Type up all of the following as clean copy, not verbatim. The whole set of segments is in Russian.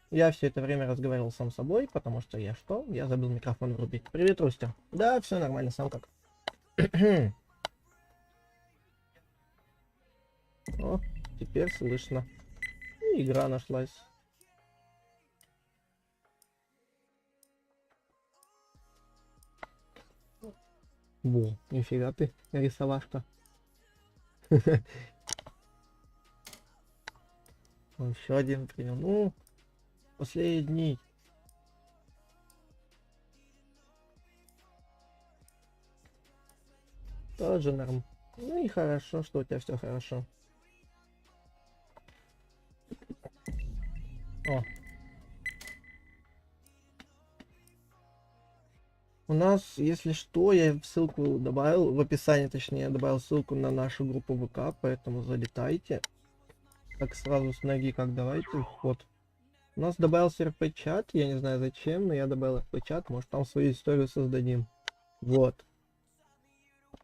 Я все это время разговаривал сам с собой, потому что я что? Я забыл микрофон врубить. Привет, Рустер. Да, все нормально, сам как. О, теперь слышно. И игра нашлась. Во, нифига ты, рисовашка. Еще один принял. Ну, последний. Тоже норм. Ну и хорошо, что у тебя все хорошо. О. У нас, если что, я в ссылку добавил, в описании точнее, я добавил ссылку на нашу группу ВК, поэтому залетайте. Так сразу с ноги, как давайте вход. У нас добавился РП-чат, я не знаю зачем, но я добавил РП-чат, может там свою историю создадим. Вот.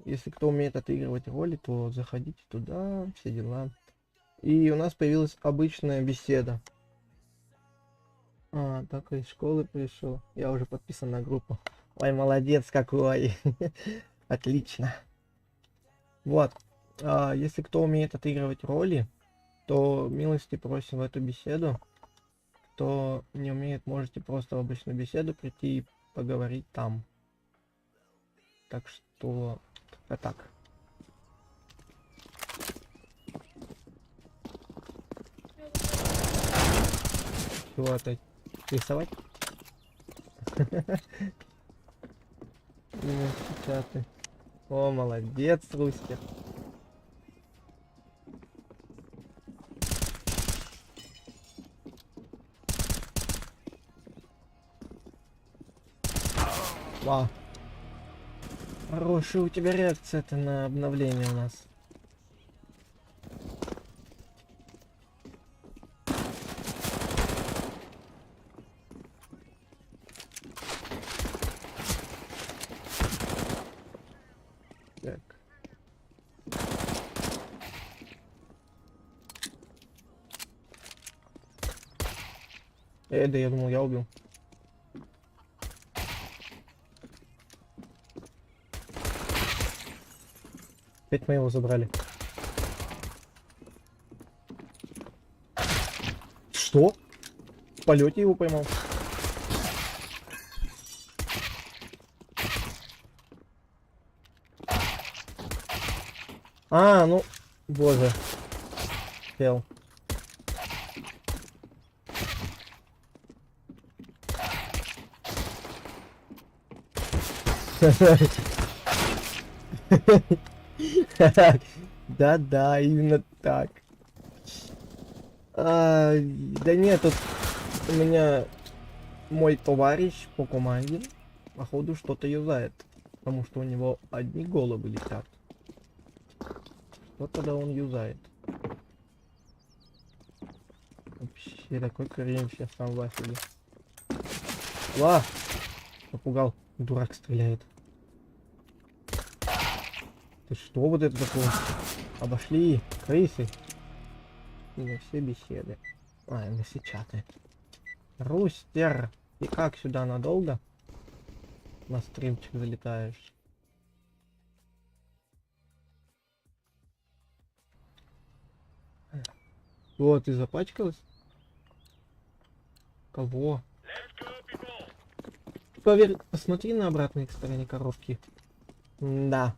Если кто умеет отыгрывать роли, то заходите туда, все дела. И у нас появилась обычная беседа. А, так из школы пришел. Я уже подписан на группу. Ой, молодец какой. Отлично. Вот. Если кто умеет отыгрывать роли, то милости просим в эту беседу. Кто не умеет, можете просто в обычную беседу прийти и поговорить там. Так что... так. Чего опять? Рисовать? Чаты. О, молодец, Рустер. Вау. Хорошая у тебя реакция-то на обновление у нас. Так. Да я думал, я убил. Опять мы его забрали. Что? В полете его поймал. А, ну, боже. Сел. Да-да, именно так. Да нет, тут у меня мой товарищ по команде, походу, что-то юзает. Потому что у него одни головы летят. Вот тогда он юзает. Вообще такой крем сейчас там в афиге. Ла! Напугал. Дурак стреляет. Ты что вот это такое? Обошли крысы. И на все беседы. А, на все чаты. Рустер! И как сюда надолго? На стримчик залетаешь. Вот, ты запачкалась? Кого? Поверь, посмотри на обратной стороне коробки. Да.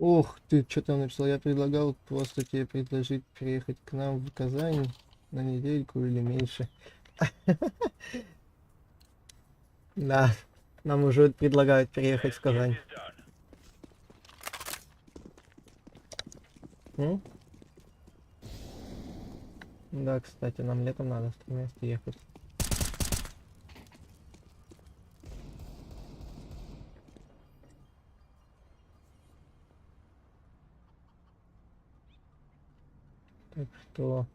Ох, ты что там написал? Я предлагал просто тебе предложить приехать к нам в Казань на недельку или меньше. Да, нам уже предлагают приехать в Казань. М? Да, кстати, нам летом надо в то место ехать. Так что...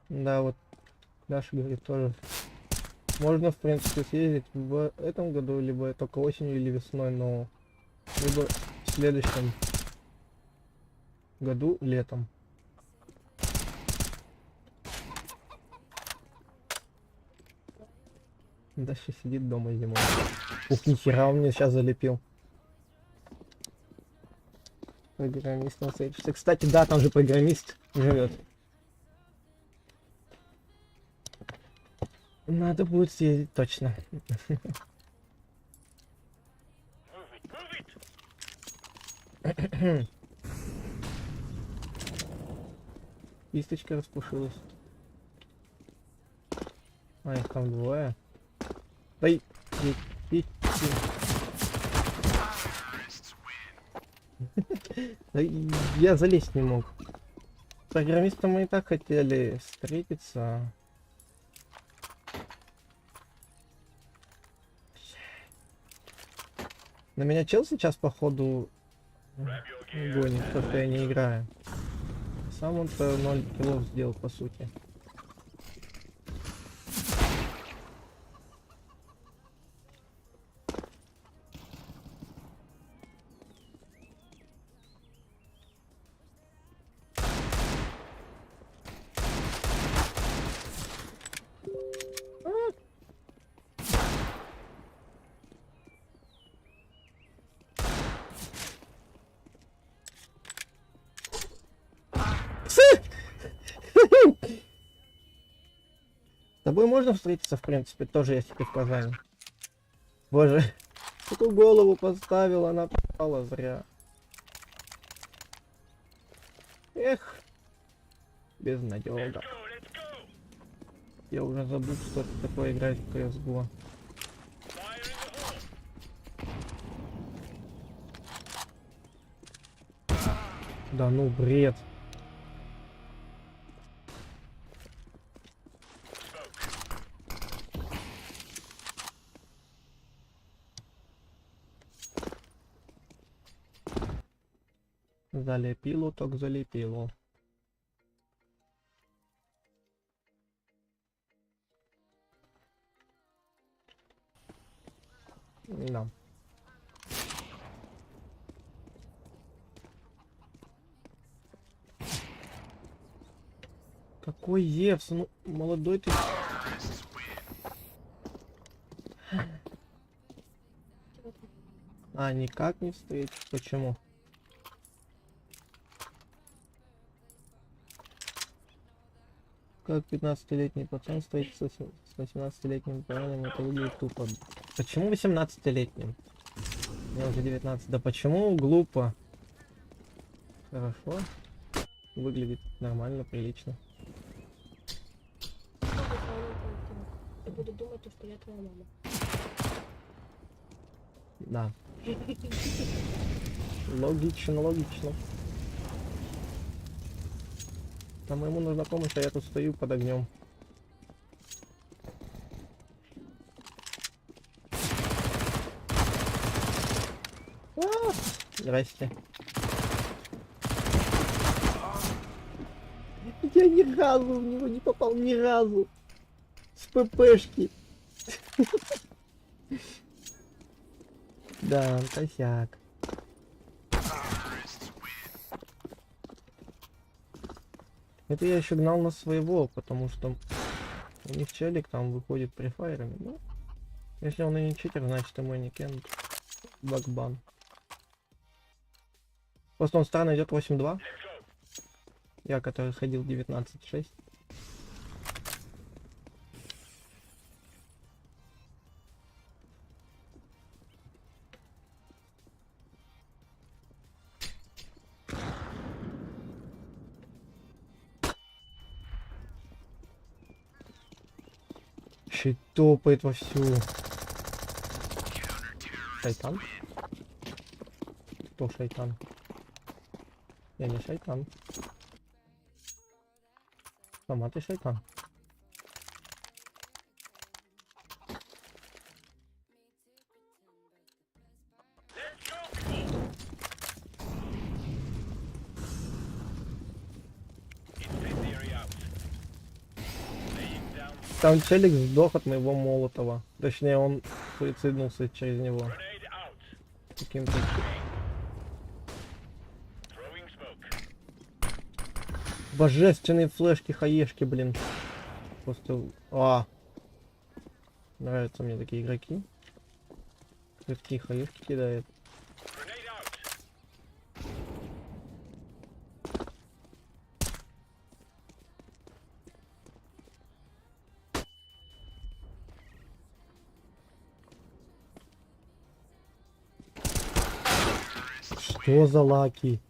Да, вот Даша говорит тоже. Можно, в принципе, съездить в этом году, либо только осенью или весной, но либо в следующем году летом. Даша сидит дома зимой. Ух, нихера, он мне сейчас залепил. Программист на сайте. Кстати, да, там же программист живет. Надо будет съездить точно. Кисточка распушилась. А, их там двое. Да да я залезть не мог. С программистом мы и так хотели встретиться. На меня чел сейчас, походу, гонит, то, что я не играю. Сам он-то 0 киллов сделал, по сути. С тобой можно встретиться, в принципе, тоже если ты в Казани. Боже, такую голову поставил, она попала зря. Эх, безнадёга. Я уже забыл, что это такое играть в CSGO. Да ну, бред. Залепило, так залепило. Да. Какой Зевс? Ну, молодой ты. А, никак не встретишь. Почему? Как 15-летний пацан встретится с 18-летним парнем, это выглядит тупо. Почему 18-летним? Мне уже 19. Да почему глупо? Хорошо. Выглядит нормально, прилично. Я буду думать, что я твоя мама. Да. Логично, логично. Там ему нужна помощь, а я тут стою под огнем. Здрасте. Я ни разу в него не попал, ни разу. С ППшки. Да, косяк. Это я еще гнал на своего, потому что у них челик там выходит префайрами. Ну, если он и не читер, значит ему и не кент. Багбан. Просто он странно идет 8-2. Я, который ходил 19-6. Щит топает вовсю. шайтан? Кто шайтан? Я не шайтан. Сама ты шайтан. Там челик сдох от моего молотова. Точнее, он суициднулся через него. Каким-то... Божественные флешки, хаешки, блин. Просто... Нравятся мне такие игроки. Такие хаешки кидает. Что за лаки?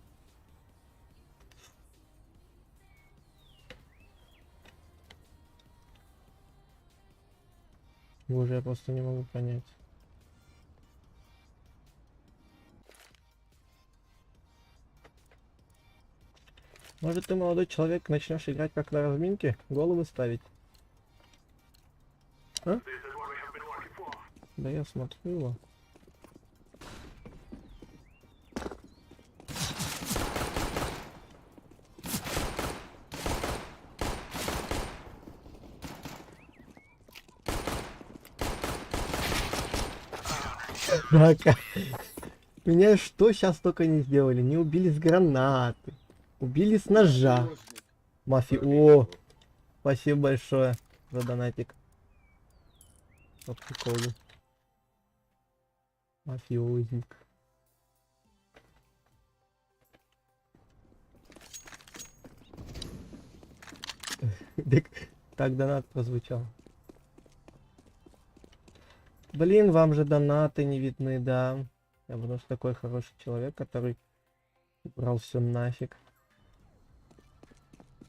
Боже, я просто не могу понять. Может, ты, молодой человек, начнешь играть как на разминке? Головы ставить? А? Да я смотрю его. Меня что сейчас только не сделали? Не убили с гранаты. Убили с ножа. О, спасибо большое за донатик. По приколу. Мафиозник. Так донат прозвучал. Блин, вам же донаты не видны, да. Я потому что такой хороший человек, который убрал все нафиг.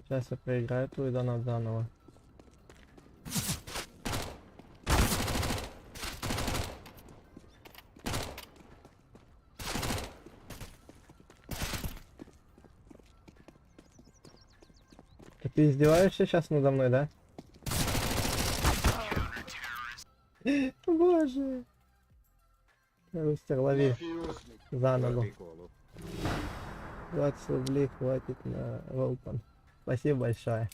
Сейчас я проиграю твой донат заново. Ты издеваешься сейчас надо мной, да? Боже. Рустер, лови. За ногу. 20 рублей хватит на Волпан. Спасибо большое.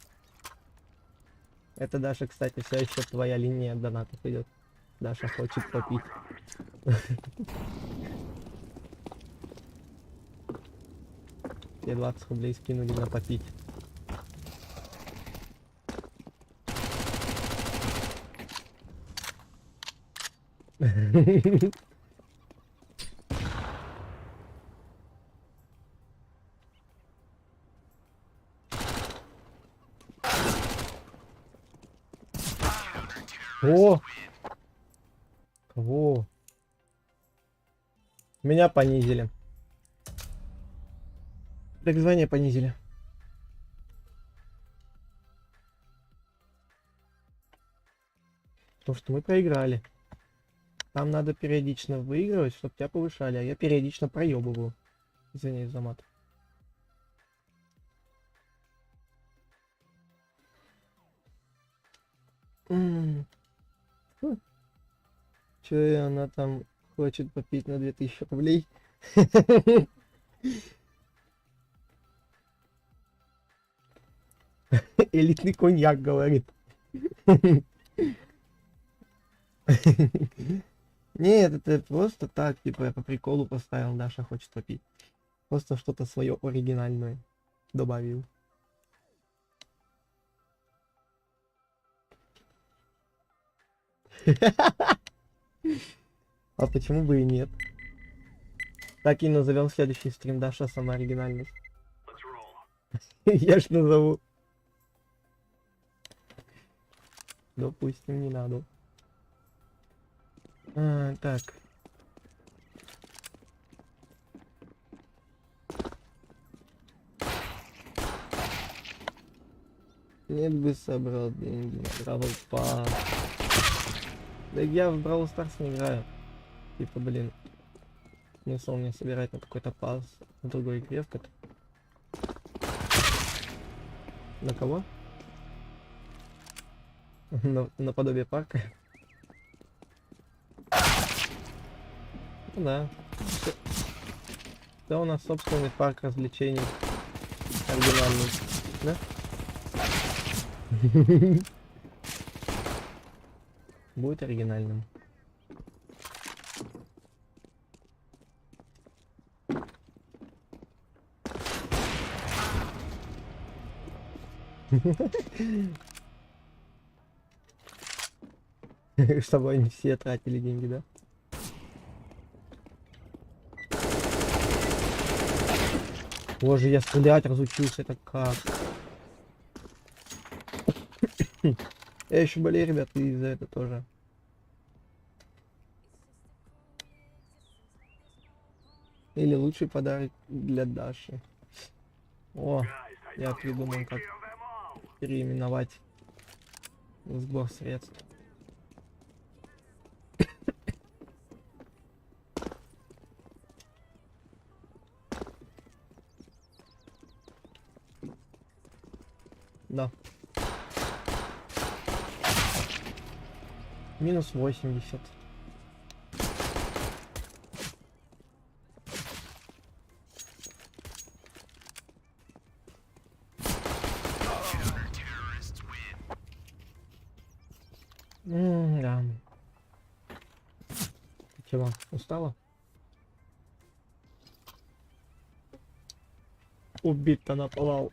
Это Даша, кстати, все еще твоя линия донатов идет. Даша хочет попить. Тебе 20 рублей скинули на попить. О! Кого? Меня понизили. Так звание понизили. Потому что мы проиграли. Там надо периодично выигрывать, чтобы тебя повышали, а я периодично проебываю. Извиняюсь за мат. Че она там хочет попить на 2000 рублей? Элитный коньяк, говорит. Нет, это просто так, типа я по приколу поставил, Даша хочет попить. Просто что-то свое оригинальное добавил. А почему бы и нет? Так и назовем следующий стрим, Даша сама оригинальность. Я ж назову. Допустим, не надо. Так. Нет бы собрал деньги на Бравл Пас. Да я в Бравл Старс не играю. Типа, блин, смысл мне собирать на какой-то пас в другой игре, в которой... На кого? Наподобие парка? Ну да. Да, у нас собственный парк развлечений. Оригинальный. Да? Будет оригинальным. Чтобы они все тратили деньги, да? Боже, я стрелять разучился, это как? Я еще болею, ребят, и за это тоже. Или лучший подарок для Даши. О, я придумал, как переименовать сбор средств. Да. Минус 80. Да. Ты чего, устала? Убит-то наповал.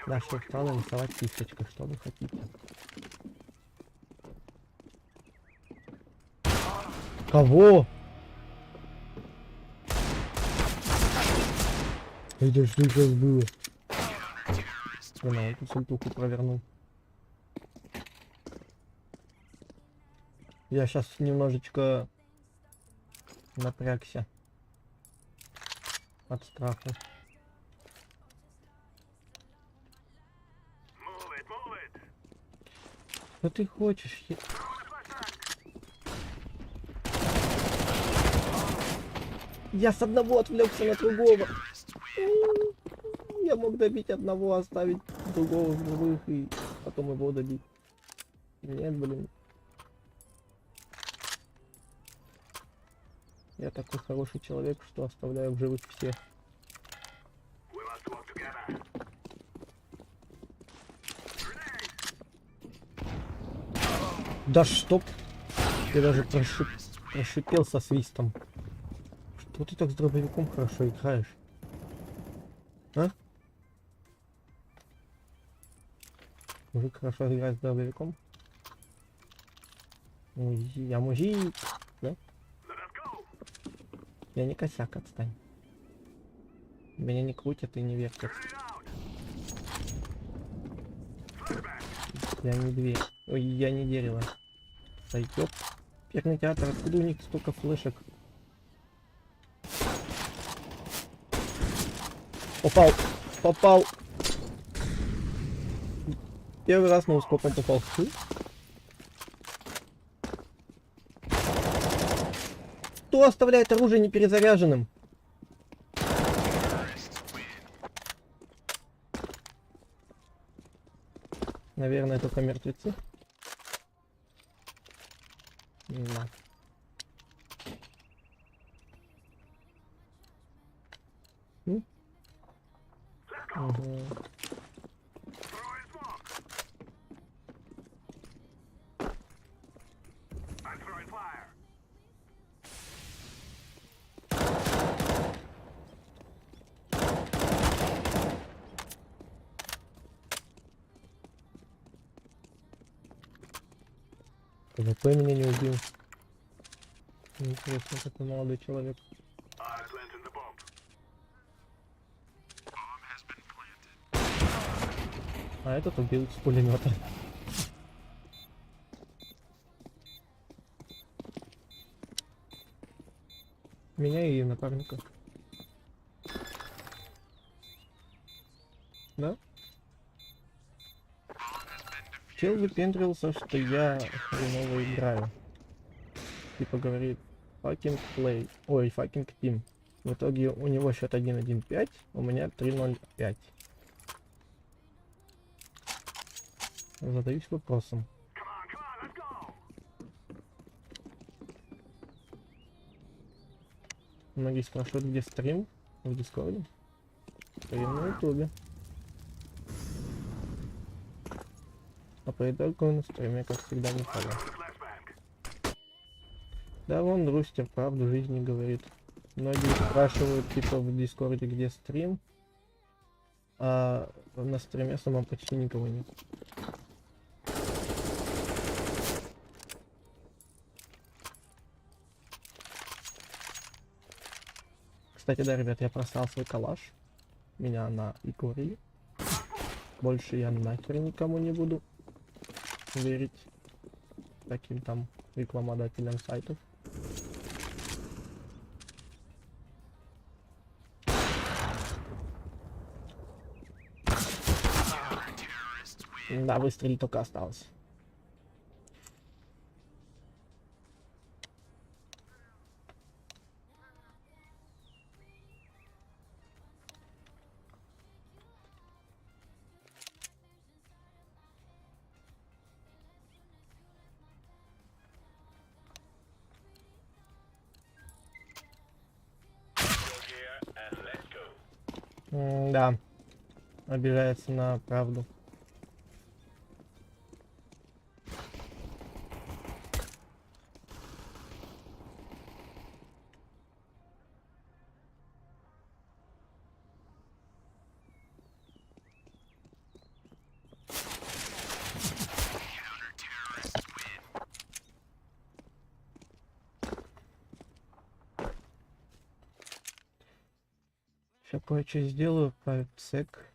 Да, что стало рисовать кисточкой, что вы хотите. Кого? Это что сейчас было? Я на эту сультуху провернул. Я сейчас немножечко напрягся от страха. Что ты хочешь? Я с одного отвлекся на другого. Я мог добить одного, оставить другого в живых и потом его добить. Нет, блин. Я такой хороший человек, что оставляю в живых всех. Да чтоб! Я даже прошипел со свистом. Что ты так с дробовиком хорошо играешь? А? Мужик хорошо играет с дробовиком? Я мужик, да? Я не косяк, отстань. Меня не крутят и не вертят. Я не дверь. Ой, я не дерево. Да ёп. Перный театр, откуда у них столько флешек? Попал! Попал! Первый раз на ускопом попал. Кто оставляет оружие неперезаряженным? Наверное, только мертвецы. Да. Угу. ПВП меня не убил. Интересно, какой молодой человек. А этот убил с пулемета. Меня и напарника. Да? чел выпендрился, что я хреново играю. Типа говорит, fucking play. Ой, fucking team. В итоге у него счет 1-1-5, у меня 3-0-5. Задаюсь вопросом. Многие спрашивают, где стрим? В Дискорде? Стрим на Ютубе. А по итогу на стриме, как всегда, никого. Да, вон Рустер правду жизни говорит. Многие спрашивают, типа, в Дискорде, где стрим, а на стриме самом почти никого нет. Кстати, да, ребят, я просрал свой калаш. Меня на икорили. Больше я нахер никому не буду верить таким там рекламодателям сайтов. Да, выстрелить только осталось. Да, обижается на правду. Сейчас кое-что сделаю по сек.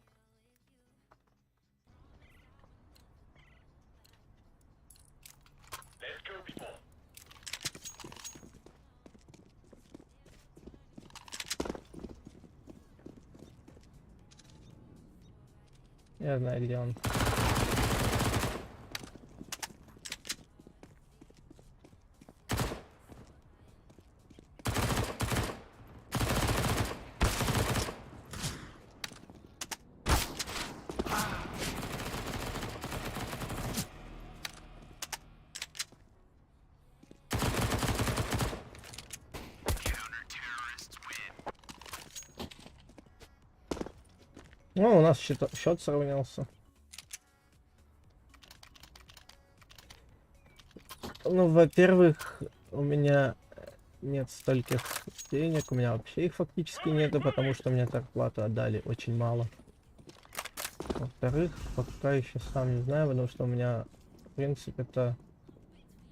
Я знаю, где он. Ну, у нас счет сравнялся. Ну, во-первых, у меня нет стольких денег, у меня вообще их фактически нету, потому что мне зарплату отдали очень мало. Во-вторых, пока еще сам не знаю, потому что у меня, в принципе-то,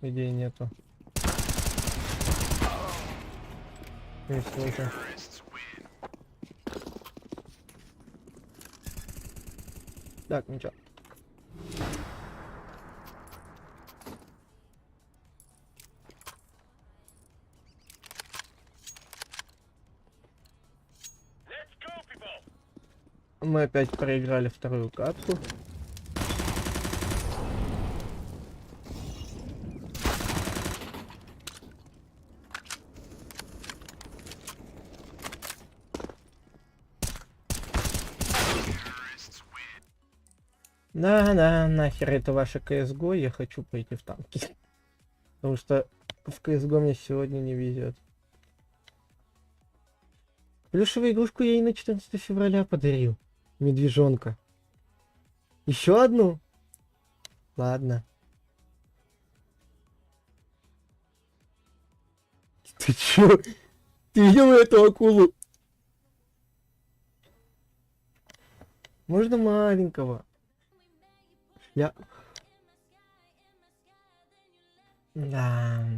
идей нету. Если уже. Так, ничего. Мы опять проиграли вторую катку. Да, нахер это ваше CSGO, я хочу пойти в танки. Потому что в CSGO мне сегодня не везет. Плюшевую игрушку я ей на 14 февраля подарил. Медвежонка. Еще одну? Ладно. Ты чё? Ты видел эту акулу? Можно маленького? Я... Да.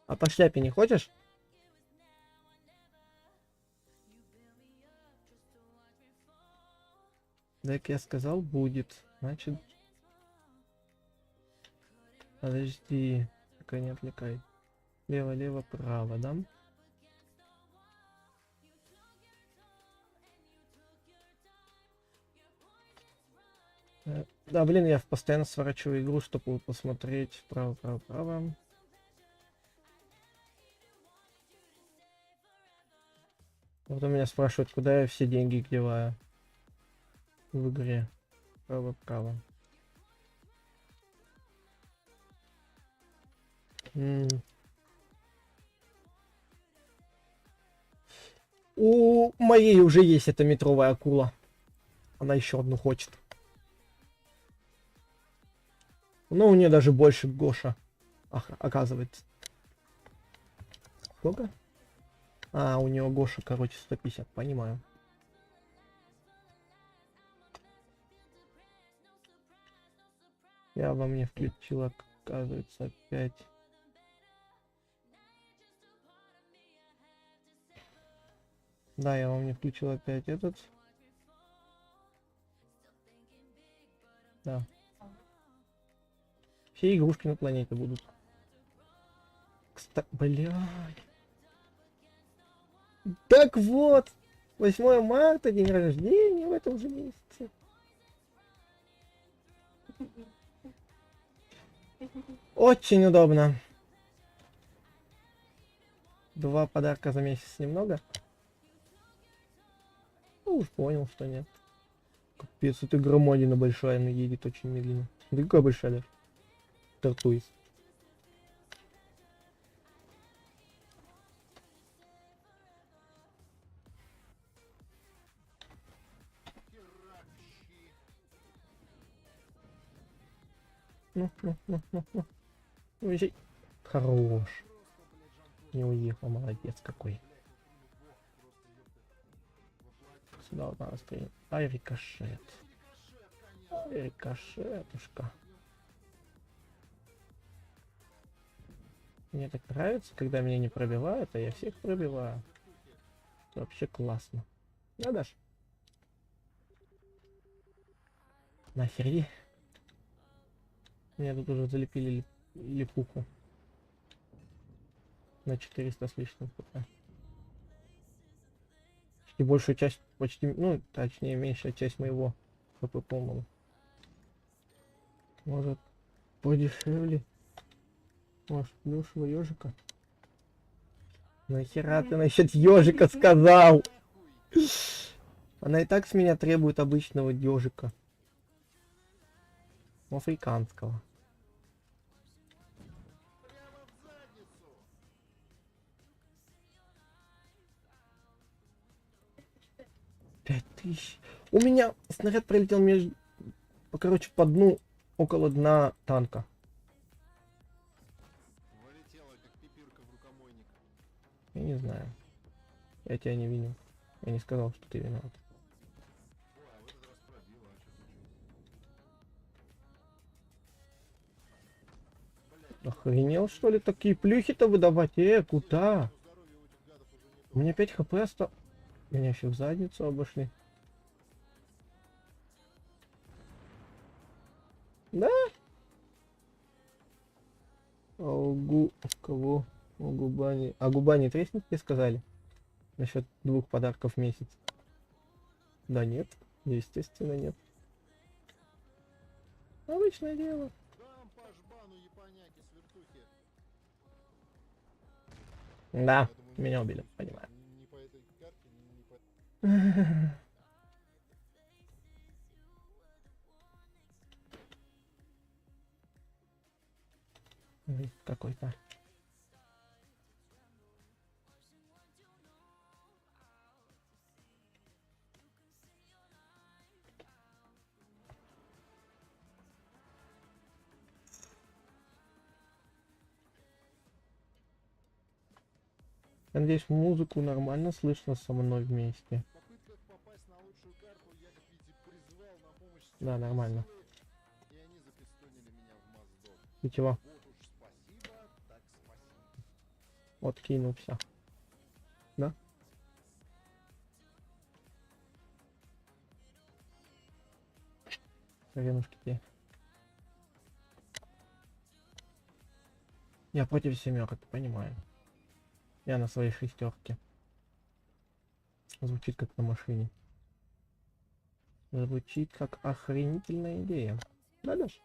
А по шляпе не хочешь? Так я сказал, будет. Значит... Подожди. Пока не отвлекай. Лево, лево, право, да? Да, блин, я постоянно сворачиваю игру, чтобы посмотреть вправо, вправо, вправо. Вот у меня спрашивают, куда я все деньги деваю в игре. Вправо, вправо. У моей уже есть эта метровая акула. Она еще одну хочет. Но у нее даже больше Гоша. Ах, оказывается. Сколько? А, у него Гоша, короче, 150, понимаю. Я вам не включила, оказывается, опять. Да, я вам не включил опять этот. Да. Все игрушки на планете будут. Кстати, блядь. Так вот, 8 марта, день рождения в этом же месяце. Очень удобно. 2 подарка за месяц немного. Ну уж понял, что нет. Капец, это громадина большая, она едет очень медленно. Да какая большая даже. Тартуис. Ну. Уезжай. Хорош. Не уехал, молодец какой. Сюда вот надо стрелять. Ай, рикошет. Ай, рикошетушка. Мне так нравится, когда меня не пробивают, а я всех пробиваю. Это вообще классно. Да, Даш? Нахер иди. Меня тут уже залепили липуху. На 400 с лишним хп. И большую часть, почти, ну, точнее, меньшая часть моего хп полного. Может, подешевле? Может, плюшевого ежика? Нахера ты насчет ежика сказал? Она и так с меня требует обычного ежика. Африканского. Пять тысяч. У меня снаряд пролетел между... Короче, по дну, около дна танка. Вылетела, как пипирка в рукомойник. Я не знаю. Я тебя не виню. Я не сказал, что ты виноват. Ой, а в этот раз пробила, а что случилось? Блядь, Охренел, что ли, такие плюхи-то выдавать? Куда? здоровья у этих гадов уже не У меня 5 хп осталось. Меня еще в задницу обошли. Да? А кого? У Губани. А Губани треснет, тебе сказали? Насчет 2 подарков в месяц. Да нет. Естественно, нет. Обычное дело. дам по жбану японяки с вертухи. Да, Я думаю, меня убили, понимаю. Не по этой карте, не по... Какой-то. Я надеюсь, музыку нормально слышно со мной вместе. В попытках попасть на лучшую карту я, как видите, призвал на помощь Да, темные нормально. силы, и они запистонили меня в мозг. И чего? Вот уж спасибо, так спасибо. Вот кинулся. Да? Хренушки те. Я против семерок, понимаю. Я на своей шестерке. Звучит как на машине. Звучит как охренительная идея. Да, Даш?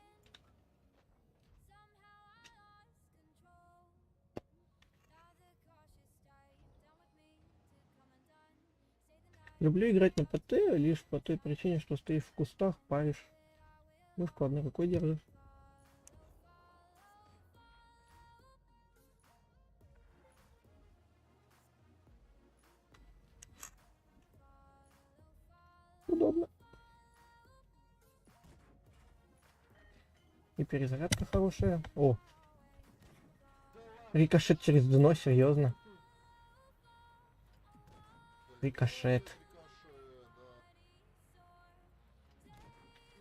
Люблю играть на ПТ лишь по той причине, что стоишь в кустах, паришь. Мышку одной рукой держишь. Удобно. И перезарядка хорошая. О, рикошет через дно, серьезно. Рикошет.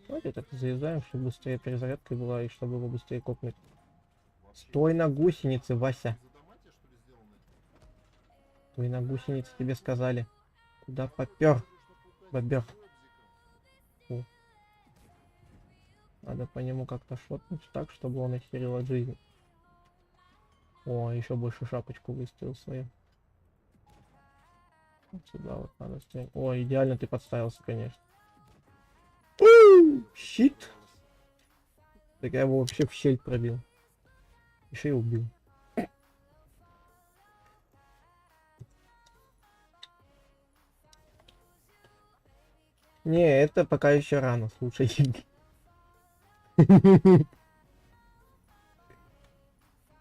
Давайте так завязаем, чтобы быстрее перезарядка была и чтобы его быстрее копнуть. Стой на гусенице, Вася. Стой на гусенице, тебе сказали. Куда попер? Бобер. О. Надо по нему как-то шотнуть так, чтобы он охерел от жизни. О, еще больше шапочку выставил свою. Вот сюда вот надо стоять. О, идеально ты подставился, конечно. Щит. Так я его вообще в щель пробил. Еще и убил. Не, это пока еще рано, слушай.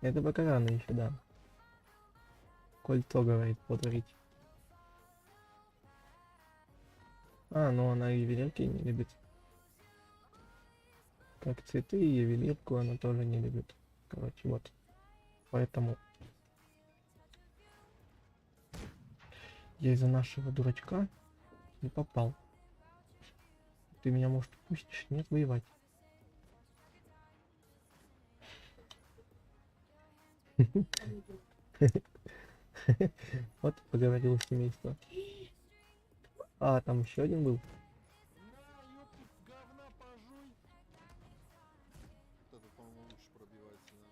Это пока рано еще, да. Кольцо, говорит, подарить. А, ну она ювелирки не любит. Как цветы и ювелирку она тоже не любит. Короче, вот. Поэтому я из-за нашего дурачка не попал. Ты меня, может, пустишь? Нет, воевать. Вот поговорил семейство. А, там еще один был. На, ёпты, говна пожуй. Вот это, по-моему, лучше пробивается, да.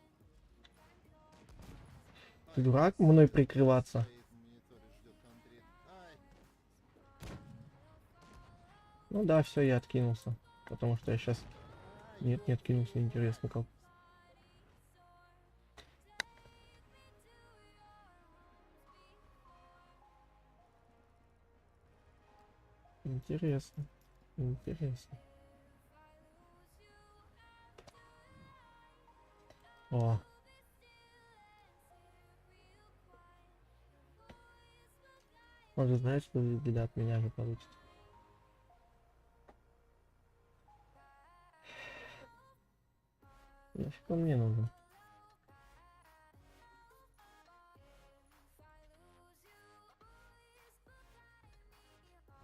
Ты дурак мной прикрываться? Стоит в мониторе, ждет конкрет. Ай, Ну да, все, я откинулся. Потому что я сейчас... Нет, не откинулся, интересно как. Интересно. Интересно. О. Он же знает, что беда от меня же получится. Нафиг он мне нужен?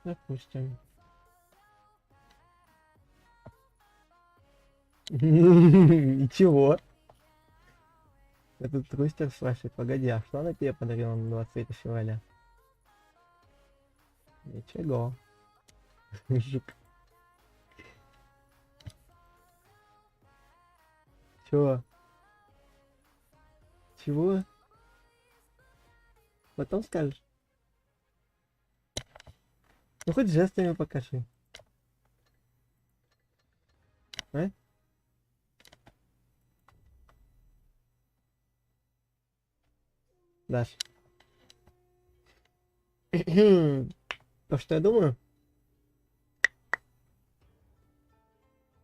Допустим. Ничего. Этот рустер спрашивает, погоди, а что она тебе подарила на 23 февраля? Ничего. Жук. Чего? Чего? Потом скажешь. Ну хоть жестами покажи. А? Даш. То, что я думаю?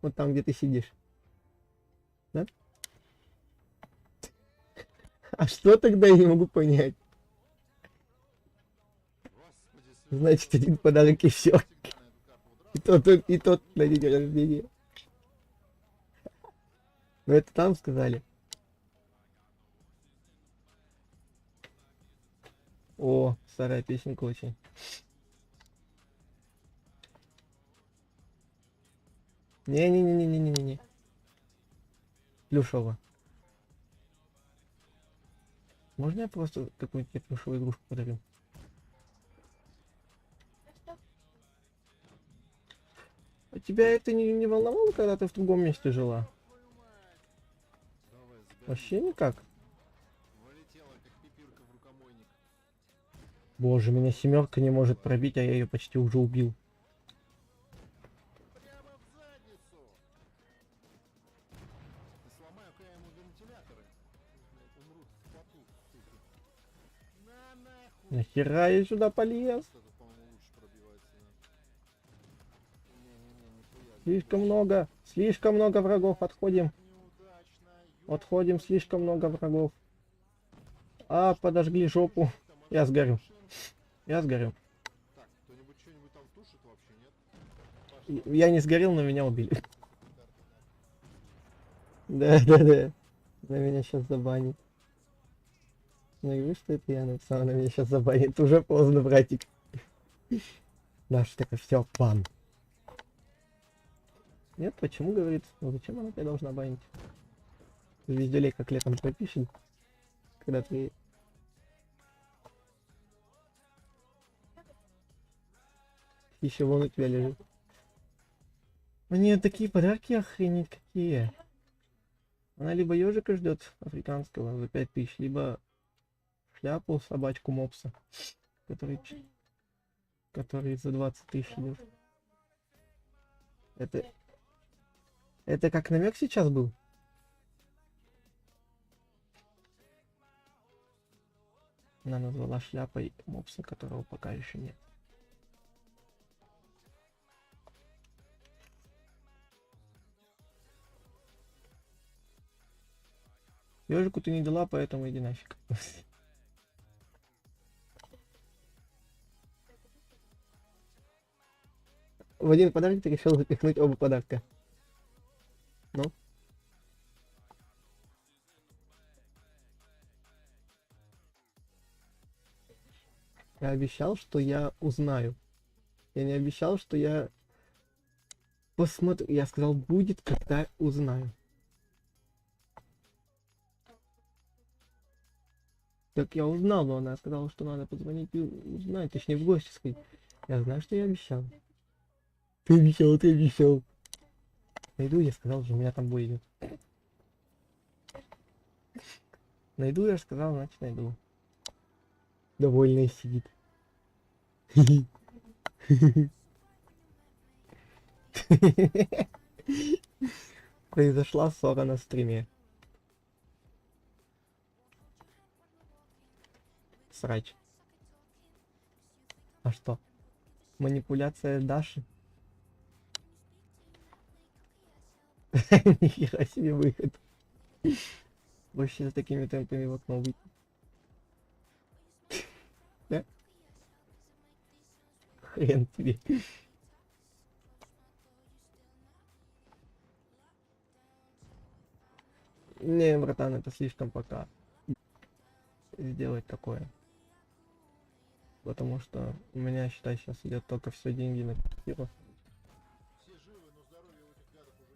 Вот там, где ты сидишь. Да? А что тогда я не могу понять? господи, Значит, один подарок и все. И тот на день рождения. Но это там сказали. О, старая песенка очень. Не-не-не-не-не-не-не. Плюшево. Можно я просто какую-нибудь тебе плюшевую игрушку подарю? А тебя это не волновало, когда ты в другом месте жила? Давай, сгори. Вообще никак. Вылетела, как пипирка в рукомойник. Боже, меня семерка не может пробить, а я ее почти уже убил. Нахера я сюда полез? Вот это, по-моему, лучше пробивается. Не-не-не, нихуя. Слишком много врагов, отходим. Неудачно. Отходим, слишком много врагов. А, подожгли жопу. Я сгорю. Я сгорю. Так, кто-нибудь что-нибудь там тушит вообще, нет? Я не сгорел, но меня убили. Карта, Да. На меня сейчас забанит. Ну и вы, что это я написал, на меня сейчас забанит. Уже поздно, братик. Наш такой, все, бан. Нет, почему, говорит? Ну зачем она тебя должна банить? Звездюлей как летом пропишет, когда ты... Еще вон у тебя лежит. Мне такие подарки охренеть какие. Она либо ежика ждет африканского за 5000, либо шляпу, собачку мопса, который за 20 тысяч идет. Это как намек сейчас был? Она назвала шляпой мопса, которого пока еще нет. Ежику ты не дала, поэтому иди нафиг. В один подарок ты решил запихнуть оба подарка. Ну? Я обещал, что я узнаю. Я не обещал, что я посмотрю. Я сказал, будет, когда узнаю. Так я узнал, но она сказала, что надо позвонить и узнать, точнее в гости сходить. Я знаю, что я обещал. Ты обещал. Найду, я сказал же, у меня там бой идет. Найду, я же сказал, значит найду. Довольная сидит. Произошла ссора на стриме. Срач. А что? Манипуляция Даши? Нихера себе выход. Вообще с такими темпами в окно выйти. Да? Хрен тебе. Не, братан, это слишком пока. Сделать такое. Потому что у меня, считай, сейчас идет только все деньги на квартиру. Все живы, но здоровье у этих гадов уже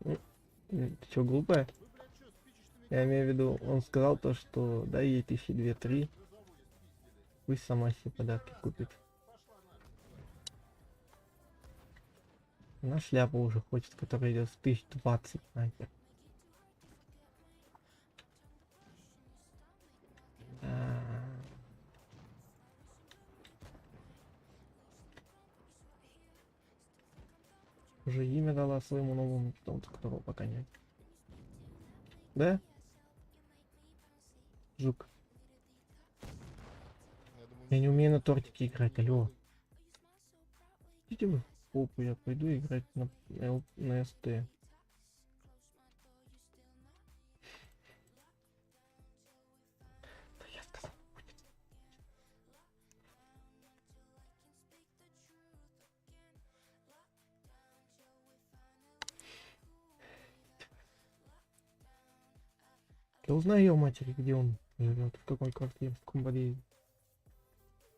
не то. Ты чё, глупая? Вы, блядь, что, спичечными Я имею в виду, он сказал то, что дай ей 1002-3, грозовые спиздили? пусть сама себе подарки купит. Пошла нафиг. Она шляпу уже хочет, которая идет в 1020, нахер. Уже имя дала своему новому питомцу, которого пока нет. Да? Жук. Я думаю, Я не умею на тортике играть, алло. Идите вы в попу, я пойду играть на СТ. Да я сказал, будет. Я узнаю ее матери, где он живет, в какой квартире, в каком подъезде.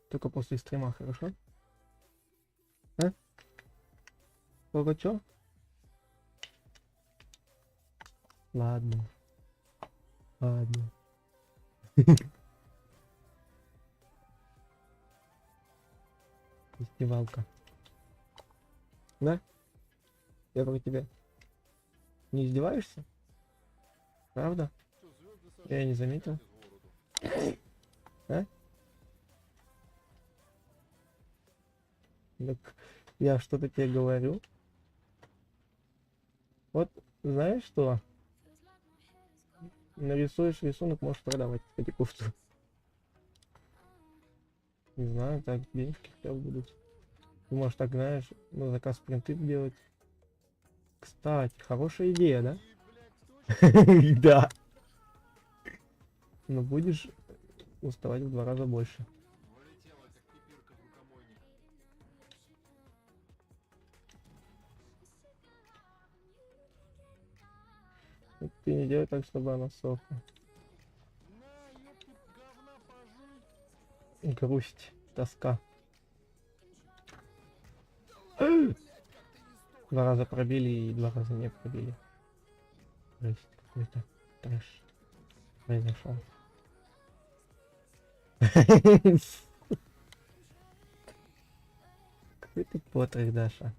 Только после стрима, хорошо? А? Сколько чё? Ладно. Ладно. Издевалка. Да? Я про тебя. Не издеваешься? Правда? что, звезды Я не сожгли, заметил. из города. А? Так я что-то тебе говорю. Вот знаешь что? Нарисуешь рисунок, можешь продавать, кстати, кофту. Не знаю, так денежки хотя бы будут. Ты можешь так, знаешь, на заказ принты делать. Кстати, хорошая идея, да? Да. Но будешь уставать в 2 раза больше. Вылетела, как пипирка в рукомойник. Ты не делай так, чтобы она сохла. На, ёпты, говна пожуй. Грусть, тоска. 2 раза пробили и 2 раза не пробили. Жесть, какой-то трэш произошел. Какой ты потрох, Даша.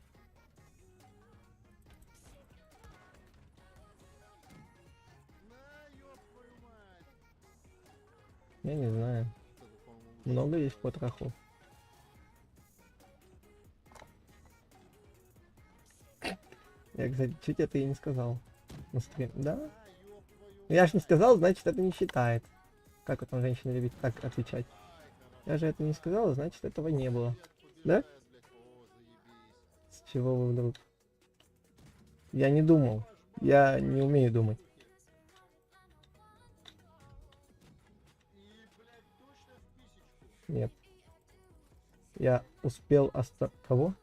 На, ёб твою мать. Я не знаю. Это, по-моему, лучше. Много есть потрохов. Я, кстати, чуть это и не сказал. На стрим. Да? На, ёб твою Я ж не сказал, значит это не считает. Как вот там женщина любит так отвечать. Я же это не сказал, значит этого не было. Да? побеждает, блядь. О, заебись. С чего вы вдруг? Я не думал. Я не умею думать. И, блядь, точно в писечку. Нет. Я успел Кого?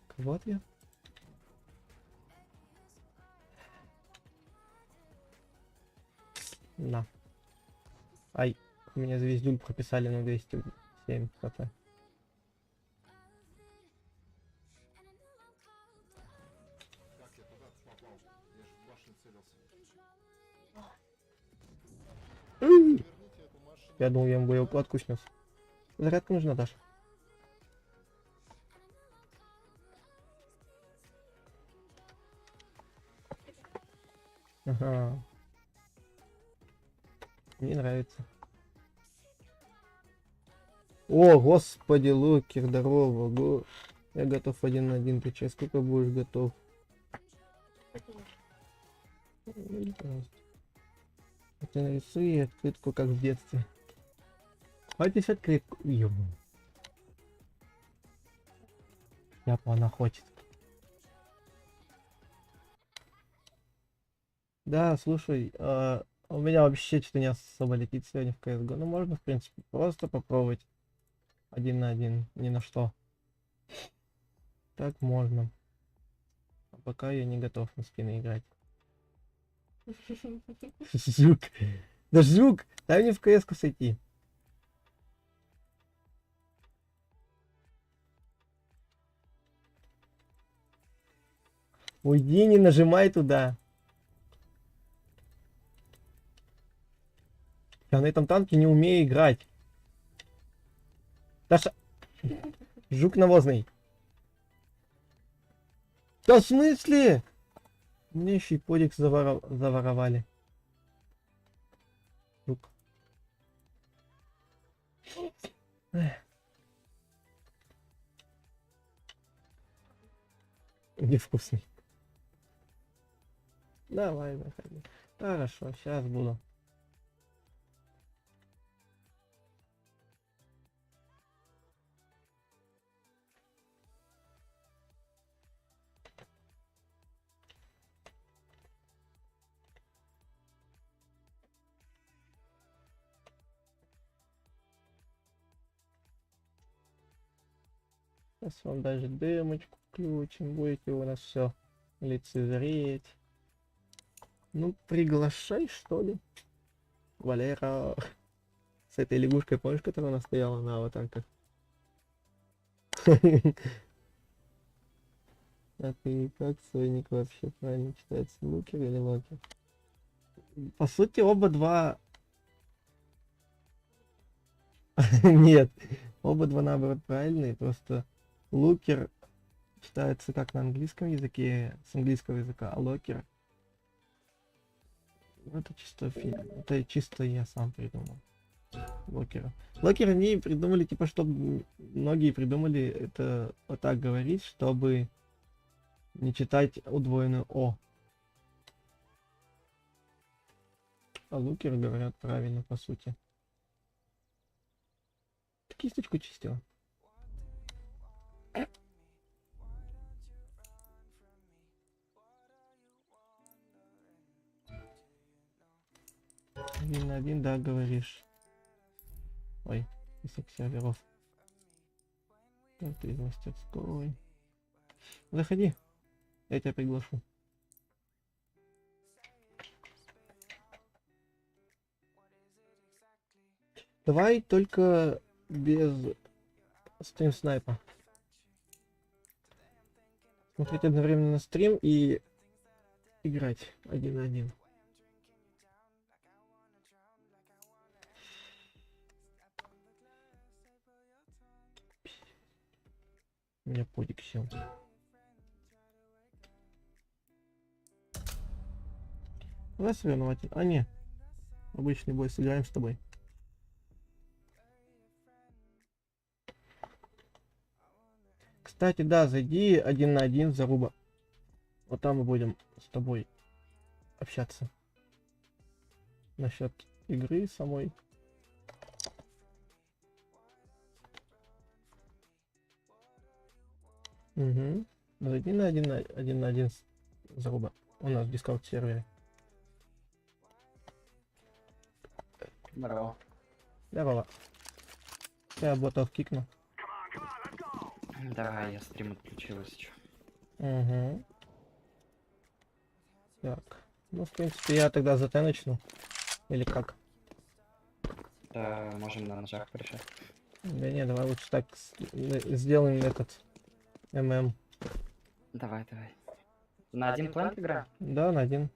Кого ответ? На. Ай, у меня звездюль прописали на 207 хп. Как я туда попал? Я же в башню целился. Верните эту машину. Я думал, я ему боеукладку снес. Зарядка нужна, Даша. Ага. Мне нравится. О, господи, Лукер, здорово. Я готов 1 на 1. Ты через сколько будешь готов? Ну, пожалуйста. Ты нарисуй открытку, как в детстве. Хватит открытку. Ёбу. Она хочет. Да, слушай, у меня вообще что-то не особо летит сегодня в CSGO. Ну, можно, в принципе, просто попробовать 1 на 1, ни на что. Так можно. А пока я не готов на спины играть. Жук. Да жук! Дай мне в КС-ку сойти. Уйди, не нажимай туда. Я на этом танке не умею играть. Даша. Жук навозный. Да в смысле? Мне еще и подик заворовали. Жук. Эх. Невкусный. Давай, заходи. Хорошо, сейчас буду. Сейчас вам даже дымочку включим, будете у нас все лицезреть. Ну, приглашай, что ли. Валера. С этой лягушкой, помнишь, которая у нас стояла на аватарках? А ты как Соник вообще правильно читается? Лукер или Локер? По сути, оба два... Нет, оба два наоборот правильные, просто Лукер читается как на английском языке, с английского языка, а Локер... Ну, это чисто это чисто я сам придумал. Локера. Локер они придумали, типа, чтобы многие придумали это вот так говорить, чтобы не читать удвоенную О. А лукеры говорят правильно, по сути. Ты кисточку чистила? Один на один, да, говоришь. Ой, список серверов. Так, ты из мастерской. Заходи, я тебя приглашу. Давай только без стрим снайпа. Смотреть одновременно стрим и играть один на один. У меня подик сел. Давай соревнователь. А, не. Обычный бой, сыграем с тобой. Кстати, да, зайди один на один, заруба. Вот там мы будем с тобой общаться. Насчет игры самой. Угу. Зайди на один заруба. У нас в Discord сервере. Здорово. Здорово. Я ботов кикну. Давай, я стрим отключил, если чё. Угу. Так. Ну, в принципе, я тогда за Т начну. Или как? Да, можем на ножах порешать. Да не, давай лучше так сделаем этот ММ. Давай, давай. На один плент играем? Да, на один.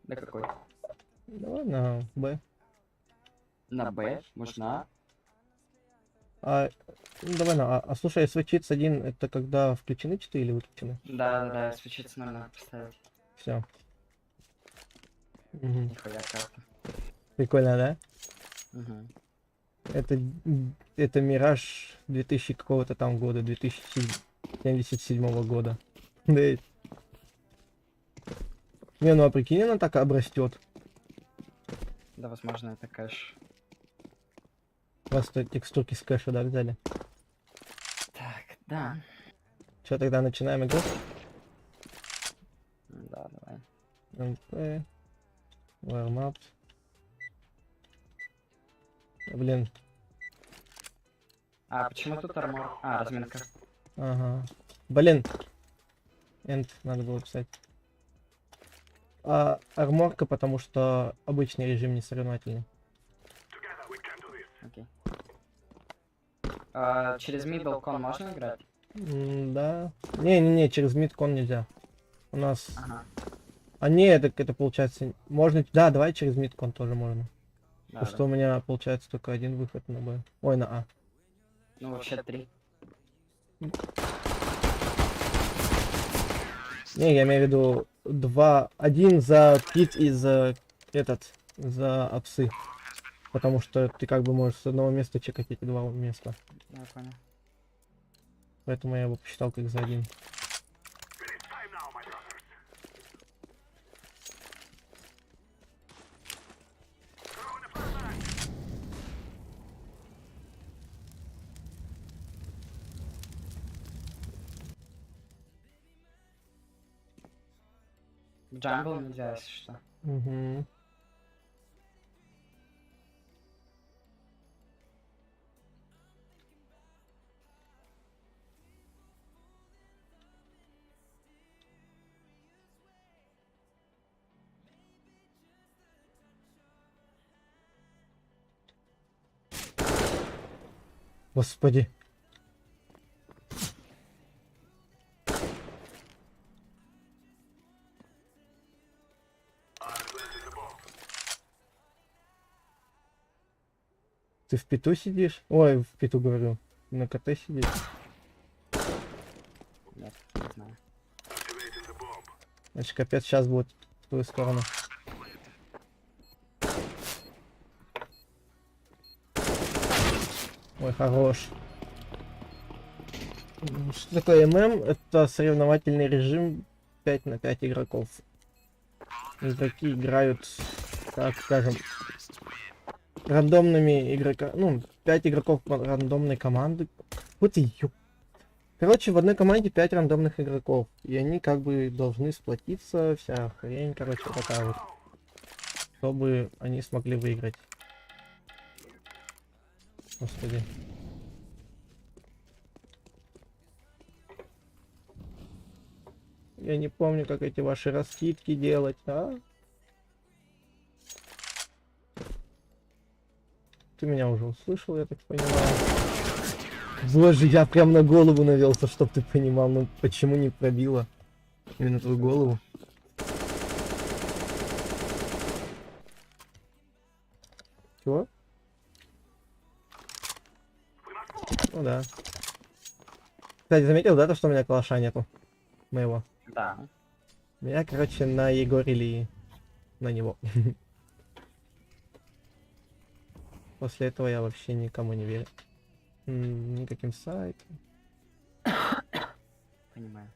Да какой? Давай на Б. На Б? Может на А? Ну, давай на А. А слушай, свечиться один, это когда включены читы или выключены? Да, свечиться надо поставить. Все. Угу. Нихуя карта. Прикольно, да? Угу. Это Мираж 2000 какого-то там года, 2077 года. Да. Не, ну а прикинь, она так обрастет. Да, возможно, это кэш. Просто текстурки с кэша, да, взяли. Так, да. Что, тогда начинаем игру? Да, давай. МП. Warm-up. Блин. А почему тут армор? А, разминка. Ага. Блин. Энд надо было писать. А арморка, потому что обычный режим не соревновательный. Окей. Через middle кон можно играть? Да. Не, через мидкон нельзя. У нас... Ага. А не, это получается... Можно... Да, давай через мидкон тоже можно. Да, Потому что у меня получается только один выход на Б. Ой, на А. Ну, вообще 3. Не, я имею в виду 2... Один за пит и за за апсы. Потому что ты как бы можешь с одного места чекать эти два места. Я понял. Поэтому я его посчитал как за один. В джангл нельзя, если что. Угу. Господи. Ты в питу сидишь? Ой, в питу говорю. На КТ сидишь. Нет, не знаю. Значит, капец сейчас будет в твою сторону. Ой, хорош. Что такое ММ? Это соревновательный режим 5 на 5 игроков. Игроки играют так скажем, рандомными игроками, ну, 5 игроков рандомной команды. Вот и ёп. Короче, в одной команде 5 рандомных игроков, и они как бы должны сплотиться, вся хрень, короче, такая вот, чтобы они смогли выиграть. Господи. Я не помню, как эти ваши раскидки делать, а? Ты меня уже услышал, я так понимаю. Боже, я прям на голову навелся, чтоб ты понимал, ну почему не пробило именно твою голову? Чего? Ну да. Кстати, заметил, да, то, что у меня калаша нету? Моего. Да. Меня, короче, наегорили на него. После этого я вообще никому не верю. Никаким сайтам. Понимаю.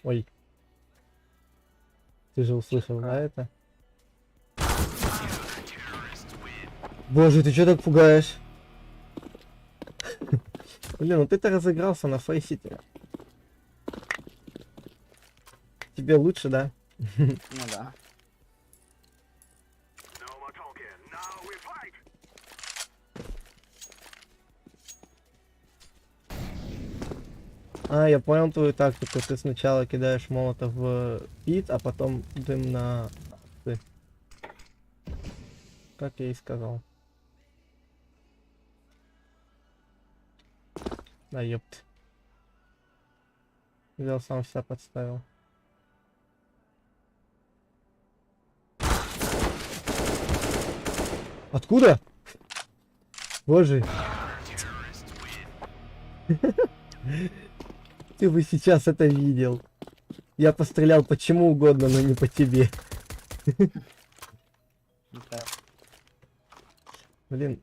Ой. Ты же услышал, Чё, да, это? Боже, ты чё так пугаешь? Блин, ну ты-то разыгрался на фейсите. Тебе лучше, да? Ну да. А, я понял твою тактику. Ты сначала кидаешь молотов в пит, а потом дым на... Ты. Как я и сказал. Да ёпт. Взял, сам себя подставил. Откуда? Боже. Ты бы сейчас это видел. Я пострелял по чему угодно, но не по тебе. Ну так. Блин,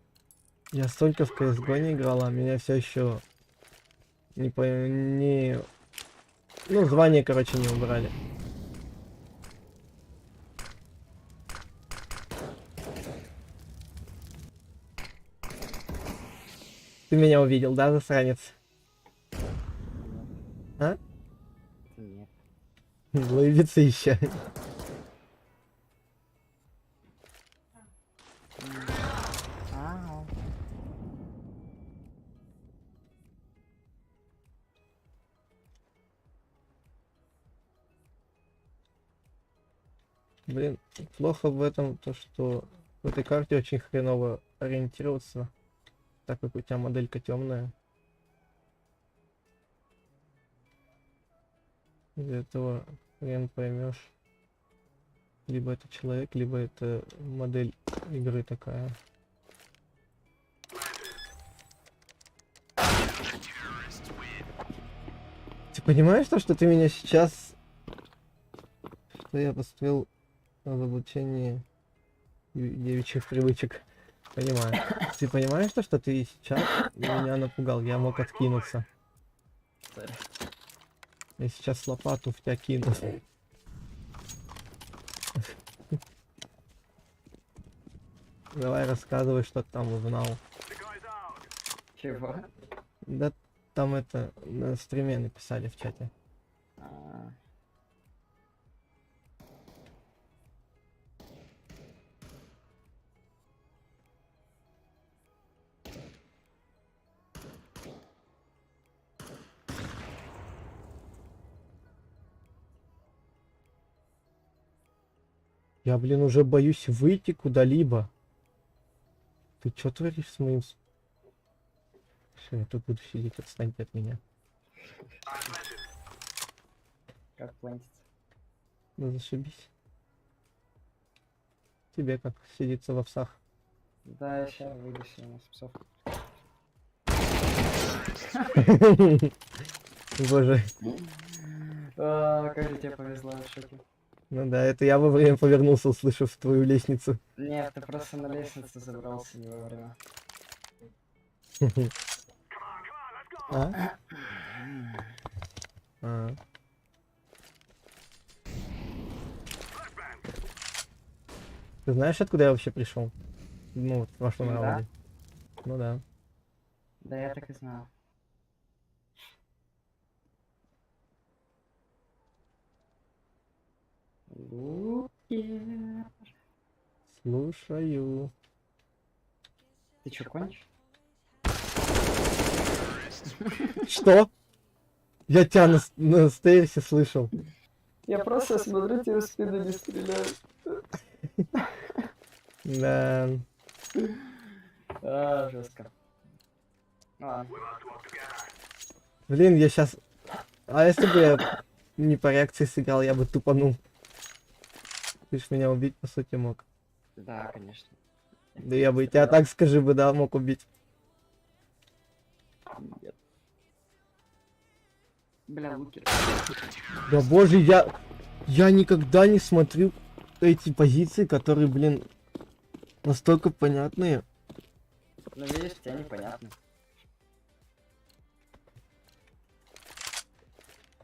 я столько в CSGO не играл, а меня все еще не... Ну, звание, короче, не убрали. Ты меня увидел, да, засранец? А? Нет. Ловится еще. Ау. Блин, плохо в этом то, что в этой карте очень хреново ориентироваться, так как у тебя моделька темная. Из-за этого хрен поймешь. Либо это человек, либо это модель игры такая. Ты понимаешь то, что ты меня сейчас... Что я построил разоблачение девичьих привычек? Понимаю. Ты понимаешь то, что ты сейчас меня напугал? Я мог откинуться. Сори. Я сейчас лопату в тебя кину. Давай рассказывай, что ты там узнал. Чего? Да там это на стриме написали в чате. А, Я, блин, уже боюсь выйти куда-либо. Ты чё творишь с моим... Все, я тут буду сидеть, отстаньте от меня. как плантиться? Ну зашибись. Тебе как сидится в овсах. Да, сейчас выйду сегодня с псов. Боже. Как же тебе повезло, я в шоке. Ну да, это я во время повернулся, услышав твою лестницу. Нет, ты просто на лестницу забрался не вовремя. А? А. Ты знаешь, откуда я вообще пришел? Ну, вот в прошлом Да? раунде. Ну да. Да я так и знал. Лукер. Слушаю. Ты чё, кончишь? Что? Я тебя на стейрсе слышал. Я просто смотрю, тебе в спину не стреляют. Да. Жестко. Ну ладно. Блин, я сейчас... А если бы я не по реакции сыграл, я бы тупанул. Ты ж меня убить, по сути, мог. Да, конечно. Да я бы и тебя так, скажи бы, да, мог убить. Нет. Бля, Лукер. Да боже, я никогда не смотрю эти позиции, которые, блин, настолько понятные. Ну видишь, тебе непонятно.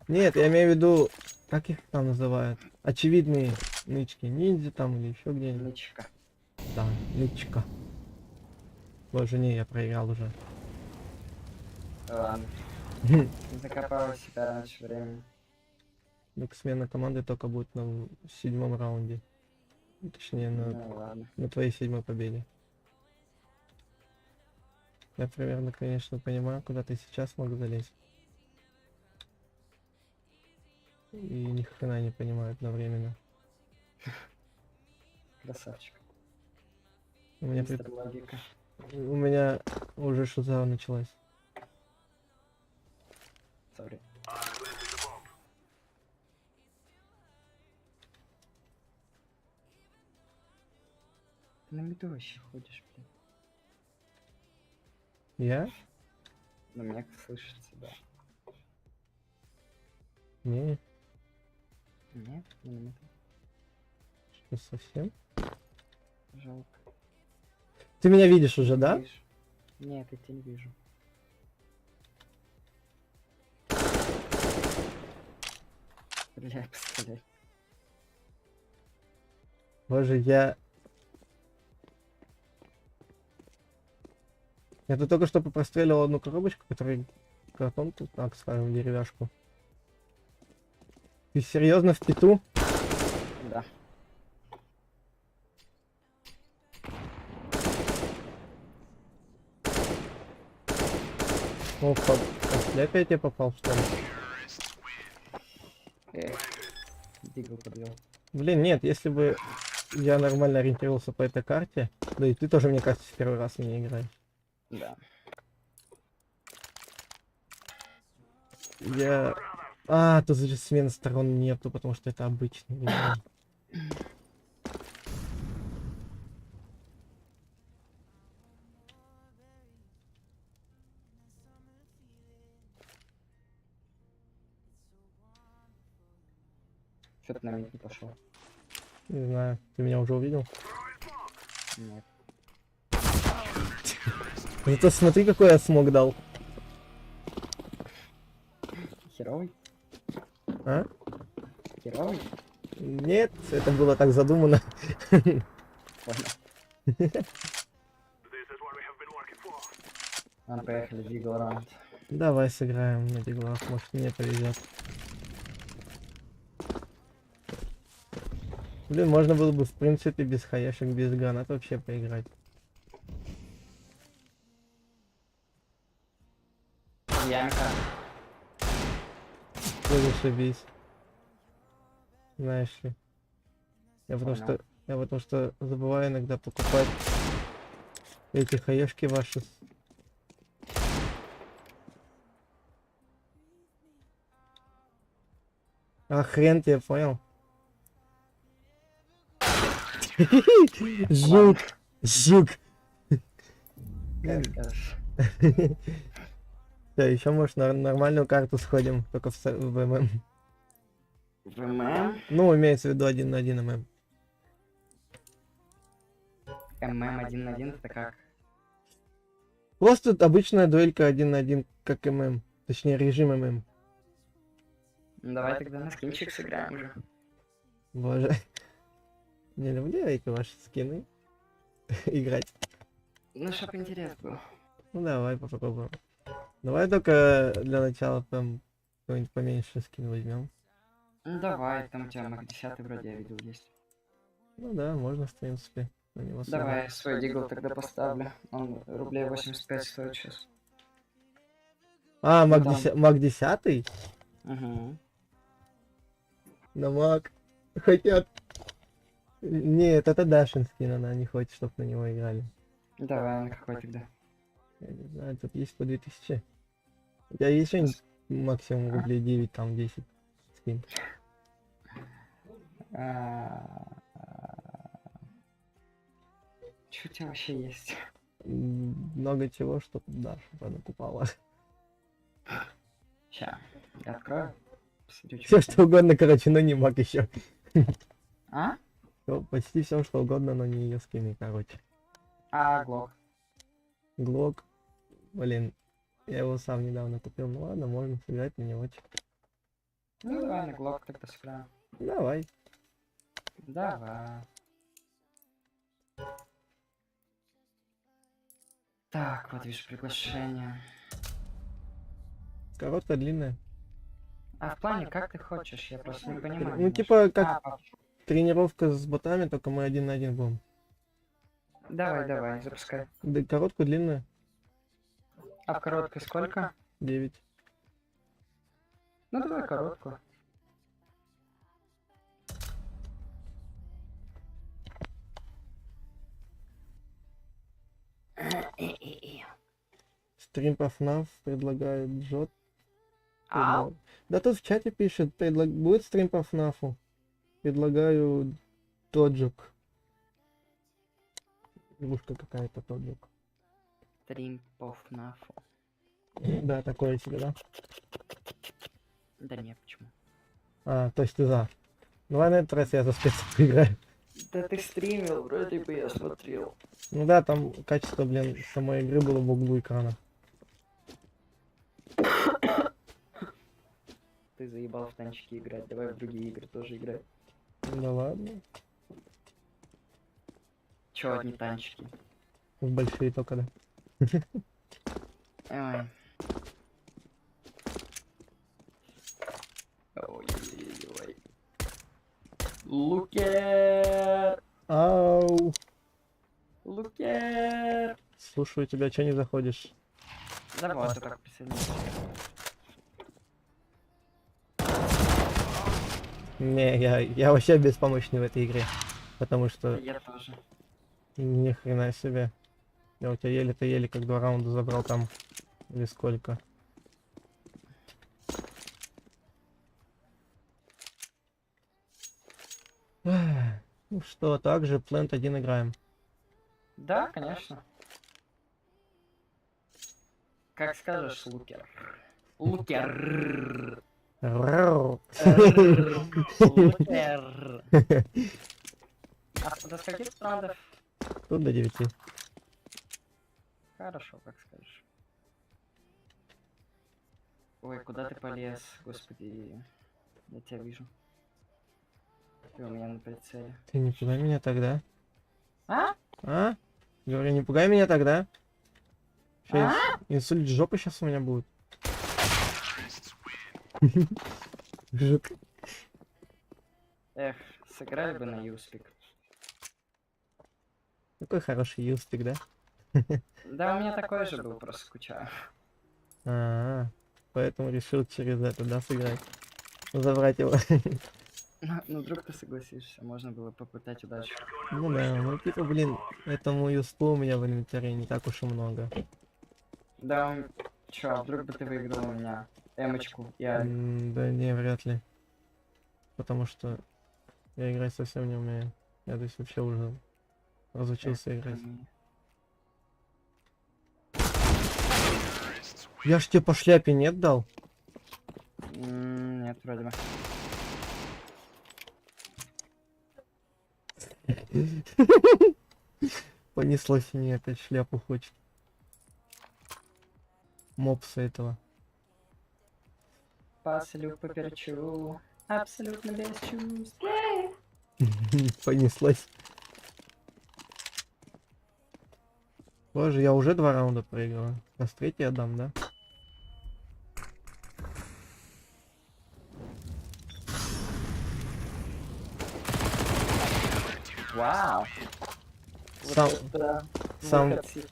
Нет, я имею в виду, как их там называют? Очевидные нычки, ниндзя там или еще где-нибудь. Нычка. Да, нычка. Боже, не, я проиграл уже. Ладно. Закопал себя раньше времени. Так смена команды только будет на 7-м раунде. Точнее, Ну ладно. на твоей 7-й победе. Я примерно, конечно, понимаю, куда ты сейчас мог залезть. И ни хрена не понимаю одновременно. Красавчик. У меня, Мистер Логика. у меня уже шуза началась. Сори. Ты на меду вообще ходишь, блин. Я? Ну, мне слышится, да. Не, Нет, не на меду. что совсем. Жалко. Ты меня видишь уже, да? Видишь? Нет, я тебя не вижу. Стреляй, постреляй. Боже, я тут только что прострелил одну коробочку, которая картон тут, так скажем, деревяшку. Ты серьезно в пету? Да. О, я опять я попал, что ли? Эх. Дигл подвел. Блин, нет, если бы я нормально ориентировался по этой карте, да и ты тоже, мне кажется, в первый раз в ней играешь. Да. Я... А, тут же смен сторон нету, потому что это обычный режим. Что ты на мид не пошел? Не знаю, ты меня уже увидел? Нет. Зато смотри, какой я смог дал. Херовый? А? Херовый? Нет, это было так задумано. Понял. Ладно, поехали, Дигл раунд. Давай сыграем на диглах, может мне повезет. Блин, можно было бы в принципе без хаешек, без гранат вообще поиграть. Янка. Ну зашибись. Знаешь ли. Я потому что забываю иногда покупать эти хаешки ваши. А хрен ты, я понял. Жук! Жук! Как скажешь. Да, еще, может, на нормальную карту сходим, только в ММ. ВМ? Ну, имеется в виду 1 на 1 ММ. ММ 1 на 1 это как? Просто обычная дуэлька 1 на 1, как ММ. Точнее, режим ММ. Ну, давай тогда на скинчик сыграем уже. Боже. Не люблю эти ваши скины. Играть. Ну, чтоб интерес был. Ну, давай попробуем. Давай только для начала там какой-нибудь поменьше скин возьмем. Ну, давай, там у тебя Мак 10 вроде я видел есть. Ну да, можно, в принципе. На него Давай, свой дигл тогда поставлю. Он рублей 85 стоит сейчас. А, Ну, Мак там. 10? Мак 10? Угу. На Мак. Хотят. Нет, это Дашин скин, она не хочет, чтобы на него играли. Давай, на какой тогда? Я не знаю, тут есть по 2000. У тебя есть что-нибудь максимум рублей 9, там 10 скин? Что у тебя вообще есть? Много чего, чтоб Даша понакупала. Ща, я открою. Посмотрю, Все у что угодно, короче, но не Мак еще. А? Почти все что угодно, но не ее скины, короче. А, Глок. Глок. Блин, я его сам недавно купил. Ну ладно, можно сыграть на него. Ну, давай на Глок тогда сыграем. Давай. Давай. Так, вот видишь приглашение. Короткая, длинная. А в плане, как ты хочешь? Я просто не понимаю. Ну, немножко. типа, как А, тренировка с ботами, только мы 1 на 1 будем. давай, запускай. Да, короткую, длинную. А в короткой сколько? 9. Ну, давай короткую. Стрим по FNAF предлагает Джот. Ау? Да тут в чате пишет, будет стрим по FNAF. Предлагаю Тоджик. Игрушка какая-то Тоджик. Стрим по ФНАФу. Да, такое себе, да? Да не, почему? А, то есть ты за. Давай на этот раз я за спецов поиграю. Да ты стримил, вроде бы я смотрел. Ну да, там качество, блин, самой игры было в углу экрана. Ты заебал в танчики играть, давай в другие игры тоже играй. Да ладно. Чё одни танчики? В большие только, да. Ой. Ой-ой-ой. Лукер! Ау. Лукер! Слушаю тебя, что не заходишь? Да вот, я так присоединился. Не, я вообще беспомощный в этой игре. Потому что Я тоже. ни хрена себе. Я у тебя еле-то еле как 2 раунда забрал там. Или сколько. Эх, ну что, также Plant 1 играем. Да, конечно. Как скажешь, Лукер. Лукер. Рррр. Лукер. А до скольких раундов? Тут до 9. Хорошо, как скажешь. Ой, куда ты полез, господи. Я тебя вижу. Ты у меня на прицеле. Ты не пугай меня тогда. А? А? Говорю, не пугай меня тогда. Ща А? инсульт жопы сейчас у меня будет. Жук. Эх, сыграли бы на юспик. Какой хороший юстик, да? Да, у меня такой же был, просто скучаю. Поэтому решил через это, да, сыграть. Забрать его. Ну, вдруг ты согласишься, можно было попытать удачу. Ну да, ну типа, блин, этому юсту у меня в инвентаре не так уж и много. Да, чё, вдруг бы ты выиграл у меня эмочку и Алик. Да не, вряд ли. Потому что я играть совсем не умею. Я здесь вообще уже разучился играть. Я ж тебе по шляпе нет дал? Нет, вроде бы. Понеслось мне опять шляпу хочет. Мопса этого. Посолю, поперчу. Абсолютно без чувств. Понеслась. Боже, я уже 2 раунда проигрываю. Раз третий отдам, да? Вау. Сам- Вот это сам- выход силы.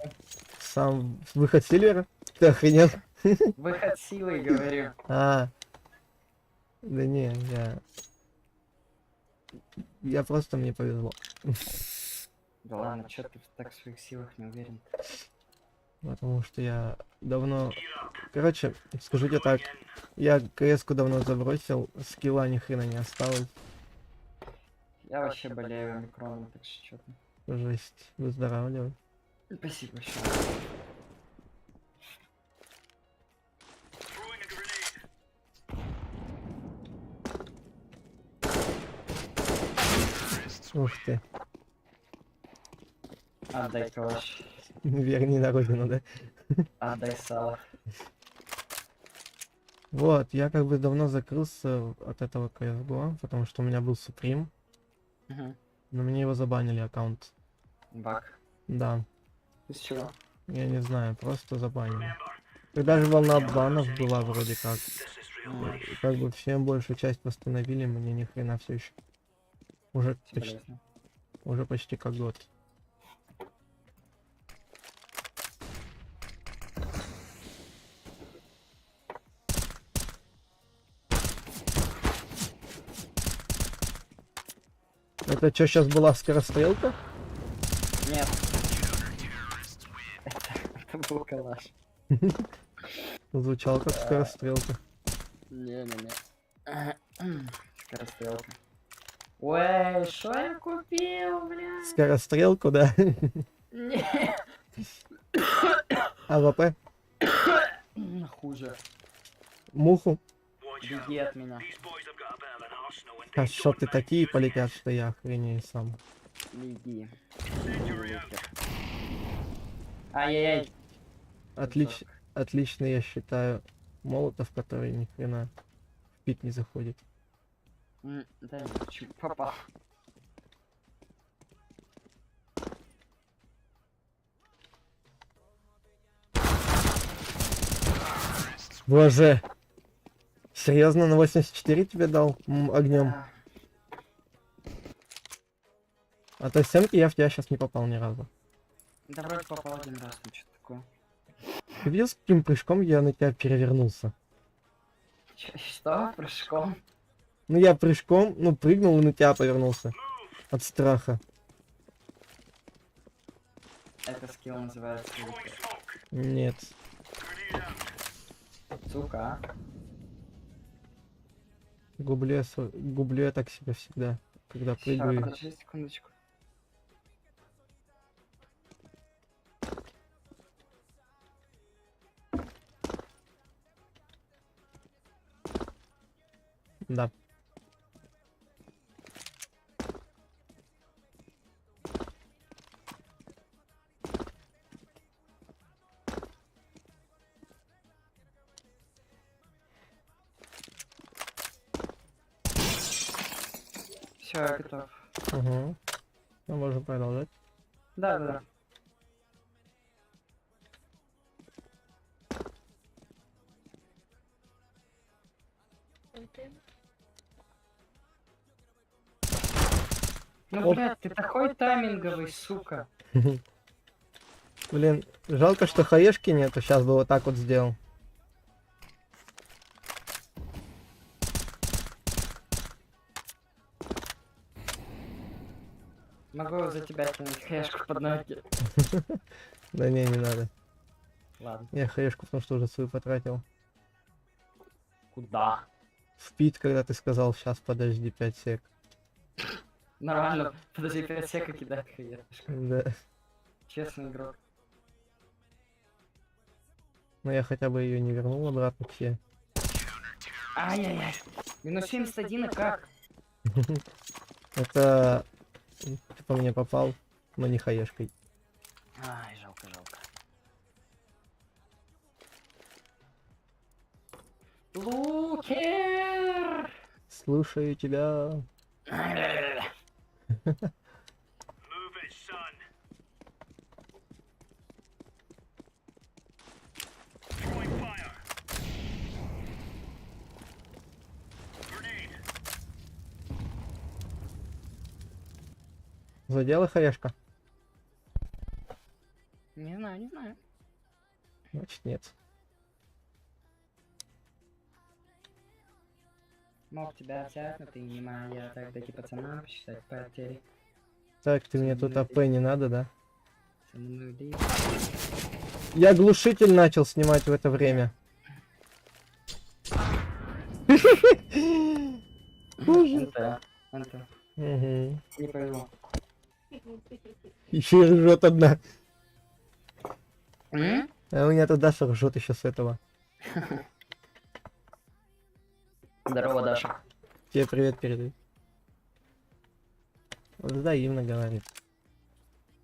Сам выход Сильвера? Ты охренел? Выход силы, говорю. А. Да не, я просто мне повезло. Да ладно, чё ты так в своих силах не уверен? Потому что я давно... Короче, скажу тебе так. Я КС-ку давно забросил, скилла ни хрена не осталось. Я вообще болею омикроном, так что чё ты. Жесть. Выздоравливай. Спасибо большое. Ух ты. Отдай калаш. Верни на родину, да? Отдай сало. Вот, я как бы давно закрылся от этого CSGO, потому что у меня был Supreme, Угу. но мне его забанили аккаунт. Баг. Да, Из чего? я не знаю, просто забанили. Когда же волна банов была вроде как. И как бы всем большую часть восстановили, мне ни хрена все еще. Уже почти, Соболезную. уже почти как год. Это что, сейчас была скорострелка? Нет. Это был калаш. Звучал как скорострелка. Не-не-не. Скорострелка. Ой, что я купил, бля? Скорострелку, да? Не. АВП? Хуже. Муху? Беги от меня. А что ты такие полетят, что я охренею сам. Беги. Ай-яй-яй. Отлично, я считаю, молотов, который ни хрена в пик не заходит. Да не, чуть попал. Боже! Серьезно, на 84 тебе дал огнем? Да. А то семки я в тебя сейчас не попал ни разу. Да вроде попал один раз, ну что такое. Ты видел, с каким прыжком я на тебя перевернулся? Что? Прыжком? Ну я прыжком, ну прыгнул и на тебя повернулся. От страха. Это скилл называется. Нет. Сука. Гублю я так себя всегда, когда Ща, прыгаю. подожди секундочку. Да. Все, я готов. Угу. Мы можем продолжать. Да. А ты? Ну, Оп. блядь, ты такой тайминговый, сука. Блин, жалко, что хаешки нету. Сейчас бы вот так вот сделал. Могу за тебя кинуть хэшку под ноги. Да не надо. Ладно. Я хаешку потому что уже свою потратил. Куда? В пит, когда ты сказал, сейчас подожди 5 сек. Нормально. Подожди, 5 сека кидать хэшку. Да. Честный игрок. Но я хотя бы ее не вернул обратно к себе. Ай-яй-яй. Минус 71, и как? Это ты по мне попал, но не хаешкой. Ай, жалко, жалко. Лукер! Слушаю тебя. Задела хаешка? Не знаю, не знаю. Значит, нет. Мог тебя взять, но ты не моя. Так, дайте пацанам посчитать потери. Так, ты мне тут АП не надо, да? Со мной ли? Я глушитель начал снимать в это время. Ужас. НТ. Угу. Не повезло. Еще и ржет одна. М? А у меня тут Даша ржет еще с этого. Здорово, Даша. Тебе привет передаю. Взаимно говорит.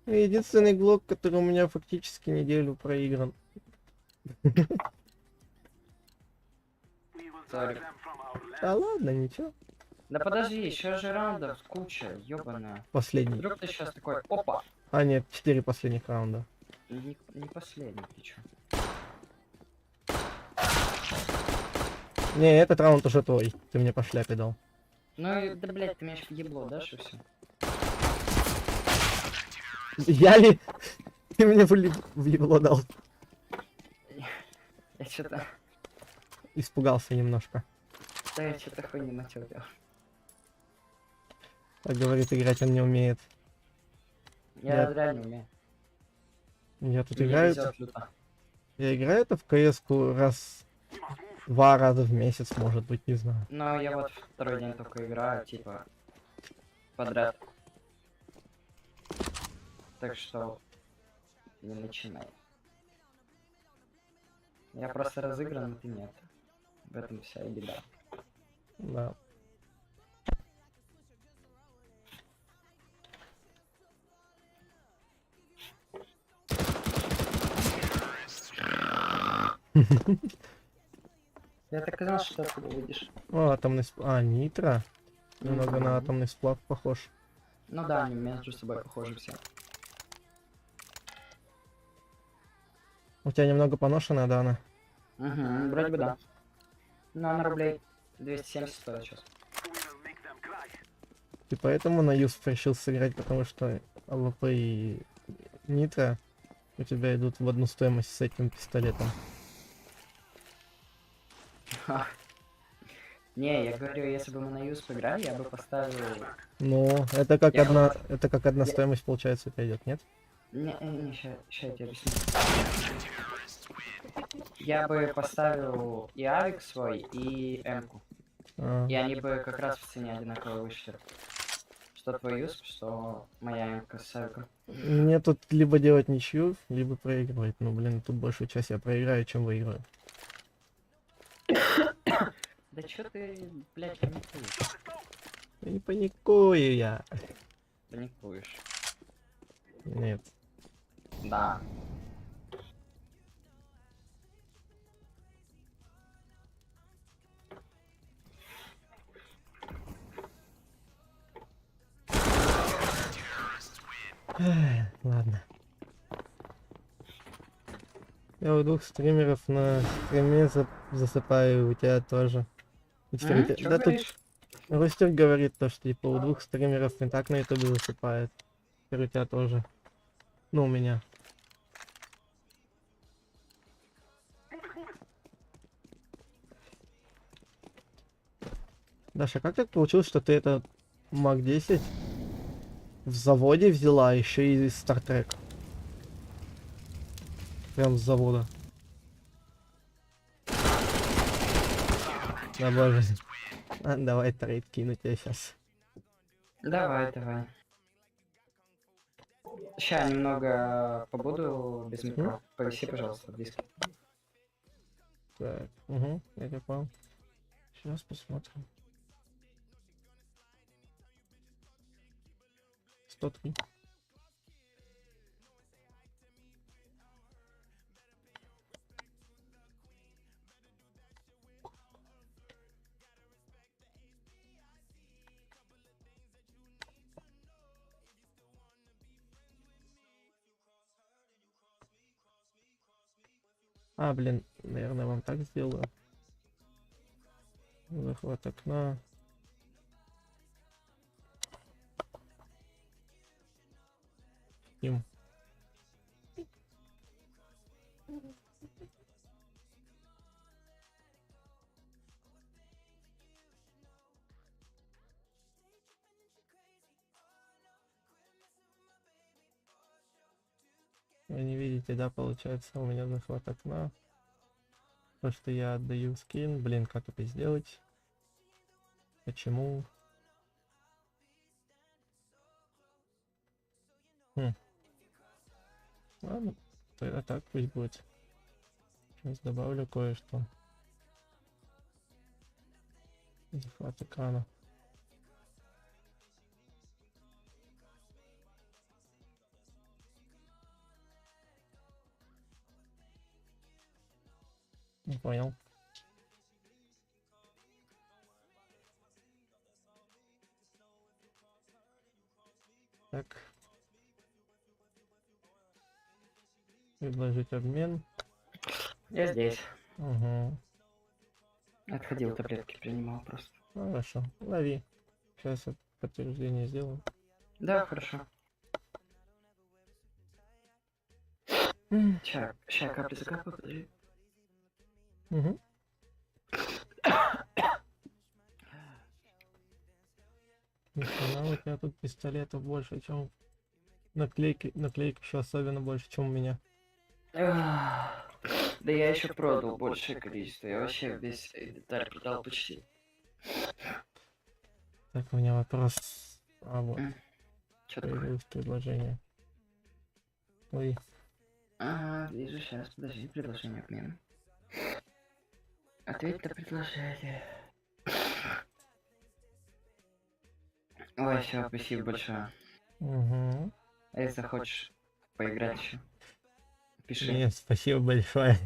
Единственный глок, который у меня фактически неделю проигран. Сори. Да ладно, ничего. Да подожди, еще же раундов куча, ёбаная. Последний. Вдруг ты сейчас такой, опа! А нет, 4 последних раунда. Не последний, ты чё? Не, этот раунд уже твой. Ты мне по шляпе дал. Ну и, да блять, ты меня в ебло дашь и все. Я ли? Ты мне в ебло дал. Я что-то... Испугался немножко. Да, я что-то хуй не начал делать. Так говорит, играть он не умеет. Я Нет. реально умею. Я тут Мне играю. везет люто. Я играю это в КС-ку раз... 2 раза в месяц, может быть, не знаю. Но я вот второй день только играю, типа, подряд. Так что не начинай. Я просто разыгран, а ты нет. В этом вся и беда. Да. Я так и знал, что ты откуда выйдешь. О, атомный сплав. А, нитро. Немного на атомный сплав похож. Ну да, они между собой похожи все. У тебя немного поношенная, да, она? Угу, вроде бы да. Но она рублей 270 стоит сейчас. Ты поэтому на Юсп решил сыграть, потому что АВП и нитро у тебя идут в одну стоимость с этим пистолетом. Не, я говорю, если бы мы на юз поиграли, я бы поставил... Ну, это как Я одна, вот- это как одна стоимость получается у тебя идет, нет? Не, ща я тебе объясню. Я бы поставил и авик свой, и эмку. А, И они бы как раз в цене одинаково вышли. Что твой юсп, что моя эмка с авиком. мне тут либо делать ничью, либо проигрывать. Ну, блин, тут большую часть я проиграю, чем выиграю. Да чё ты, блядь, паникуешь? Да не паникую я. Паникуешь. Нет. Да. Эх, ладно. Я у 2 стримеров на стриме засыпаю, у тебя тоже. У тебя- Чё да тут говоришь? Рустик говорит то, что типа у 2 стримеров не так на ютубе засыпает. Теперь у тебя тоже. Ну, у меня. Даша, как так получилось, что ты этот Мак 10 в заводе взяла, еще и из Стартрек? Прям с завода. Да боже. А, давай трейд кину тебе сейчас. Давай, давай. Ща немного побуду без микро. Повиси, пожалуйста, в диске. Так, угу, я тебя понял. Сейчас посмотрим. 103. А, блин, наверное, вам так сделаю. Захват окна. Им. Вы не видите, да, получается, у меня захват окна. То, что я отдаю скин. Блин, как это сделать? Почему? Хм. Ладно, тогда так пусть будет. Сейчас добавлю кое-что. Захват экрана. Не понял. Так. Предложить обмен. Я здесь. Угу. Отходил, таблетки принимал просто. Хорошо. Лови. Сейчас я подтверждение сделаю. Да, хорошо. Ща капли закапаю, подожди. Угу. Нихрена, у тебя тут пистолетов больше, чем наклейки еще особенно больше, чем у меня. Да я еще продал большее количество. Я вообще весь инвентарь продал почти. Так, у меня вопрос. А вот, Че такое? появилось предложение. Ой, Ага, вижу, сейчас, подожди, предложение обмена. Ответь на предложение. Ой, все, спасибо большое. угу. А если захочешь поиграть еще, пиши. Нет, спасибо большое.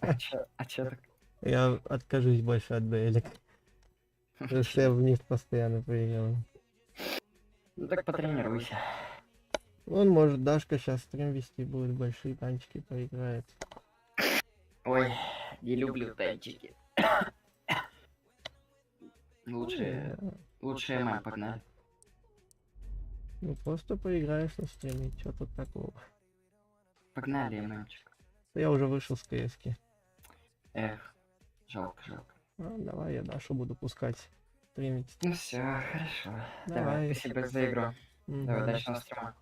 А чё так? Я откажусь больше от дуэлек. Потому что я в них постоянно проигрываю. Ну так потренируйся. Он может, Дашка сейчас стрим вести будет, большие танчики поиграет. Ой, не люблю танчики. Лучше ММ, погнали. Ну просто поиграешь на стриме, что тут такого. Погнали, ММчик. Я уже вышел с КСки. Эх, жалко. Давай я Дашу буду пускать. Стримить. Ну все, хорошо. Давай. Давай, спасибо за игру. Мгм. Давай, удачного стрима.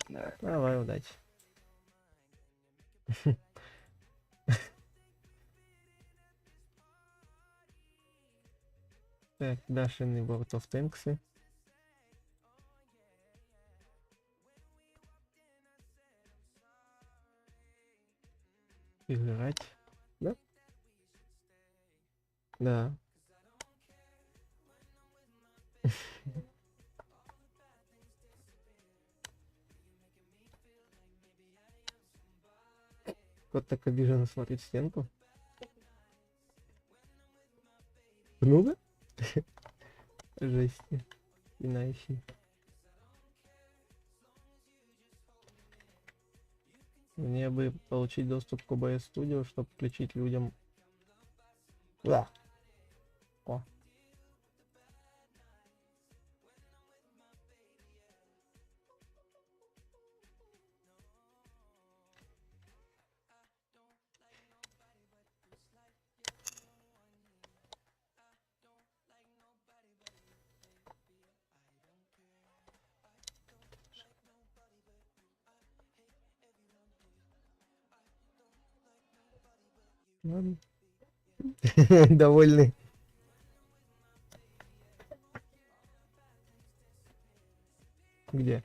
Давай. Давай, удачи. Так, Дашины World of Tanks. Играть. Да? Да. Кот так обиженно смотрит в стенку. Ну-ка. Жести. Иначе. Мне бы получить доступ к OBS Studio, чтобы включить людям. Да. О. Ладно. Довольный. Где?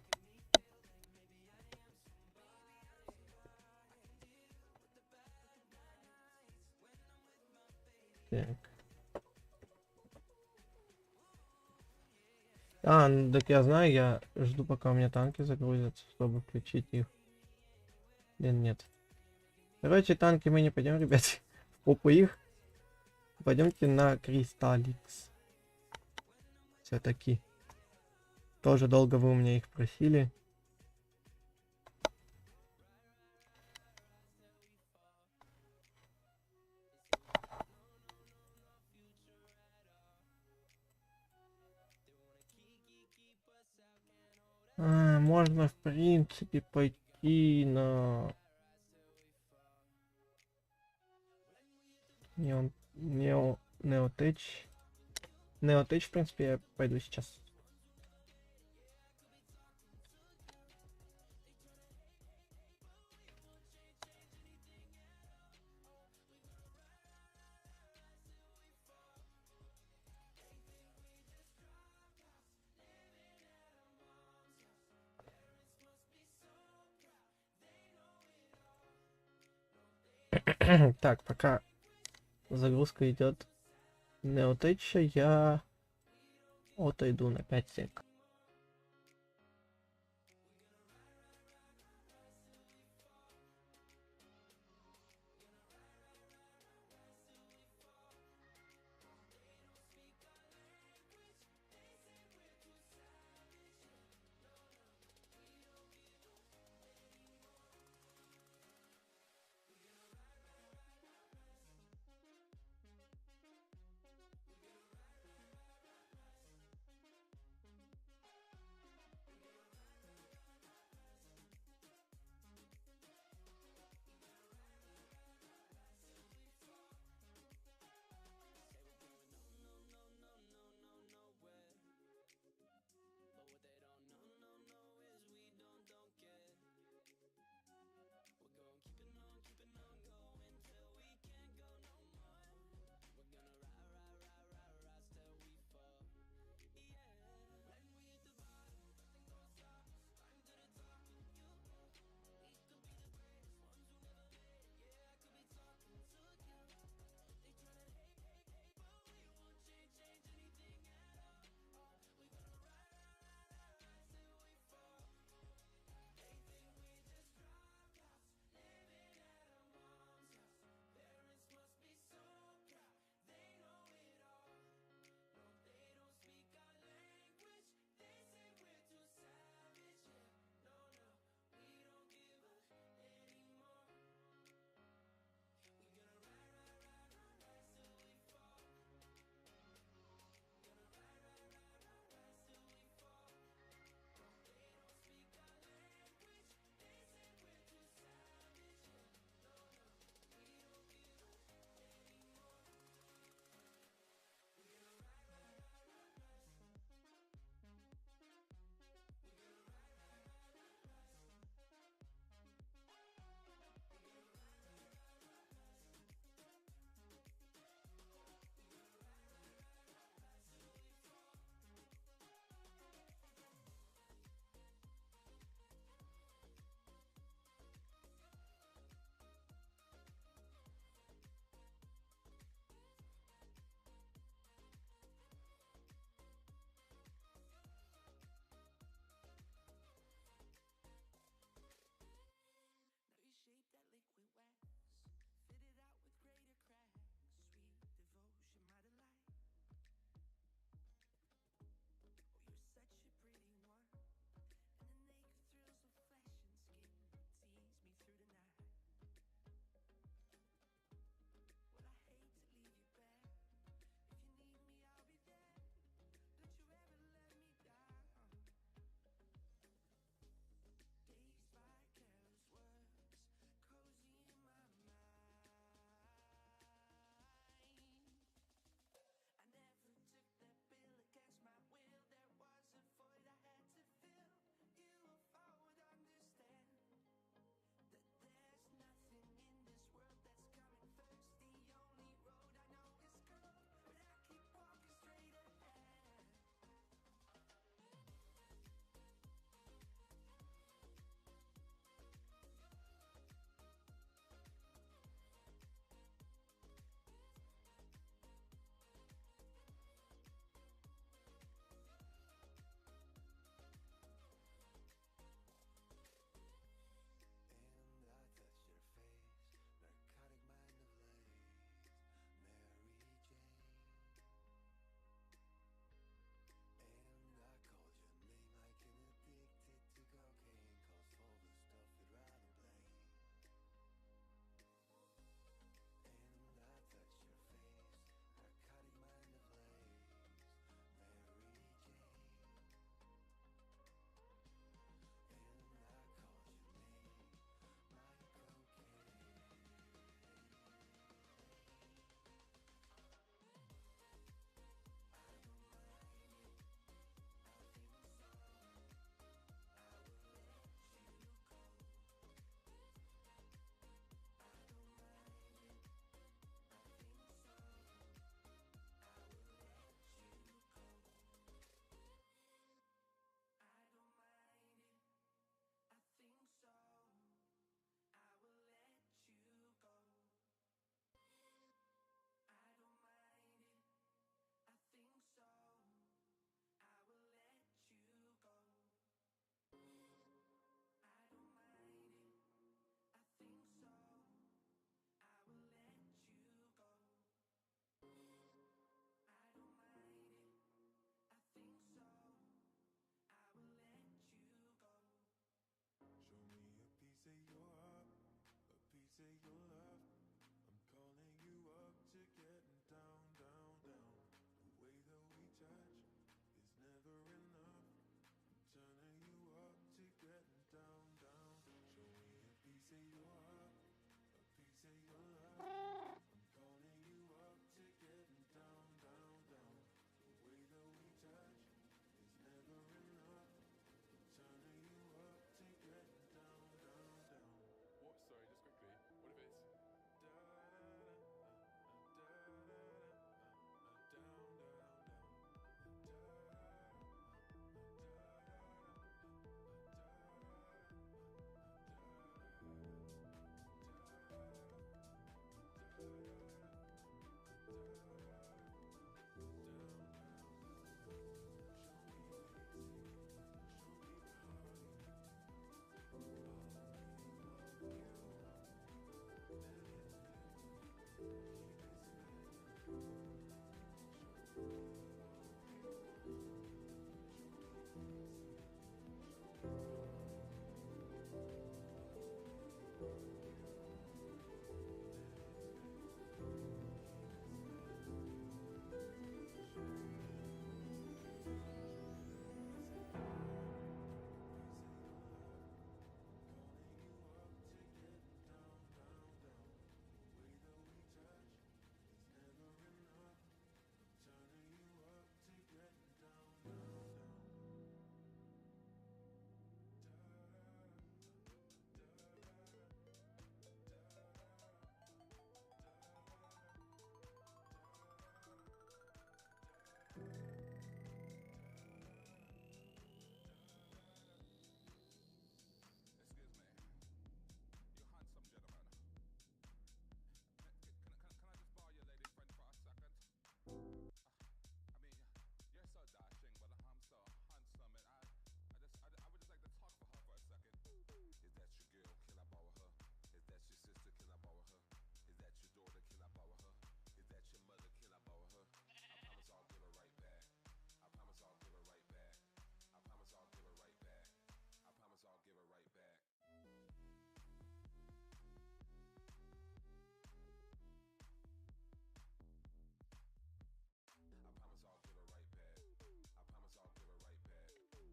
А, ну так я знаю, я жду, пока у меня танки загрузятся, чтобы включить их. Блин, нет. Короче, танки мы не пойдем, ребят. В попу их. Пойдемте на Кристалликс. Все-таки. Тоже долго вы у меня их просили. Можно в принципе пойти на Неотеч. Неотеч, в принципе, я пойду сейчас. Так, пока загрузка идет Неотеча, я отойду на 5 сек.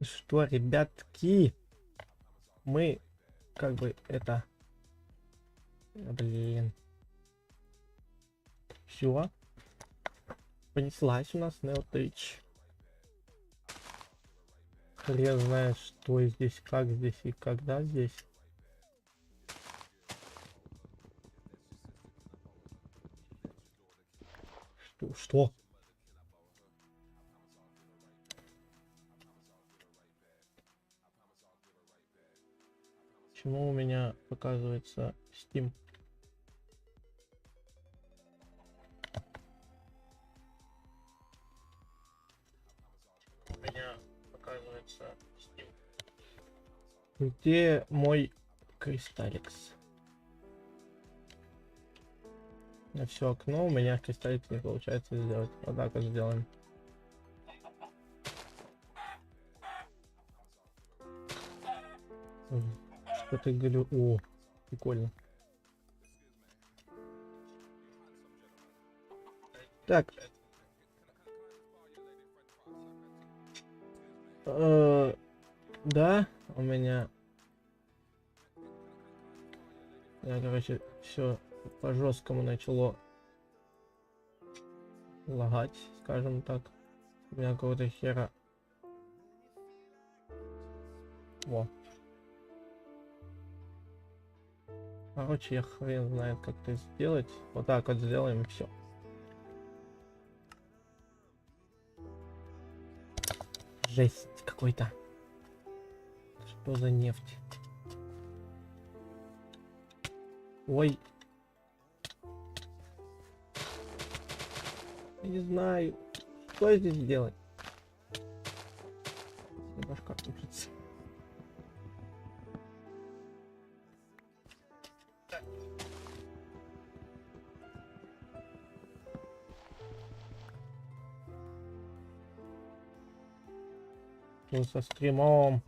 Что, ребятки? Мы как бы это... Блин. Все. Понеслась у нас Неотрич. Хрен знает, что здесь, как здесь и когда здесь. Что? Почему у меня показывается Steam? У меня показывается Steam. Где мой кристалликс? На все окно у меня кристалликс не получается сделать. Вот так вот сделаем. Что ты говорю? О, прикольно. Так. Да, у меня... короче, все по жесткому начало лагать, скажем так. У меня какого-то хера... Во. Короче, я хрен знает, как это сделать. Вот так вот сделаем, все. Жесть какой-то. Что за нефть? Ой. Я не знаю, что здесь делать. Башка кружится. Ну, со стримом.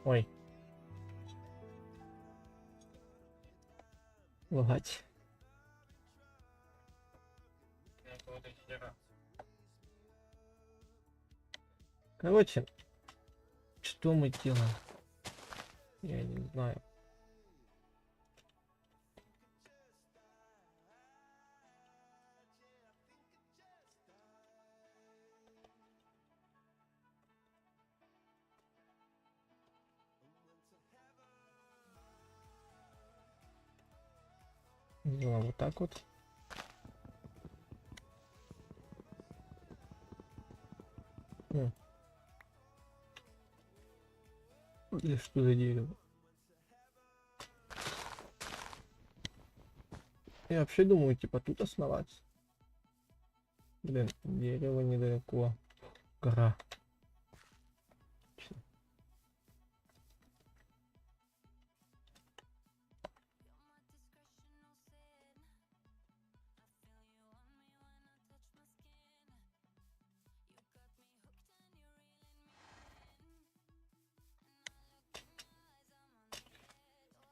Ой. Лагать. Короче, что мы делаем? Я не знаю. Делаем вот так вот. Или что за дерево? Я вообще думаю, типа тут основаться. Блин, дерево недалеко. Гора.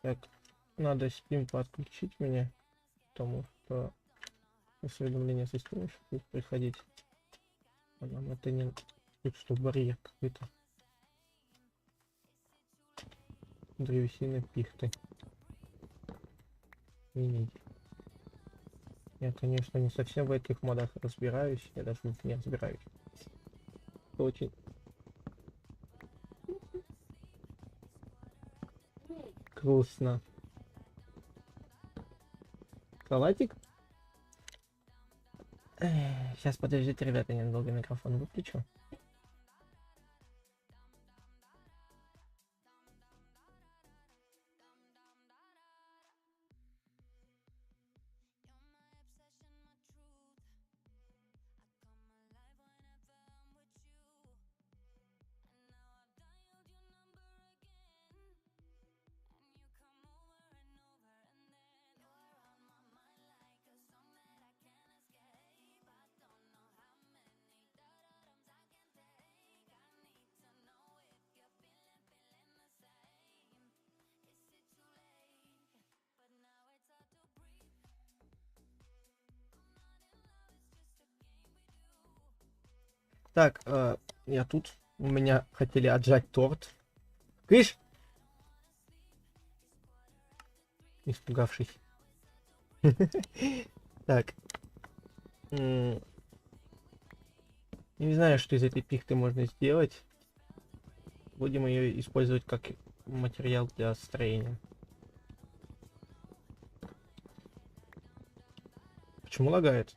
Так, надо Steam подключить мне, потому что уведомления со Steam еще будут приходить. А нам это не... Тут что, барьер какой-то. Древесины пихты. Видите? Я, конечно, не совсем в этих модах разбираюсь. Я даже в них не разбираюсь. Очень грустно. Салатик? Сейчас, подождите, ребята, я недолго микрофон выключу. Так, я тут. У меня хотели отжать торт. Кыш! Испугавшись. Так. Не знаю, что из этой пихты можно сделать. Будем ее использовать как материал для строения. Почему лагает?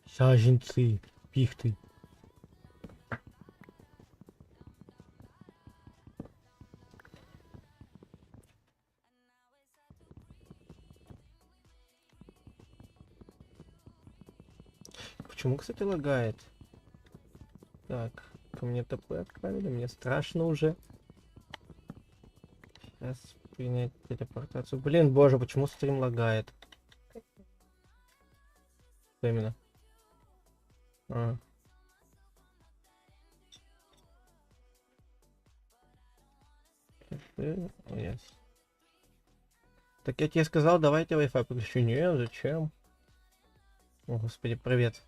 Саженцы, пихты. Почему, кстати, лагает? Так, ко мне ТП отправили, мне страшно уже. Сейчас принять телепортацию. Блин, боже, почему стрим лагает? Что именно? А. Yes. Так я тебе сказал, давайте Wi-Fi подключу. Не, зачем? О, господи, привет.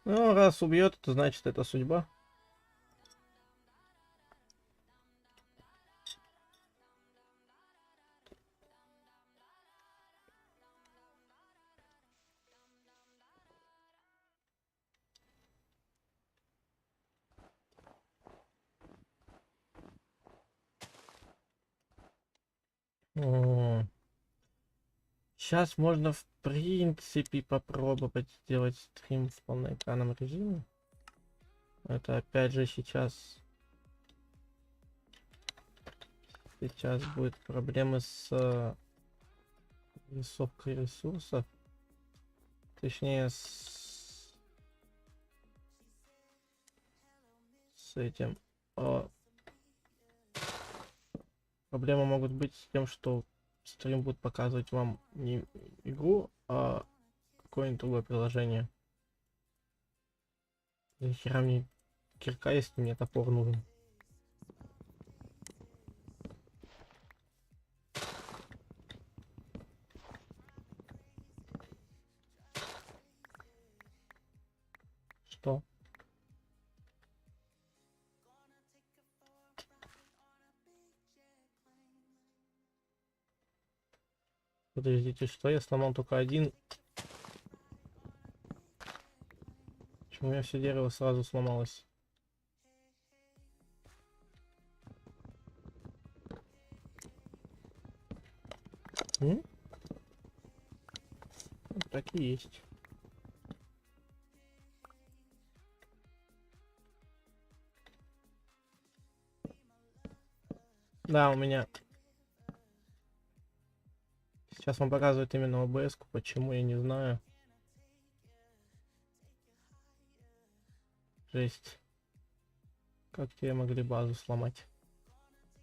Ну, раз убьет, то значит это судьба. Сейчас можно в принципе попробовать сделать стрим в полноэкранном режиме. Это опять же сейчас будет проблемы с рисовкой ресурсов. Точнее с этим. Проблемы могут быть с тем, что стрим будет показывать вам не игру, а какое-нибудь другое приложение. Нахера мне кирка, если мне топор нужен? Что? Подождите, что? Я сломал только один. Почему у меня все дерево сразу сломалось? М? Вот так и есть. Да, у меня... Сейчас вам показывает именно ОБС-ку, почему, я не знаю. Жесть. Как тебе могли базу сломать?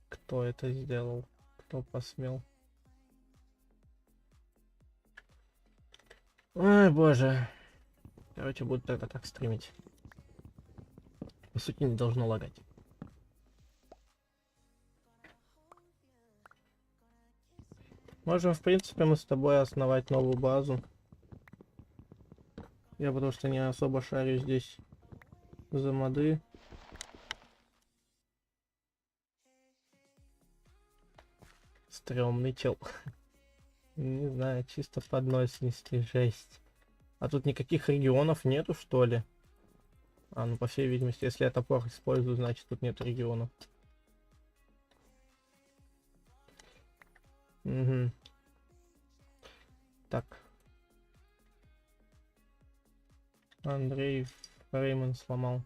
Кто это сделал? Кто посмел? Ой, боже. Короче, буду тогда так стримить. По сути, не должно лагать. Можем, в принципе, мы с тобой основать новую базу. Я потому что не особо шарю здесь за моды. Стрёмный чел. Не знаю, чисто под ноль снести, жесть. А тут никаких регионов нету, что ли? А, ну по всей видимости, если я топор использую, значит тут нет регионов. Угу. Так. Андрей Реймон сломал.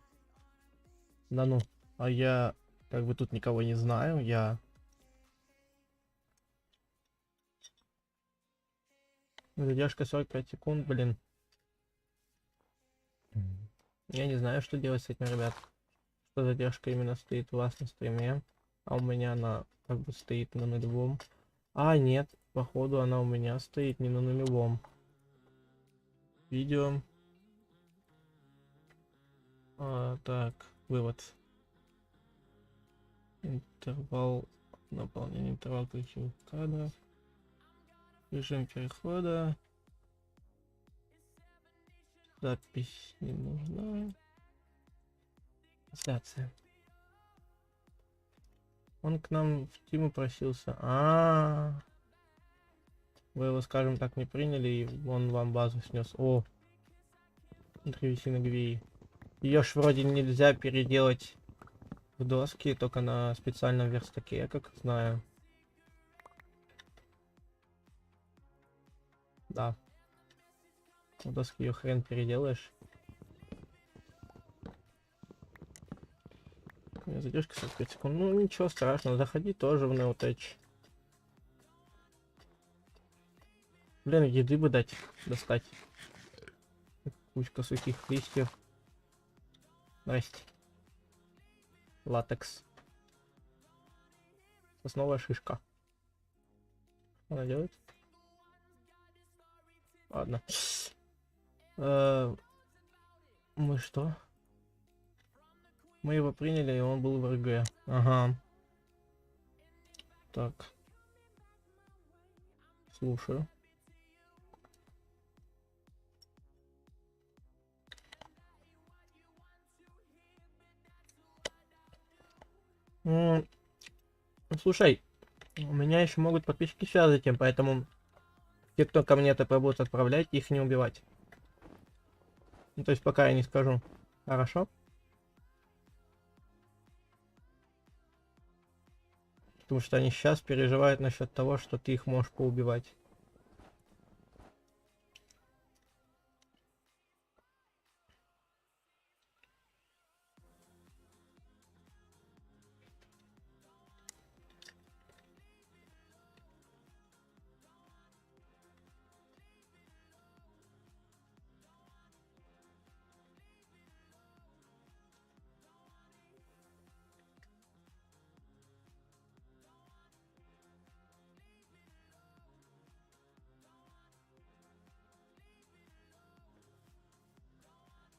Да ну, а я как бы тут никого не знаю, я... Задержка 45 секунд, блин. Я не знаю, что делать с этим, ребят. Что задержка именно стоит у вас на стриме, а у меня она как бы стоит на нулевом. А, нет, походу она у меня стоит не на нулевом. Видео. Так, вывод. Интервал наполнения, интервал ключевых кадров. Режим перехода. Запись не нужна. Трансляция. Он к нам в тиму просился. Вы его, скажем так, не приняли, и он вам базу снес. О! Древесина Гвии. Ее ж вроде нельзя переделать в доски, только на специальном верстаке, я как знаю. Да. В доски ее хрен переделаешь. У меня задержка 45 секунд. Ну ничего страшного, заходи тоже в Neotech. Блин, еды бы достать. Кучка сухих листьев. Здрасте. Латекс. Сосновая шишка. Что она делает? Ладно. Мы что? Мы его приняли, и он был в РГ. Ага. Так. Слушаю. Слушай, у меня еще могут подписчики связать этим, поэтому те, кто ко мне ТП будут отправлять, их не убивать. Ну, то есть пока я не скажу. Хорошо? Потому что они сейчас переживают насчет того, что ты их можешь поубивать.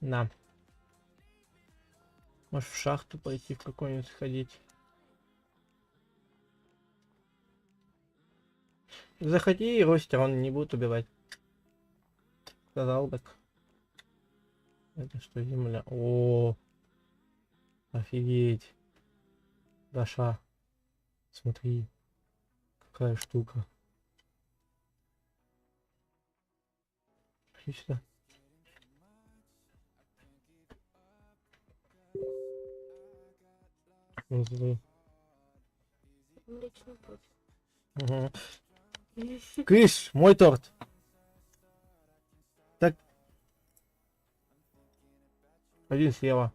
На. Может в шахту пойти в какой-нибудь сходить. Заходи, ростер, он не будет убивать. Сказал так. Это что, земля? О, офигеть. Даша, смотри, какая штука. Иди сюда. Вот смотри. Лично против. Угу. Кыш, мой торт. Так. Один слева.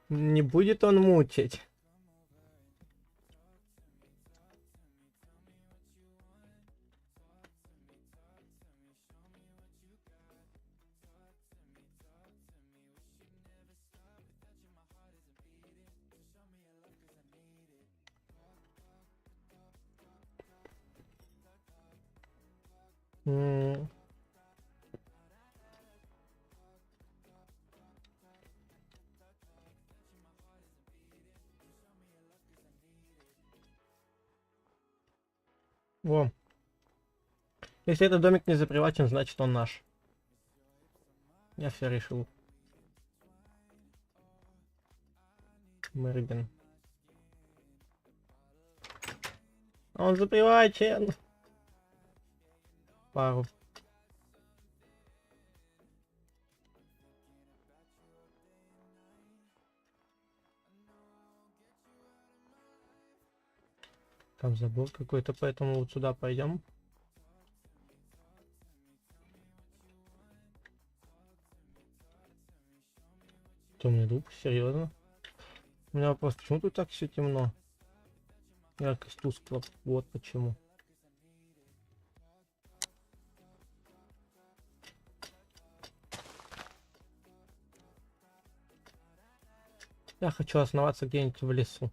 Не будет он мучить. Во. Если этот домик не заприватен, значит он наш. Я все решил. Мерген. Он заприватен. Пару. Там забор какой-то, поэтому вот сюда пойдем. Темный дуб, серьезно? У меня вопрос, почему тут так все темно? Яркость тускла, вот почему. Я хочу основаться где-нибудь в лесу.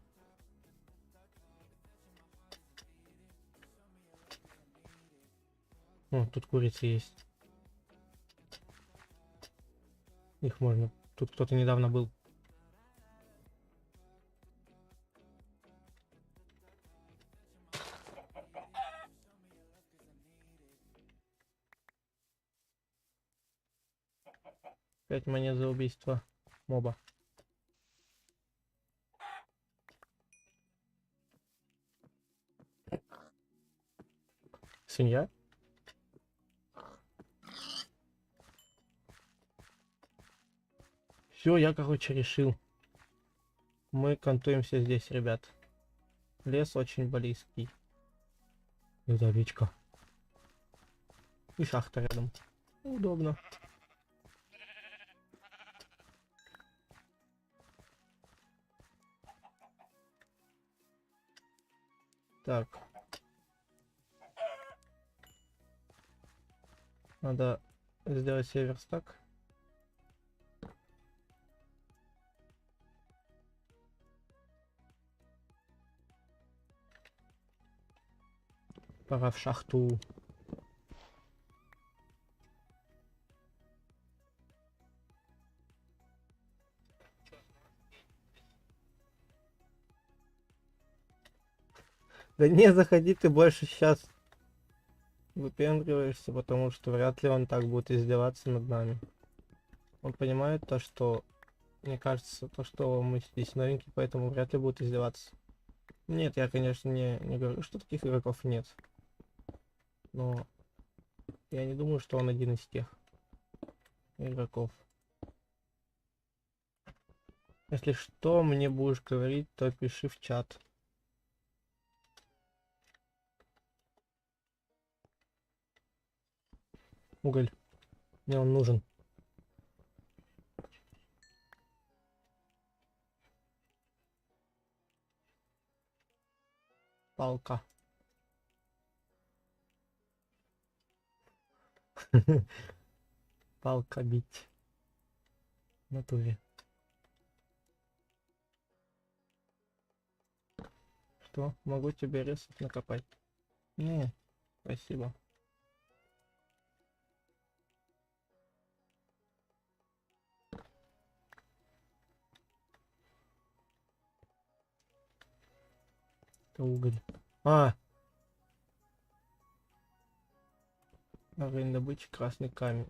О, тут курицы есть. Их можно Тут кто-то недавно был. Пять монет за убийство моба. Свинья? Все, я, короче, решил. Мы кантуемся здесь, ребят. Лес очень близкий. Это овечка. И шахта рядом. Удобно. Так. Надо сделать себе верстак. Пора в шахту. Да не, заходи ты больше сейчас. Выпендриваешься, потому что вряд ли он так будет издеваться над нами. Он понимает то, что... Мне кажется, то, что мы здесь новенькие, поэтому вряд ли будет издеваться. Нет, я, конечно, не говорю, что таких игроков нет. Но я не думаю, что он один из тех игроков. Если что, мне будешь говорить, то пиши в чат. Уголь. Мне он нужен. Палка. Палка бить. В натуре. Что? Могу тебе ресов накопать? Не, спасибо. Это уголь. Уровень добычи красный камень.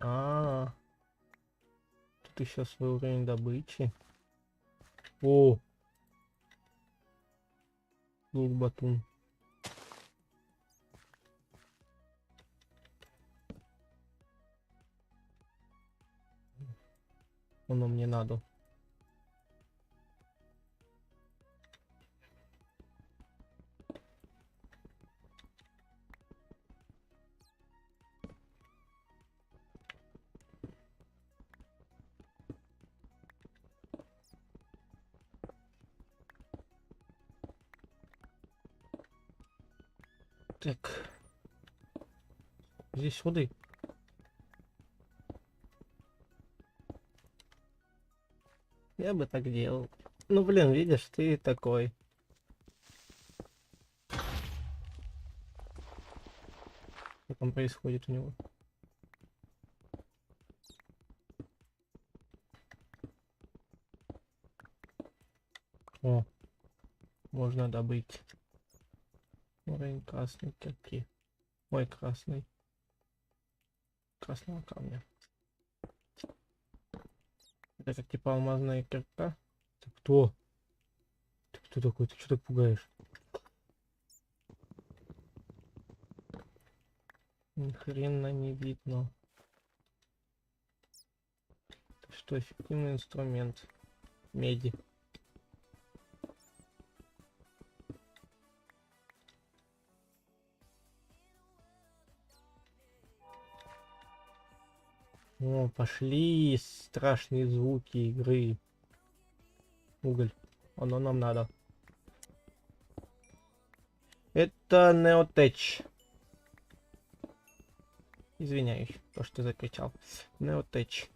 Тут еще свой уровень добычи. О! Лук батун. Оно мне надо. Так. Здесь воды. Я бы так делал. Ну, блин, видишь, ты такой. Что там происходит у него? О, можно добыть. Уровень красной кирки. Ой, красный. Красного камня. Это как типа алмазная кирка. Ты кто? Ты кто такой? Ты что так пугаешь? Ни хрена не видно. Это что, эффективный инструмент? Меди. О, пошли страшные звуки игры. Уголь. Оно нам надо. Это Неотеч. Извиняюсь, то, что закричал. Неотеч.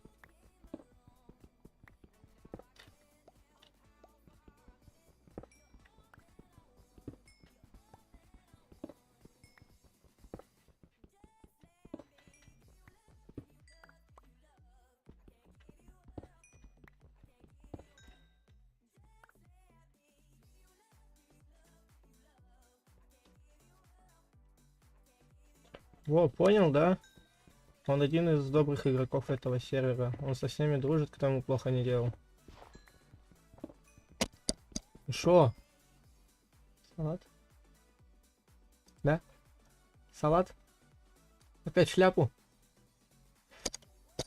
Во, понял, да? Он один из добрых игроков этого сервера. Он со всеми дружит, кто ему плохо не делал. Шо? Салат? Да? Салат? Опять шляпу?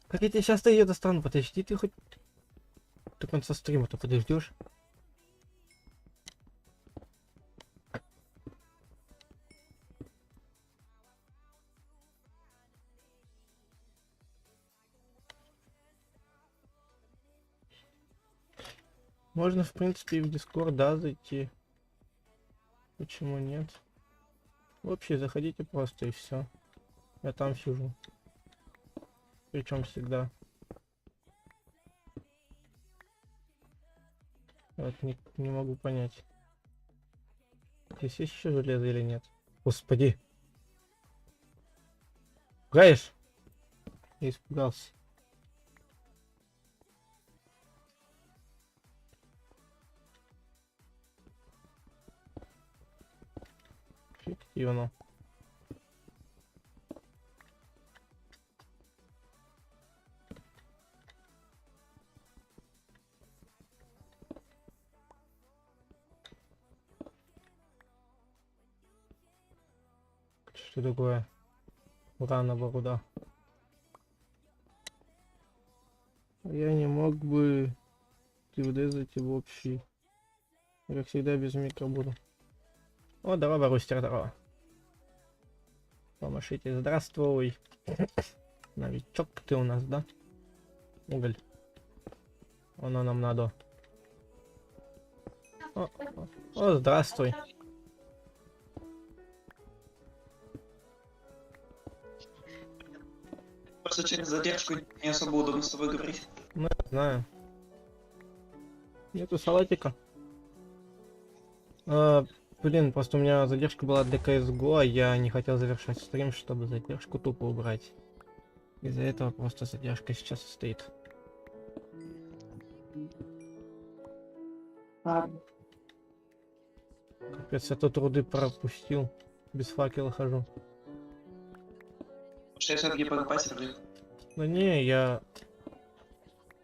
Как я тебе сейчас-то ее достану? Подожди, ты хоть до конца стрима-то подождешь. Можно, в принципе, и в Discord, да, зайти. Почему нет? Вообще, заходите просто и все. Я там сижу. Причем всегда. Вот не могу понять. Здесь есть еще железо или нет? Господи. Пугаешь? Я испугался. Эффективно. Что такое? Урановая руда. Я не мог бы ТВД зайти в общий. Я, как всегда, без микро буду. О, здорово, Рустер, здорово. Помашите, здравствуй. Новичок ты у нас, да? Уголь. Оно нам надо. О, здравствуй. Просто через задержку не особо удобно с тобой говорить. Ну, я знаю. Нету салатика. Блин, просто у меня задержка была для CSGO, а я не хотел завершать стрим, чтобы задержку тупо убрать. Из-за этого просто задержка сейчас стоит. Капец, я тут руды пропустил. Без факела хожу. Что я все-таки покопать люблю. Да не,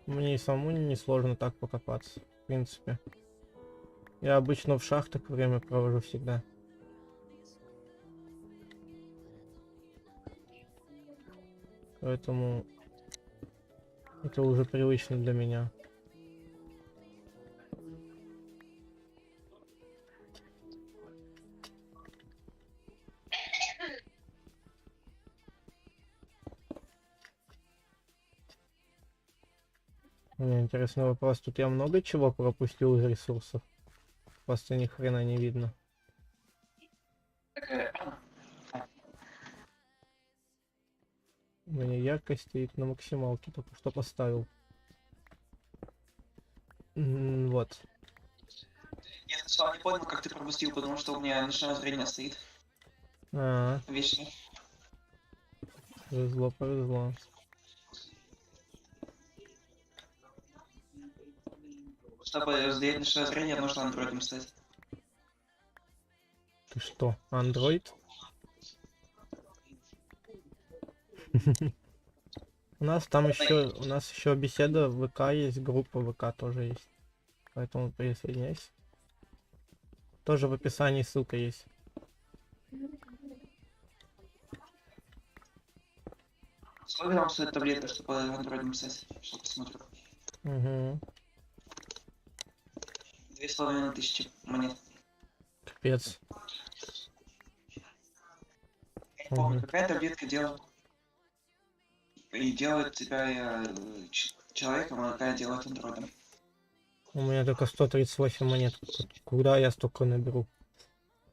мне и самому не сложно так покопаться, в принципе. Я обычно в шахтах время провожу всегда. Поэтому это уже привычно для меня. Мне интересный вопрос. Тут я много чего пропустил из ресурсов. Просто ни хрена не видно. У меня яркость стоит на максималке, только что поставил. Вот. Я сначала не понял, как ты пропустил, потому что у меня ночное зрение стоит. Вечно. Повезло, повезло. Чтобы сделать ночное зрение, нужно андроидом стать. Ты что, Android? У нас еще беседа в ВК есть, группа ВК тоже есть. Поэтому присоединяйся. Тоже в описании ссылка есть. Сколько нам стоит таблетка, чтобы андроидом стать? Что посмотрю. Угу. 2500 монет. Капец. Я не помню, какая таблетка делает. И делает тебя человеком, а какая делает андроидом. У меня только 138 монет. Куда я столько наберу?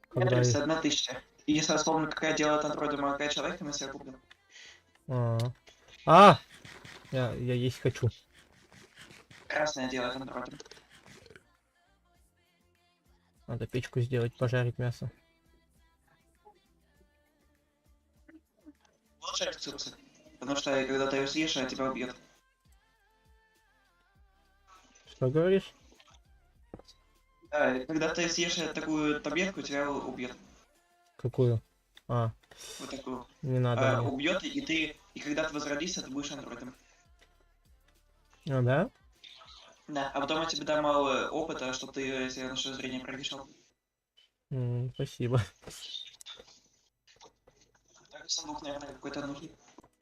Когда я... 31 тысяча. И если я вспомню, какая делает андроидом, а какая человеком, я себя куплю. Я есть хочу. Красная делает андроидом. Надо печку сделать, пожарить мясо. Лучше рецепция. Потому что когда ты ее съешь, она тебя убьет. Что говоришь? Да, когда ты съешь такую таблетку, тебя убьет. Какую? Вот такую. Не надо мне. Убьет, и когда ты возродишься, ты будешь андроидом. А, да? Да, а потом я тебе дам мало опыта, чтобы ты, если наше зрение прокачал. Спасибо. Так, сундук, наверное, какой-то нужен.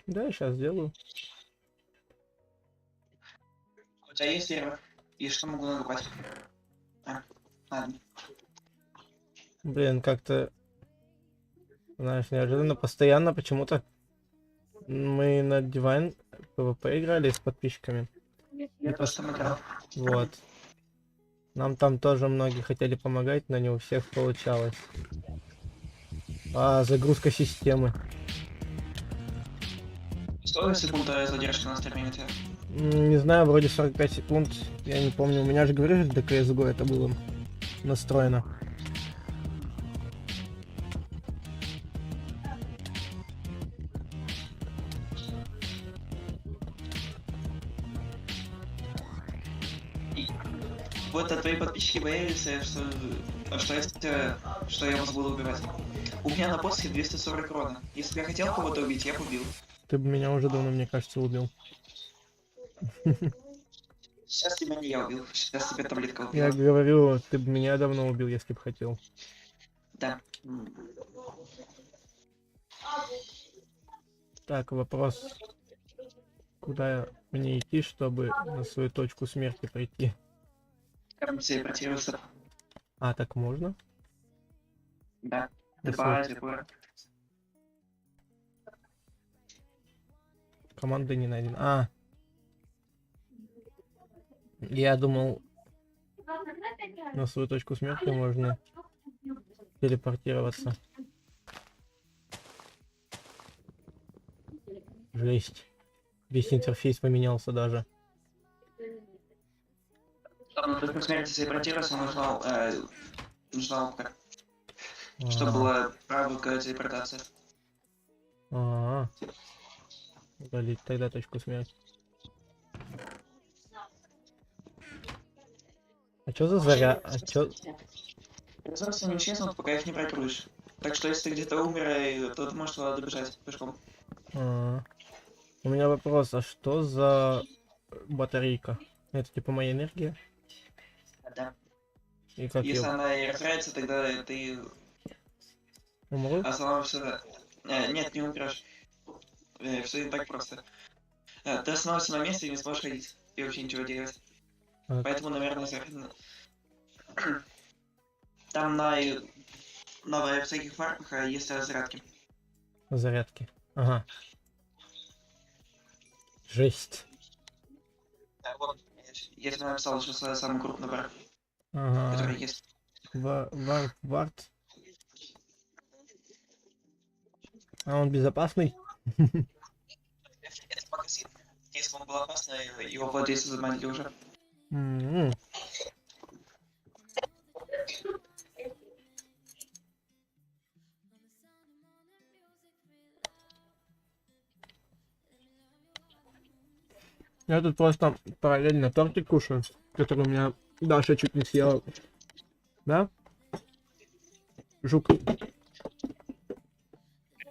Да, сейчас сделаю. У тебя есть дерево? И что могу накопать? Ладно. Блин, как-то, знаешь, неожиданно, постоянно почему-то мы на Divine PvP играли с подписчиками. Я тоже там играл. Вот. Нам там тоже многие хотели помогать, но не у всех получалось. А, загрузка системы. Сколько секунд задержка на стриме у тебя? Не знаю, вроде 45 секунд. Я не помню. У меня же, говоришь, до CSGO это было настроено. Вот твои подписчики боялись, что я вас буду убивать. У меня на боссе 240 крона. Если бы я хотел кого-то убить, я бы убил. Ты бы меня уже давно, мне кажется, убил. Сейчас тебя не я убил, сейчас тебя таблетка убила. Я говорю, ты бы меня давно убил, если бы хотел. Да. Так, вопрос. Куда мне идти, чтобы на свою точку смерти прийти? Там телепортироваться. А, так можно? Да. Если Типа. команда не найдена. А. Я думал, на свою точку смерти можно телепортироваться. Жесть. Весь интерфейс поменялся даже. Чтобы на точку смерти телепортироваться, нужна опка. Чтобы А, была правая телепортация. а, удалить тогда точку смерти. А чё за заря? А чё? Ресурсы не исчезнут, пока их не прокрутишь. Так что если ты где-то умер, то ты можешь туда добежать пешком. А, у меня вопрос, а что за батарейка? Это типа моя энергия? Да. И как Если я она и разрядится, тогда ты умру? остановишься. Нет, не умрешь. Все не так просто. Ты остановишься на месте и не сможешь ходить. И вообще ничего делать. А, Поэтому, наверное, там на всяких фармах есть разрядки. зарядки. Ага. Жесть. Да, вот, я тебе написал сейчас самый крупный бар, Ага. который есть. Вард. А он безопасный? Это магазин. Если бы он был опасно, его владельцы заманили уже. М. Я тут просто параллельно тортик кушаю, который у меня Даша чуть не съела. Да? Жук.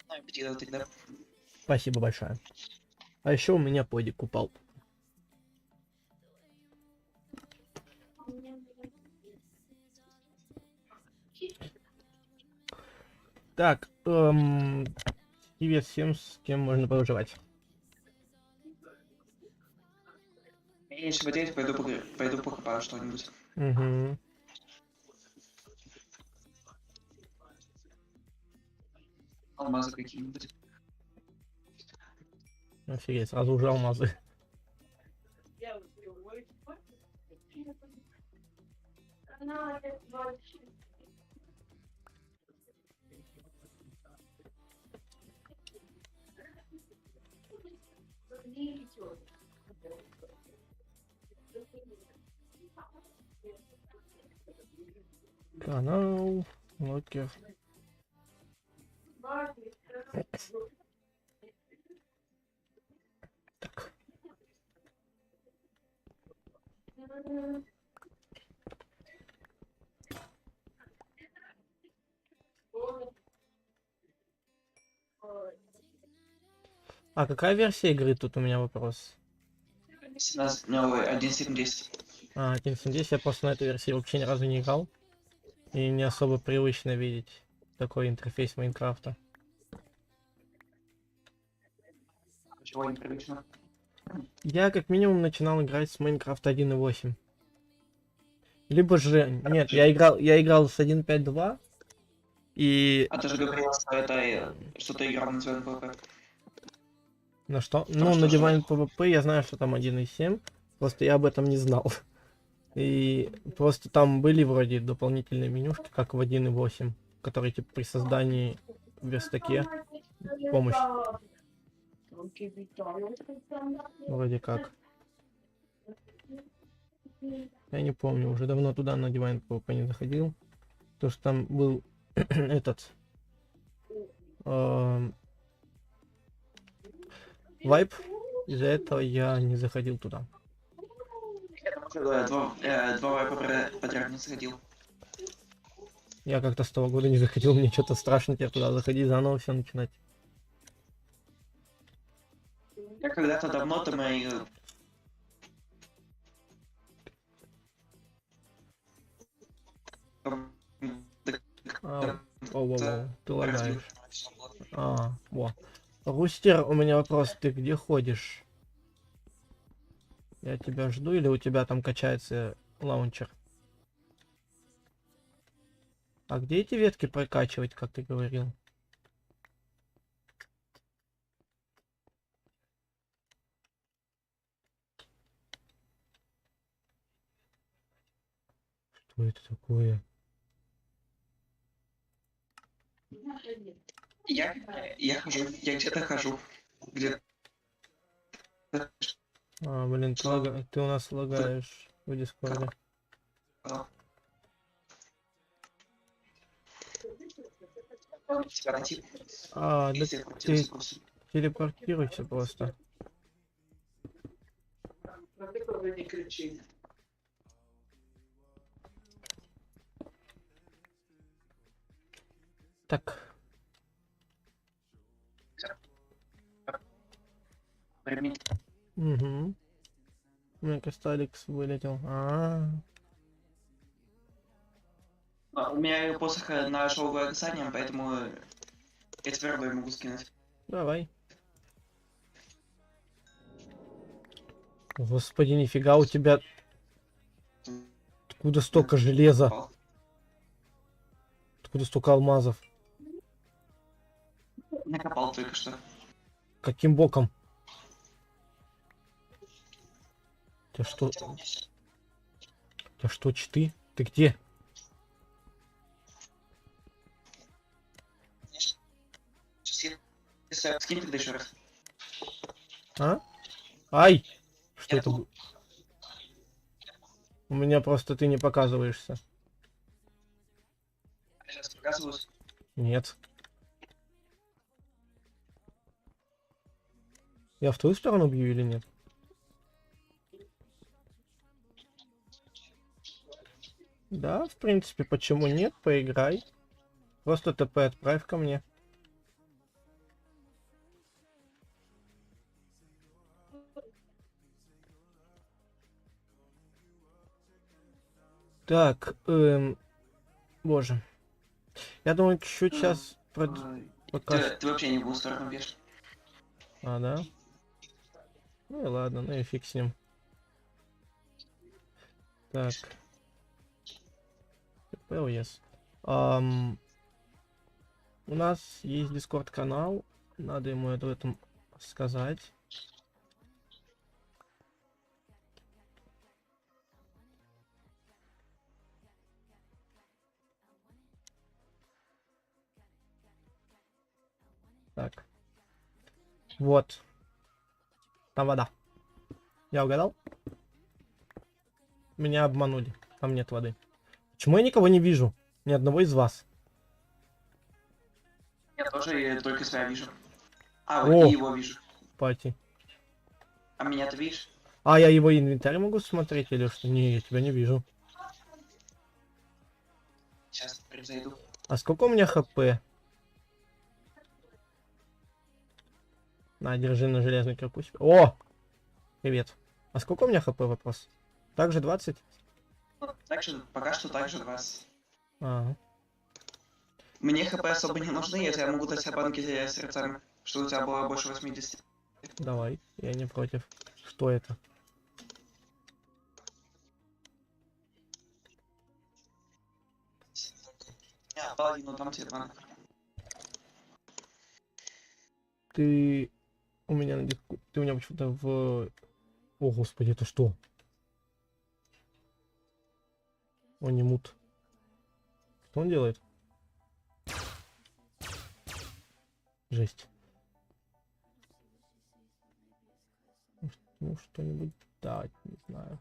Аппетита тогда. Спасибо большое. А еще у меня подик упал. Так, привет всем, с кем можно повыживать. Я нечего поделать, пойду покопаю что-нибудь. Угу. Алмазы какие-нибудь. Офигеть, сразу уже алмазы. Канал, локер. Так. А какая версия игры? Тут у меня вопрос. 17, ну, 1.7.10. А, 1.7.10, я просто на этой версии вообще ни разу не играл. И не особо привычно видеть такой интерфейс Майнкрафта. Чего непривычно? Я как минимум начинал играть с Майнкрафта 1.8. Либо же... Нет, я играл с 1.5.2. И... А ты же говорил, что это что ты играл на своем ПВП. На что? Там Ну, что на же? Divine PvP я знаю, что там 1.7. Просто я об этом не знал. И просто там были вроде дополнительные менюшки, как в 1.8, которые типа при создании в верстаке помощь. Вроде как. Я не помню, уже давно туда на Divine PvP не заходил. Потому что там был этот вайп. Из-за этого я не заходил туда. Два вайпа подряд не сходил. Я как-то с того года не заходил, мне что-то страшно тебе туда заходить, заново все начинать. Я когда-то давно-то мои... Воу, ты лагаешь. Во. Рустер, у меня вопрос, ты где ходишь? Я тебя жду или у тебя там качается лаунчер? А где эти ветки прокачивать, как ты говорил? Что это такое? Я хожу, я где-то хожу. Где... Блин, ты у нас лагаешь в Дискорде. Тебя найти. Да Если ты хотелось просто. телепортируйся просто. Не кричи. Так, угу. Мне кажется, Алекс вылетел. У меня посох на шоу касание, поэтому я твердо могу скинуть. Давай. Господи, нифига у тебя... Откуда столько железа? Откуда столько алмазов? Накопал только что. Каким боком? У тебя что, читы? Ты где? Сейчас скинь тогда еще раз. Ай! Что это было? У меня просто ты не показываешься. Я сейчас показываюсь. Нет. Я в твою сторону бью или нет? Да, в принципе, почему нет? Поиграй. Просто ТП отправь ко мне. Так, боже. Я думаю, чуть-чуть сейчас пока... Ты вообще не в сторону бежишь. Да? Ну и ладно, ну и фиг с ним. Так. yes. У нас есть Discord канал. Надо ему об этом сказать. Так. Вот. Там вода. Я угадал? Меня обманули. Там нет воды. Почему я никого не вижу? Ни одного из вас. Я тоже только себя вижу. О! И его вижу. Пати. А меня ты видишь? Я его инвентарь могу смотреть или что? Не, я тебя не вижу. Сейчас произойду. А сколько у меня хп? На, держи на железный кирку себе. О! Привет. А сколько у меня хп вопрос? Также 20? Также, пока что также 20. Ага. Мне хп особо не нужны, я тебе могу дать банки с сердцами, что у тебя было больше 80. Давай, я не против. Что это? Половину там тебе банк. Ты у меня на диску... Ты у меня почему-то в... О, господи, это что? Он не мут. Что он делает? Жесть. Ну, что-нибудь дать, не знаю.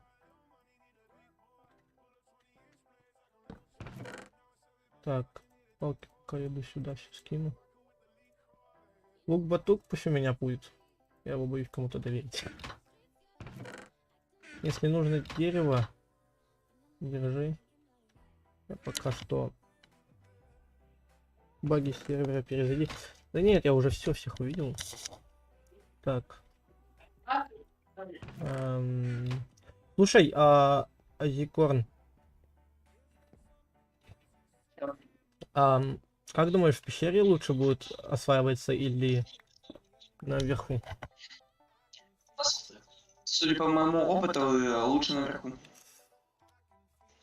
Так, палки-ка я бы сюда сейчас скину. Лук-батук пусть у меня будет. Я его боюсь кому-то доверить. Если нужно дерево, держи. Я пока что баги сервера перезайди. Да нет, я уже всех увидел. Так. Слушай, Азикорн, как думаешь, в пещере лучше будет осваиваться или наверху? Судя по моему опыту, лучше наверху.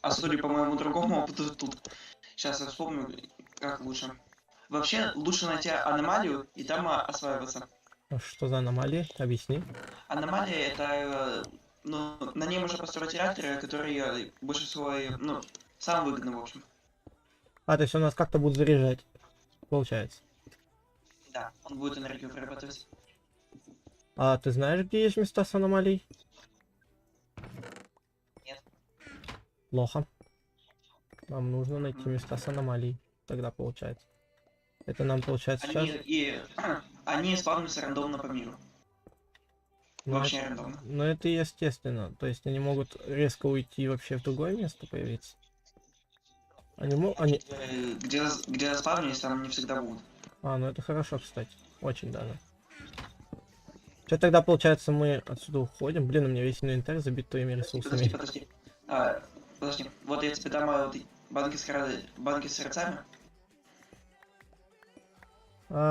А судя по моему другому опыту, тут. Сейчас я вспомню, как лучше. Вообще, лучше найти аномалию и там осваиваться. А что за аномалии? Объясни. Аномалия это, ну, на ней можно построить реакторы, которые больше всего, ну, самый выгодный, в общем. То есть он нас как-то будет заряжать, получается. Да, он будет энергию прорабатывать. А ты знаешь, где есть места с аномалией? Нет. Плохо. Нам нужно найти места с аномалией. Тогда получается. Это нам получается сейчас. Они спавнятся рандомно по миру. Но Вообще это, рандомно. но это естественно. То есть они могут резко уйти вообще в другое место появиться. Они... Где спавнились, там не всегда будут. Ну это хорошо, кстати. Очень даже. Что тогда получается мы отсюда уходим? Блин, у меня весь инвентарь забит твоими ресурсами. Подожди. Подожди. Вот я тебе дам вот банки с сердцами.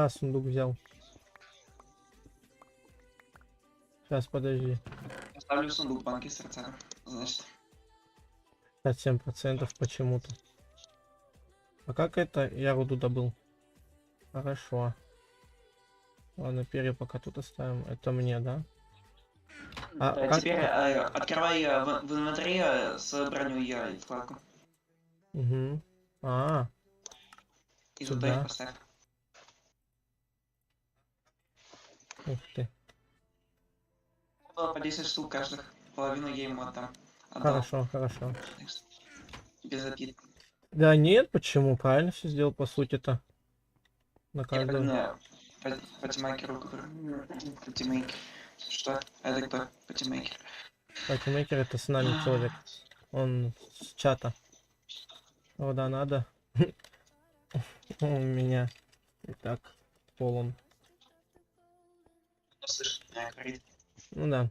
Сундук взял. Сейчас, подожди. Оставлю в сундук банки с сердцами. Значит. 57% почему-то. А как это? Я руду добыл. Хорошо. Ладно, перья пока тут оставим. Это мне, да? Как... Теперь открывай в инвентаре с броней вкладку. Угу. И Сюда. туда их поставь. Ух ты. Было по 10 штук каждых. Половину я ему отдам. Отдал. Хорошо. Без обид. Да нет, почему? Правильно все сделал, по сути-то. На Я каждого. патимейкеру, который... Патимейкер. Что? Это кто? Патимейкер. Патимейкер это с нами человек. Он с чата. Да, надо. У меня и так полон. Слышь, меня говорит. Ну да.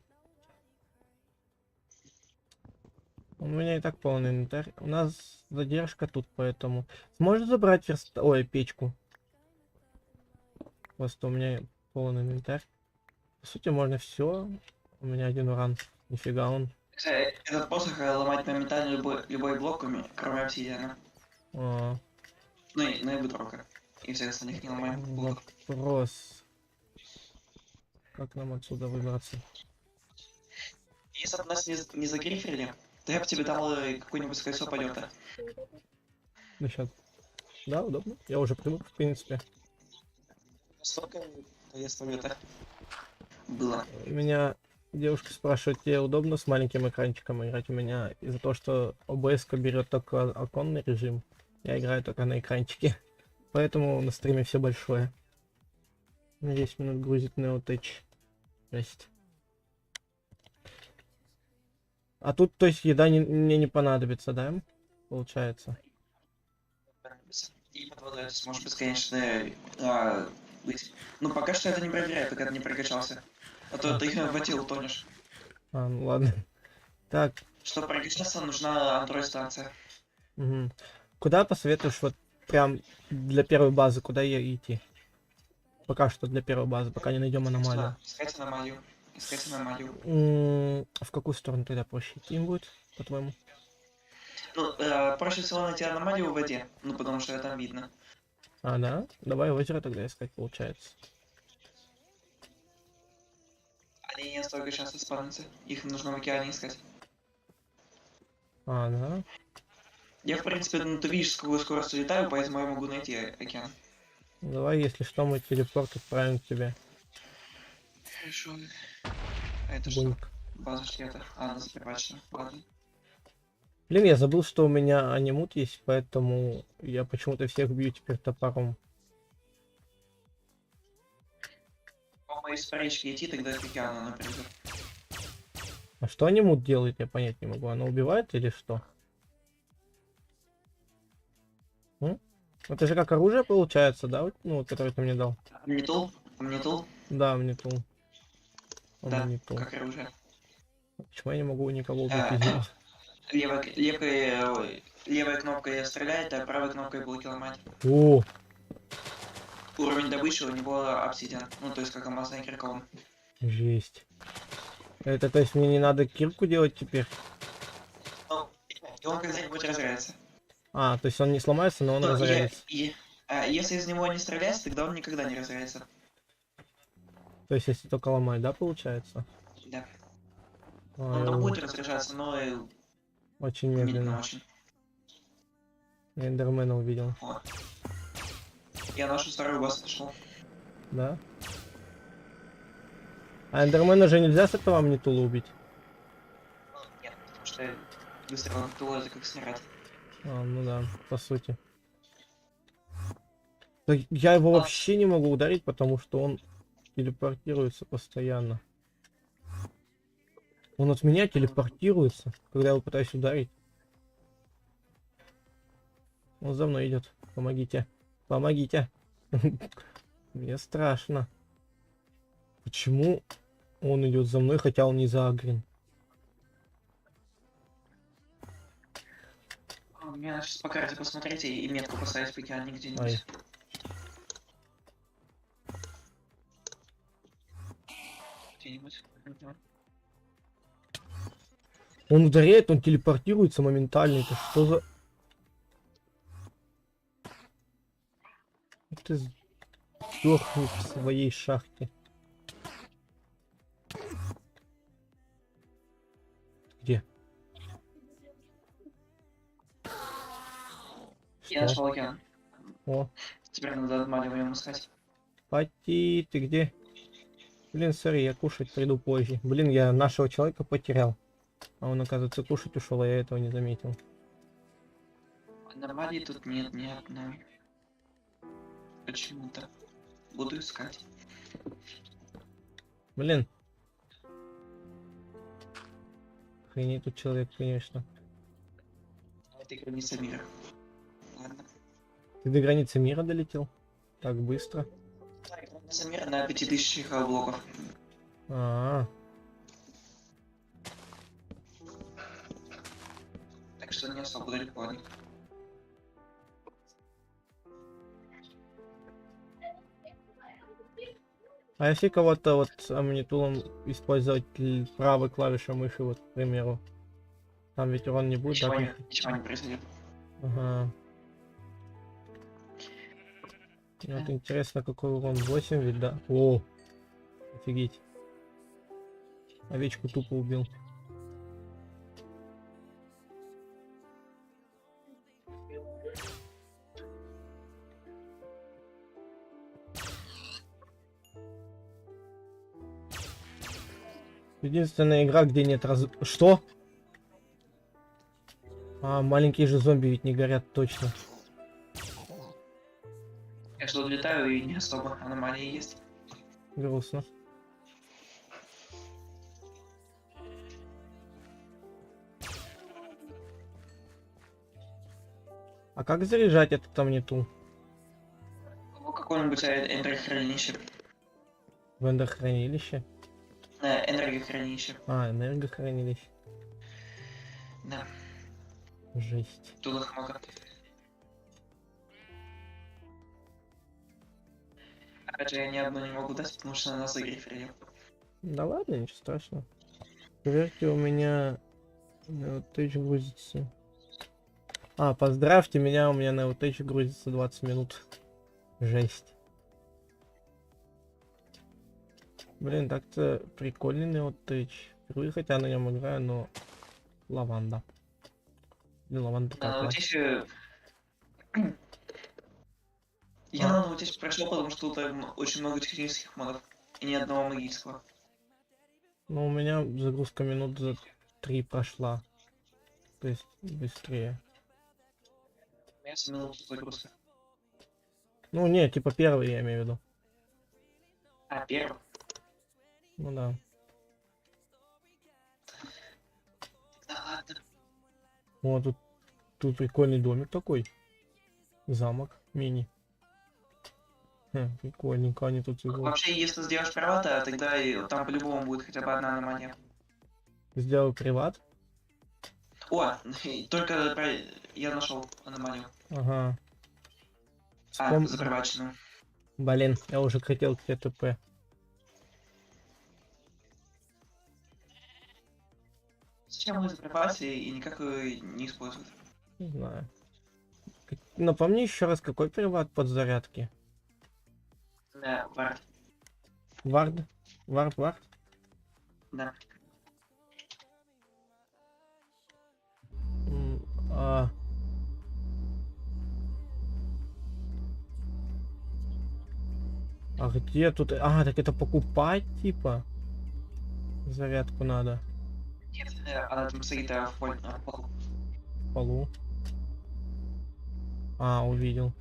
У меня и так полный инвентарь. У нас задержка тут, поэтому... Сможешь забрать печку? Просто у меня полный инвентарь. По сути, можно все. У меня один уран. Нифига он. Этот посох ломать моментально любой блок, кроме обсидиана. Ну и бутрока. И всех остальных не ломаем. Вопрос. Как нам отсюда выбраться? Если бы нас не загриферили, то я бы тебе дал какое-нибудь колесо полета. Ну сейчас. Да, удобно. Я уже привык, в принципе. Сколько колес полета было? Меня девушка спрашивает, тебе удобно с маленьким экранчиком играть? У меня из-за того, что OBS берет только оконный режим, я играю только на экранчике. Поэтому на стриме все большое. На 10 минут грузит Neotech. Жесть. А тут, то есть, еда мне не понадобится, да? Получается. И под водой ты сможешь бесконечно быть. Ну, пока что это не проверяет, пока ты не прокачался. А то ты в воде утонешь. А, ну ладно. Так, Чтобы прокачаться, нужна Android-станция. мгм. Куда посоветуешь вот прям для первой базы, куда ей идти? Пока что для первой базы, пока не найдем аномалию. Искать аномалию. Искать аномалию. В какую сторону тогда проще идти им будет, по-твоему? Ну, проще всего найти аномалию в воде. Ну, потому что это там видно. А, да? Давай озеро тогда искать, получается. Они не настолько часто спавнятся. Их нужно в океане искать. А, да? Я, в принципе, ну, ты видишь, с какой скоростью летаю, поэтому я могу найти океан. Давай, если что, мы телепорт отправим к тебе. Хорошо. А это что? Буньк. База шлета. А, она закрывачена. Ладно. Блин, я забыл, что у меня анимут есть, поэтому я почему-то всех бью теперь топором. По моей спаречке идти, тогда к океану она придет. А что анимут делает, я понять не могу. Она убивает или что? Это же как оружие получается, да? Вот, ну, вот, которое ты мне дал. Амнитул? Амнитул? Да, мне тул. Да, Мне тул. как оружие. Почему я не могу никого убить А, из него? левой кнопкой стреляет, а правой кнопкой блоки ломать. О, Уровень добычи у него обсидиан. Ну, то есть как алмазная кирка. жесть. Это то есть мне не надо кирку делать теперь? Ну, и он когда-нибудь разряется. А, то есть он не сломается, но он Ну, разрядится. если из него не стрелять, тогда он никогда не разряется. То есть если только ломать, да, получается? Да. А, Он там будет разряжаться, но очень медленно медленно. очень. Я Эндермена увидел. О. Я нашу старую базу нашел. Да? А Эндермена же нельзя с этого амнитула убить? Нет, потому что выстрел Тула это как снаряд. А, ну да, по сути. Так я его вообще не могу ударить, потому что он телепортируется постоянно. Он от меня телепортируется, когда я его пытаюсь ударить. Он за мной идет. Помогите. Помогите. Мне страшно. Почему он идет за мной, хотя он не заагрен? Мне надо сейчас по карте посмотреть и метку поставить в океане Ай. где-нибудь. Где-нибудь. Он ударяет, он телепортируется моментально. Это что за... Ты сдохни в своей шахте. Где? Я нашел океан. О, Теперь надо отмаливаем искать. Пати, ты где? Блин, сори, я кушать приду позже. Блин, я нашего человека потерял. А он, оказывается, кушать ушел, а я этого не заметил. Аномалий тут нет ни одной. Почему-то. Буду искать. Блин. Охренеть тут человек, конечно. Это граница мира. Ладно. Ты до границы мира долетел? Так быстро? Граница мира на 5000 блоков. А, Так что не особо далеко. а если кого-то вот с амнитулом использовать правой клавишей мыши, вот, к примеру, там ведь урон не будет, Ничего да? ничего не происходит. Ага. Вот интересно, какой урон, 8 ведь, да? О, офигеть. Овечку тупо убил. Единственная игра, где нет Что? А, маленькие же зомби ведь не горят точно. Я что летаю и не особо аномалии есть. Грустно. А как заряжать этот амнитул? Ну, какое-нибудь энергохранилище. В эндохранилище? Энергохранилище. А, энергохранилище. Да, Жесть. тут их много. Опять же, я ни одну не могу дать, потому что она загриферила. Да ладно, ничего страшного. Проверьте, у меня Outage грузится. А, поздравьте меня, у меня на Outage грузится 20 минут. Жесть. Блин, так-то прикольный Outage. Впервые хотя на нем играю, но лаванда. Блин, лаванда Да, такая вот классная. здесь... Я А. на вот здесь прошел, потому что тут очень много технических модов. И ни одного магического. Ну, у меня загрузка минут за 3 прошла. То есть быстрее. У меня 7 минут загрузка. Ну, не, типа первый я имею в виду. А, первый? Ну да. Да ладно. О, тут прикольный домик такой. Замок мини. Прикольненько они тут его Вообще, если сделаешь права, тогда и там по-любому будет хотя бы одна аномалия. сделал приват. О, только я нашел аномалию. Ага. А, заприваченную. Блин, я уже хотел к ТП. Зачем вы запривате и никак ее не используют? Не знаю. Напомни еще раз, какой приват подзарядки? Да, вард. Вард? Вард? Да. А... А где тут? А, так это покупать, типа? Зарядку надо. Нет, она там стоит в полу. В полу. А, увидел.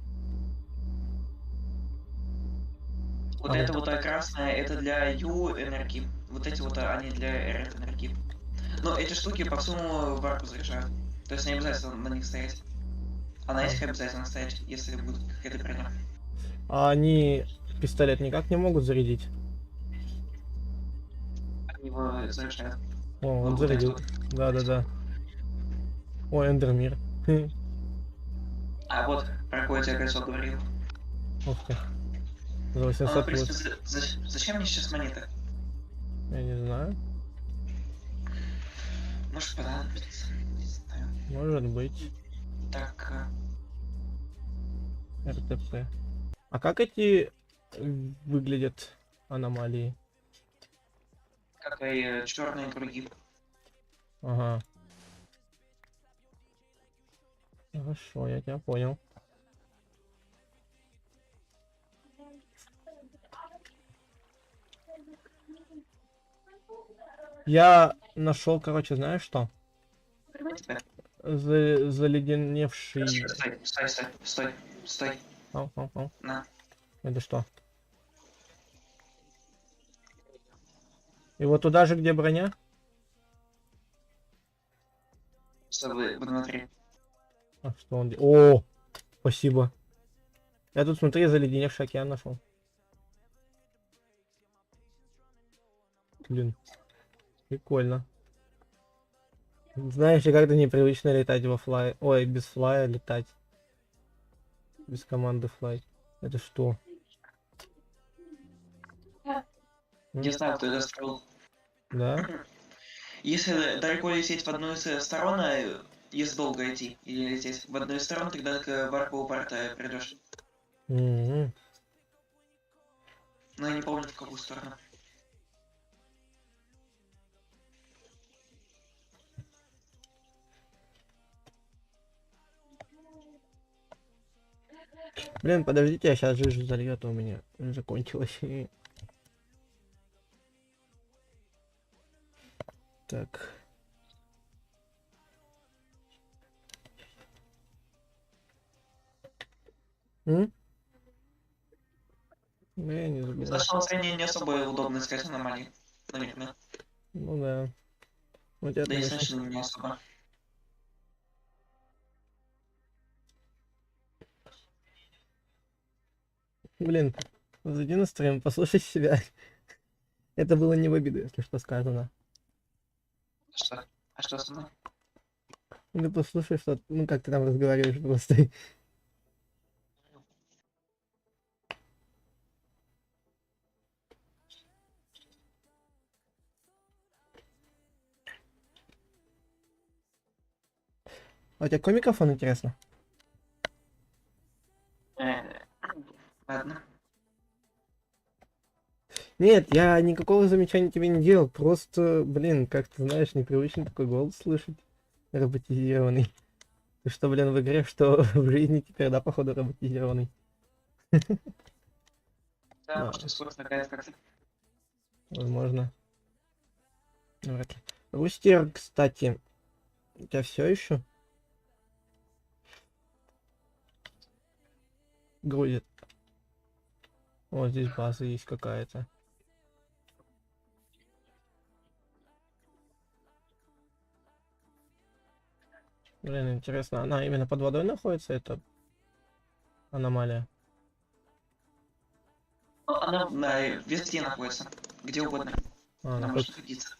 Вот это вот красное, это для U энергии. Вот эти вот они для RF энергии. Но эти штуки по всему варпу заряжают. То есть не обязательно на них стоять. А на этих обязательно стоять, если будет какая-то броня. А они пистолет никак не могут зарядить? Они его заряжают. О, он Ну, зарядил. вот Да. Ой, Эндермир. А вот, про кое я кольцо говорил. Ух ты. За Ну, в 800 принципе, плюс. зачем мне сейчас монеты? Я не знаю. Может понадобится, не знаю. Может быть. Так, РТП. А как эти выглядят аномалии? как и черные круги. Ага. Хорошо, я тебя понял. Я нашел, короче, знаешь что? Заледеневший. Стой. Ау. На. Это что? И вот туда же, где броня? Чтобы внутри. А что он... О, спасибо. Я тут, смотри, заледеневший океан нашел. Блин. Прикольно. Знаешь, и как-то непривычно летать во флай. Ой, без флая летать. Без команды флай. Это что? Не знаю, кто это строил. Да? Если далеко лететь в одну из сторон, если долго идти или лететь в одну из сторон, тогда к варпу парта придешь. М-м. Но я не помню в какую сторону. Блин, подождите, я сейчас жижу залью, а то у меня закончилось. Так. М? Ну, я не забыл. За шансение не особо удобно искать аномалии. Наверное. Ну да. У тебя Да и там еще... значит не особо. Блин, зайди на стрим, послушай себя. Это было не в обиду, если что сказано. Что? А что со мной? Ну, ты послушай, что, ну, как ты там разговариваешь просто. А у тебя какой микрофон, интересно? Ладно. Нет, я никакого замечания тебе не делал, просто, блин, как ты знаешь, непривычно такой голос слышать, роботизированный. Ты что, блин, в игре, что в жизни теперь, да, походу, роботизированный. Да, А. может, скорость такая как-то. Возможно. Вряд ли. Рустер, кстати, у тебя все еще грузит? О, здесь база есть какая-то. Блин, интересно, она именно под водой находится, эта аномалия? Ну, она везде находится. Где угодно. А, Она она может хоть, находиться.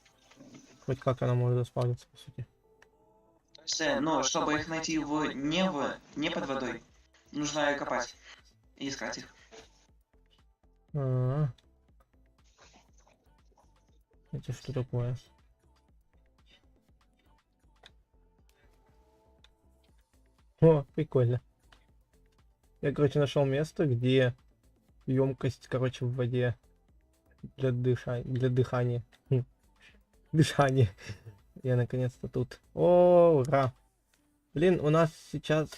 хоть как она может заспавниться, по сути. То есть, но чтобы их найти не под водой, нужно ее копать и искать их. А, это что такое? О, прикольно. Я, короче, нашел место, где емкость, короче, в воде для дыхания. Дыхание. Я наконец-то тут. О, ура! Блин, у нас сейчас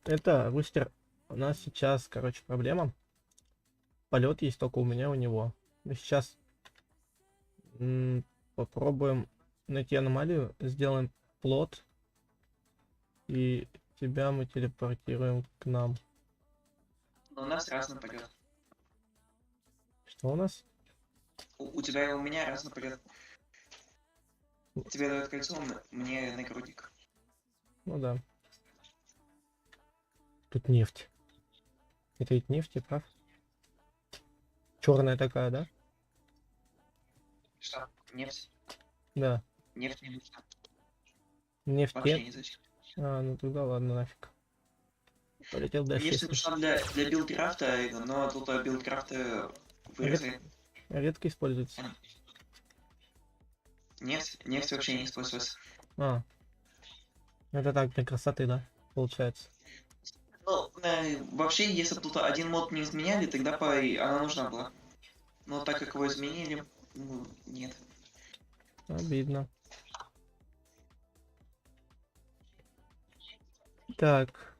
это, Рустер, у нас сейчас, короче, проблема. Полет есть только у меня, у него. Мы сейчас попробуем найти аномалию, сделаем плот, и тебя мы телепортируем к нам. Но у нас разный полет. Что у нас? У тебя и у меня разный полет. Тебе дает кольцо, мне нагрудник. Ну да. Тут нефть. Это ведь нефть, я прав? Черная такая, да? Что? Нефть? Да. Нефть не нужна. Нефть Вообще нет. не зачем. А, ну тогда ладно, нафиг. Полетел дальше. Нефть если нужна для билдкрафта, но тут билдкрафты вырезали. редко используется. Нефть вообще не используется. А. Это так, для красоты, да? Получается. Ну, вообще, если бы тут один мод не изменяли, тогда она нужна была. Но так как его изменили, ну, нет. Обидно. Так,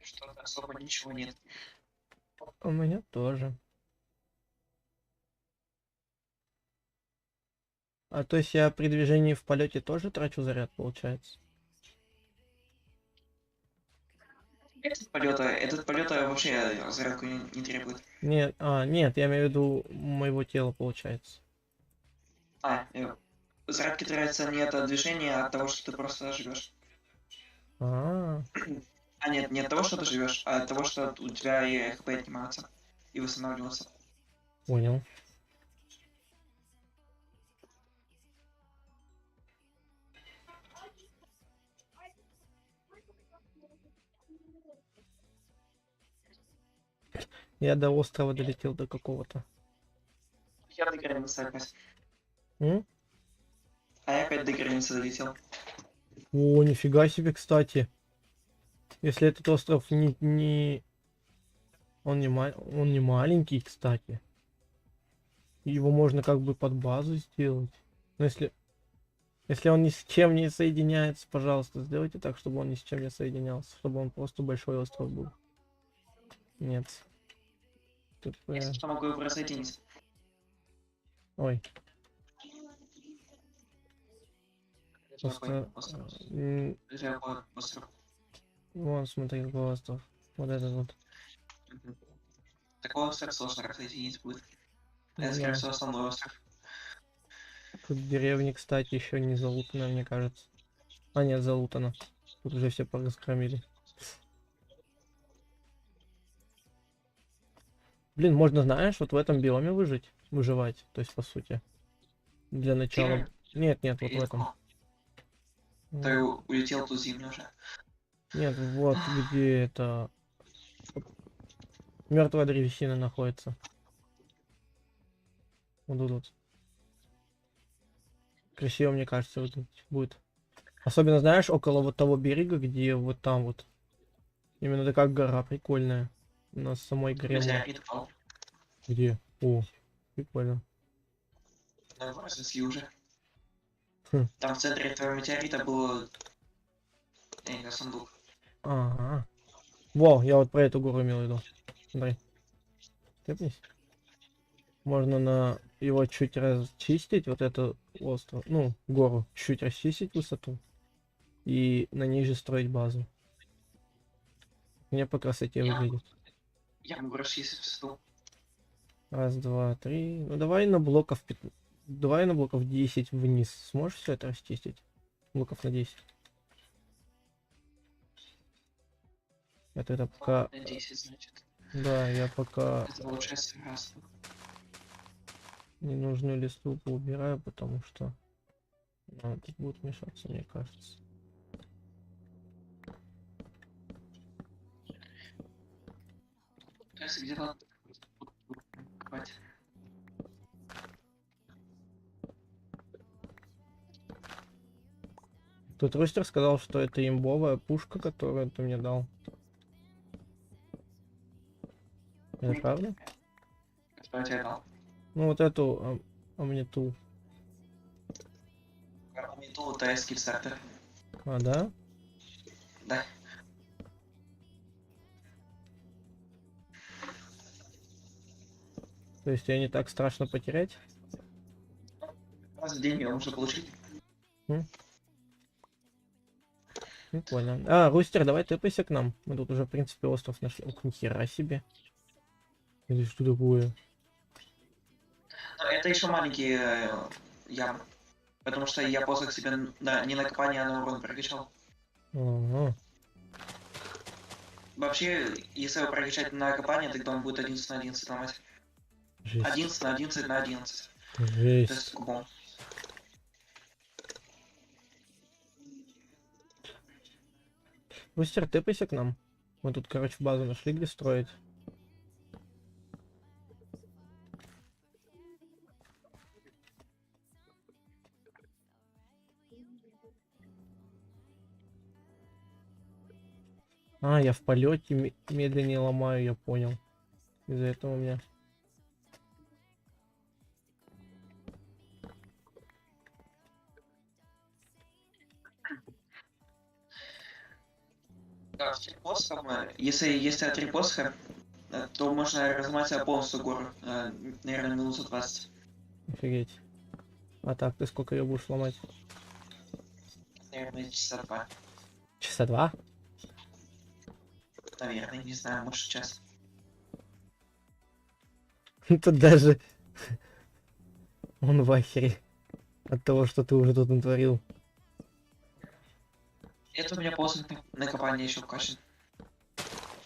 Что-то особо ничего нет. у меня тоже. А то есть я при движении в полете тоже трачу заряд, получается? Этот полет вообще зарядку не требует. Нет, нет, я имею в виду моего тела, получается. Зарядки тратятся не от движения, а от того, что ты просто живешь. А, Нет, не от того, что ты живешь, а от того, что у тебя и хп отнимаются и восстанавливаются. понял. Я до острова долетел до какого-то. Я до границы опять. М? А я опять до границы долетел. О, нифига себе, кстати. Если этот остров он не маленький, кстати. Его можно как бы под базу сделать. Но если он ни с чем не соединяется, пожалуйста, сделайте так, чтобы он ни с чем не соединялся, чтобы он просто большой остров был. Нет. Тут, Если что, могу его присоединить. ой. Просто... Остров. Вон, смотри, какой остров. Вот этот вот. Такой остров сложно присоединить будет. Это, Да. скорее всего, основной остров. Тут деревни, кстати, еще не залутаны, мне кажется. А, нет, залутано. Тут уже все поразгромили. Блин, можно, знаешь, вот в этом биоме выживать, то есть, по сути. Для начала. Север? Нет, вот в Или этом. такого? Ты улетел ту зимнюю уже. Нет, вот где это мертвая древесина находится. Вот тут вот. Красиво, мне кажется, вот тут будет. Особенно, знаешь, около вот того берега, где вот там вот. Именно такая гора прикольная. На самой горе. Метеорит упал. Где? О, прикольно. Ну, разнесли уже. Хм. Там в центре этого метеорита был сундук. Ага. Во, я вот про эту гору имел в виду. Смотри. Тэпнись. Можно на его чуть расчистить, вот эту остров, ну, гору, чуть расчистить высоту. И на ней же строить базу. Мне по красоте выглядит. Я могу расчистить высоту. Раз, два, три. Ну давай на блоков давай на блоков 10 вниз. Сможешь все это расчистить? Блоков на 10. Это пока. На 10, значит. Да, я пока Это получается раз. ненужную листву поубираю, потому что тут будет мешаться, мне кажется. То есть где-то копать. Тут Рустер сказал, что это имбовая пушка, которую ты мне дал. Это правда? Что я тебе дал? Ну вот эту амниту. Армиту ТС Кикстартер. А, да? Да. То есть ее не так страшно потерять? Раз в день ее можно получить. Не понял. А, Рустер, давай тэпайся к нам. Мы тут уже, в принципе, остров нашли. Ох, нихера себе. Это что такое? Но это еще маленькие ямы. Потому что я посох себе не на копание, а на урон прокачал. Ага. Вообще, если его прокачать на копание, тогда он будет 11 на 11 ломать. Жесть. 11 на 11 на 11. То Жесть. есть кубом. Рустер, тэпайся к нам. Мы тут, короче, базу нашли, где строить. А, я в полете медленнее ломаю, я понял. Из-за этого у меня. Да, с посохом, если есть 3 посоха, то можно разломать себя полностью гору. Наверное, минус 20. Офигеть. А так, ты сколько ее будешь ломать? Наверное, часа 2. Часа 2? Наверное, не знаю, может час. Тут даже он в ахере от того, что ты уже тут натворил. Это у меня посох на копание еще вкачан.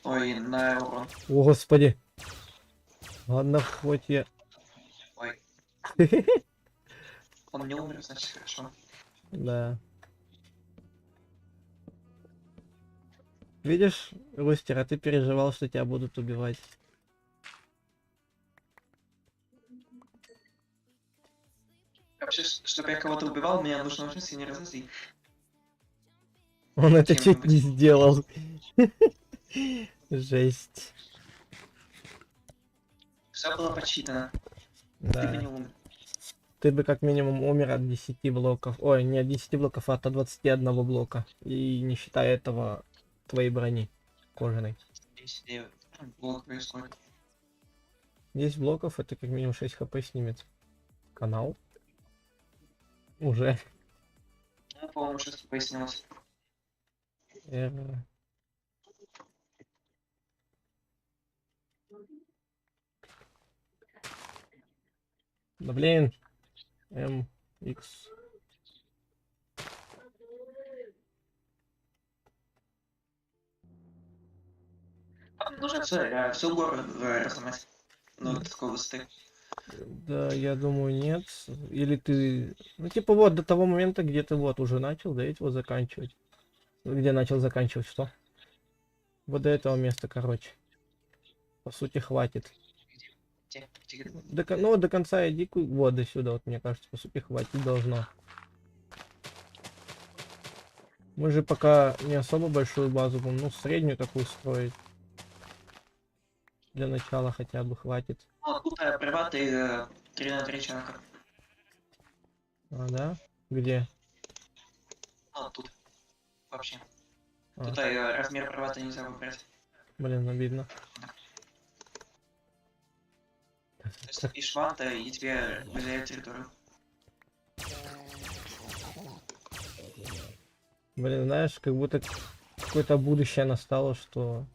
Ой, на урон. О, господи. Ладно, хоть я... Ой, он не умер, значит хорошо. Да. Видишь, Рустер, а ты переживал, что тебя будут убивать. Вообще, чтобы я кого-то убивал, мне нужно очень сильно разозлить. Он это чуть Чем-нибудь. не сделал. Жесть. Все было подсчитано. Ты бы Да. не умер. Ты бы как минимум умер от 10 блоков. Ой, не от 10 блоков, а от 21 блока. И не считая этого твоей брони кожаной. 10 блоков происходит. 10 блоков, это как минимум 6 хп снимет. Канал. Уже. Ну, по-моему, сейчас пояснилось. Да блин. X. Нужно всю гору разломать. Ну, такой высоты. Да, я думаю, нет. Или ты... Ну, типа вот до того момента, где ты вот уже начал, да, ведь вот заканчивать. Где начал заканчивать, что? Вот до этого места, короче. По сути, хватит. Где? Ну, вот до конца иди, вот до сюда, вот, мне кажется, по сути, хватит должно. Мы же пока не особо большую базу будем, ну, среднюю такую строить. Для начала хотя бы хватит. Ну, тут приват и 3 на 3 человека. А, да? Где? Ну, тут. Вообще. А, Тут размер привата нельзя выбрать. блин, обидно. То есть ты пишешь ванта, и тебе выделяют территорию. Блин, знаешь, как будто какое-то будущее настало, что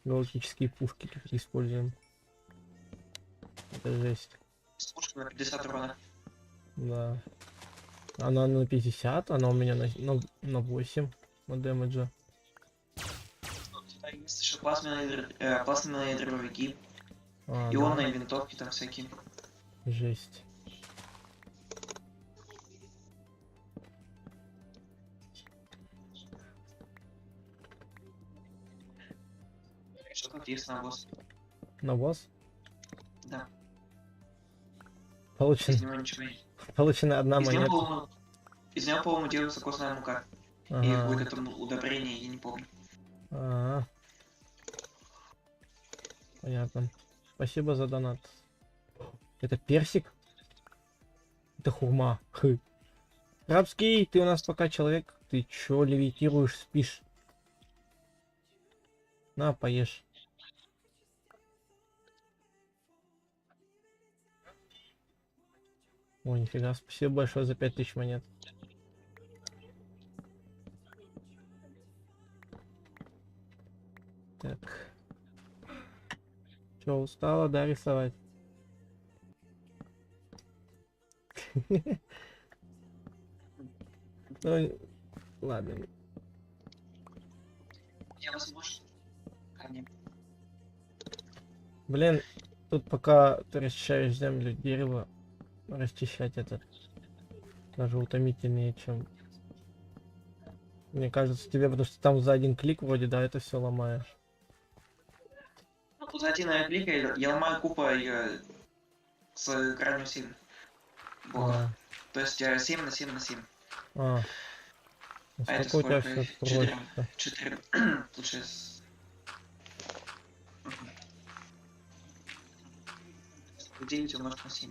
галактические пушки тут используем. Это жесть. С пушкой на 50 урона. Да. Она на 50, она у меня на 8 на дэмэджа. Ну, туда есть еще плазменные дробовики, А, да, ионные винтовки там всякие. жесть. Что тут есть навоз? Навоз? Да. Из Получен, него ничего нет. получена одна Из него, монета. по-моему, из него, по-моему, делается костная мука. И Ага. какое-то там удобрение, я не помню. Ага. Понятно. Спасибо за донат. Это персик? Это хурма. Хы. Рабский, ты у нас пока человек. Ты чё левитируешь, спишь? На, поешь. Ой, нифига, спасибо большое за 5000 монет. Так. Чё, устала, да, рисовать? Ну, ладно. Я возможно. Камни. Блин, тут пока ты расчищаешь землю, дерево, расчищать это даже утомительнее, чем... Мне кажется, тебе, потому что там за один клик вроде, да, это все ломаешь. Ну, тут за один клик я ломаю купа с крайним 7 блоков. А, То есть 7 на 7 на 7. а. Ну, А это сколько у тебя сколько? все проще? 4. Тут 6. 9 умножить на 7.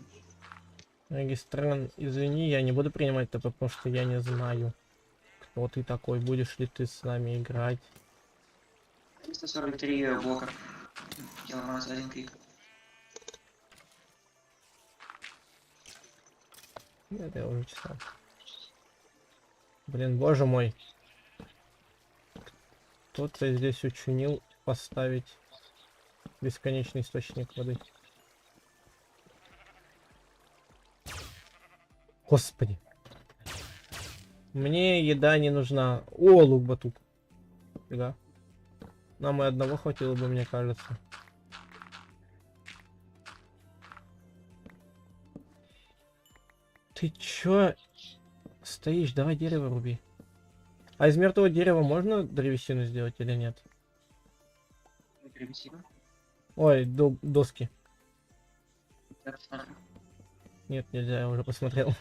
Регистран, извини, я не буду принимать это, потому что я не знаю, кто ты такой, будешь ли ты с нами играть. 343 блока. Я ломаю за один клик. Это я уже читал. Блин, боже мой. Кто-то здесь учинил поставить бесконечный источник воды. Господи. Мне еда не нужна. О, лук-батук. Да. Нам и одного хватило бы, мне кажется. Ты чё стоишь? Давай дерево руби. А из мертвого дерева можно древесину сделать или нет? Ой, доски. Нет, нельзя, я уже посмотрел.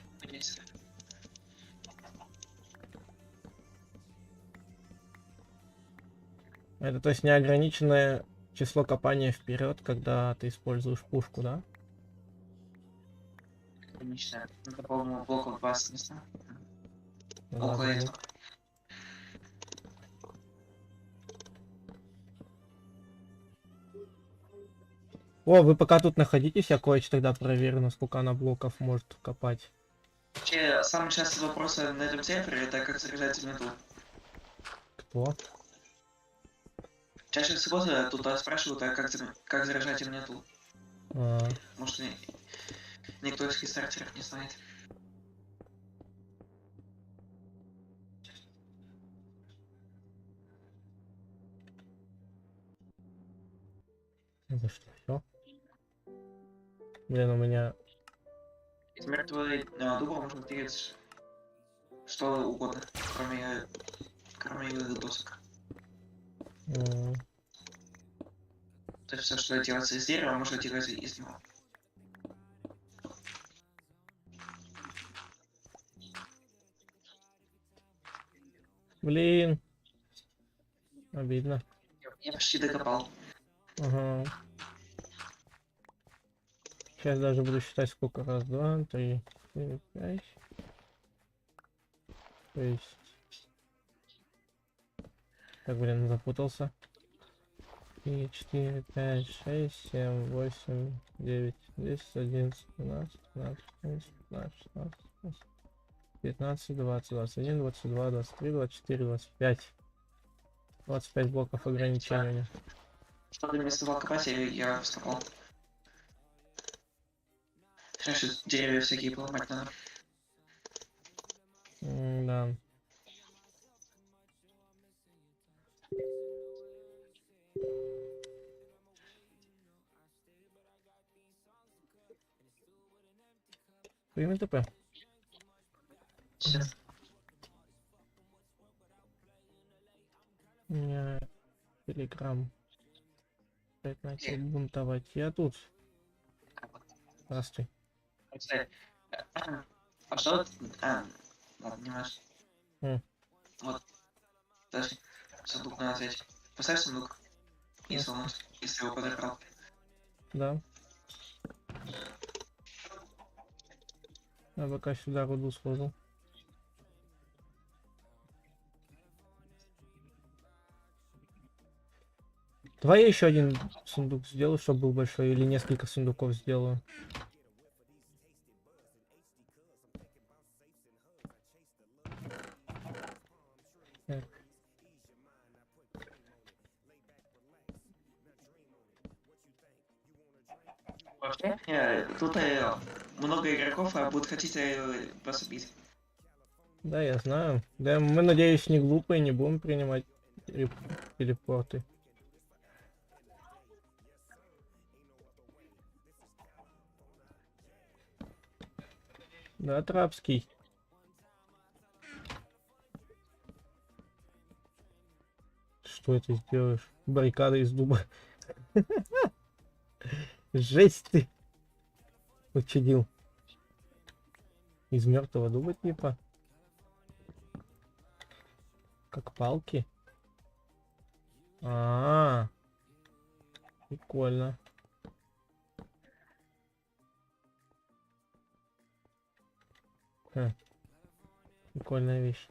Это то есть неограниченное число копания вперед, когда ты используешь пушку, да? Конечно. Это, по-моему, блоков 20, не знаю. Да, Около да, этого. О, вы пока тут находитесь, я кое-что тогда проверю, насколько она блоков может копать. Вообще, самый частый вопрос на этом сервере это как заряжать металл. Кто? Чаще всего тут спрашивают, а как заряжать металл. А, Может, никто из хистертеров не знает. это что, все? Блин, у меня... Из мертвой дуба можно тырить что угодно, кроме досок. м, То есть все, что делается из дерева, можно делать из него. Блин. Обидно. Я почти докопал. Ага. Сейчас даже буду считать, сколько раз. 2, 3, 4, 5. 6. Так, блин, запутался. 3, 4, 5, 6, 7, 8, 9, 10, 11, 12, 13, 14, 15, 16, 17, 19, 20, 21, 22, 23, 24, 25. 25 блоков ограничения у них. Чтобы не стало копать, я вскопал. Сейчас деревья всякие поломать надо. Да. Примем ТП. Сейчас. У меня телеграм опять начал бунтовать. Я тут. Здравствуй. Кстати, а что? Ладно, не важно. Вот. Подожди. Сундук надо взять. Поставь сундук. И сломать, если его подобрал. Да. Я пока сюда руду сложил. Давай я еще один сундук сделаю, чтобы был большой, или несколько сундуков сделаю. Так. Вообще, тут много игроков, а будут хотеть вас убить. Да, я знаю. Да, мы, надеюсь, не глупые, не будем принимать телепорты. Да, Трапский. Что это сделаешь? Баррикада из дуба. Жесть ты! Учудил. Из мертвого дуба типа. Как палки. А, -а, -а. Прикольно. Прикольная вещь.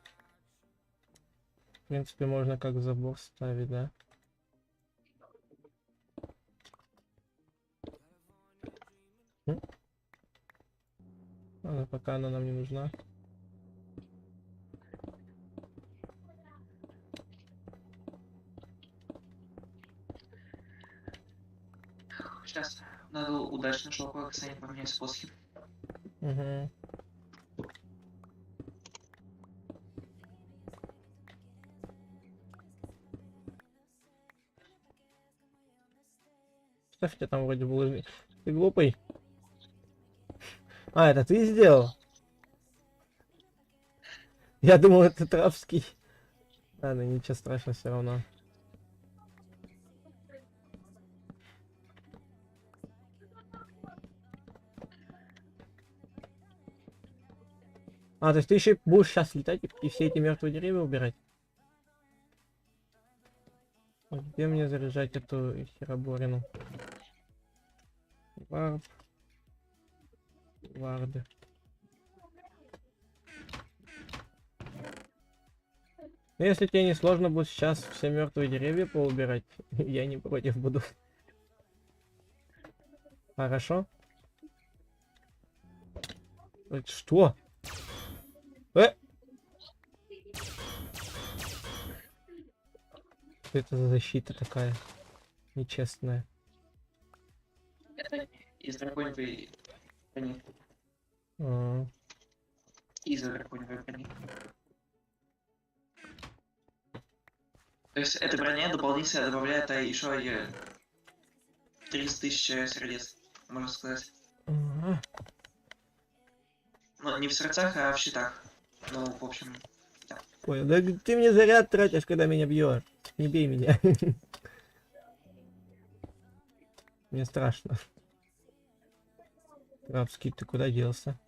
В принципе, можно как забор ставить, да? Ладно, пока она нам не нужна. Сейчас надо удачно, чтобы Оксане поменять способ. Угу. Ставьте там вроде булыжник. Ты глупый. А, это ты сделал? Я думал, это Травский. Ладно, ничего страшного все равно. А, то есть ты еще будешь сейчас летать и все эти мертвые деревья убирать? Где мне заряжать эту хероборину? Варп. Варды. Ну, если тебе не сложно будет сейчас все мертвые деревья поубирать, я не против буду. Хорошо? Это что? Что это за защита такая нечестная? Это из драконьей брони. А, Из драконьей брони. То есть эта броня дополнительно добавляет еще 30 000 сердец, можно сказать. Ага. Ну, не в сердцах, а в щитах. Ну, в общем, Понял. Да ты мне заряд тратишь, когда меня бьешь. Не бей меня. Мне страшно. Рабский, ты куда делся?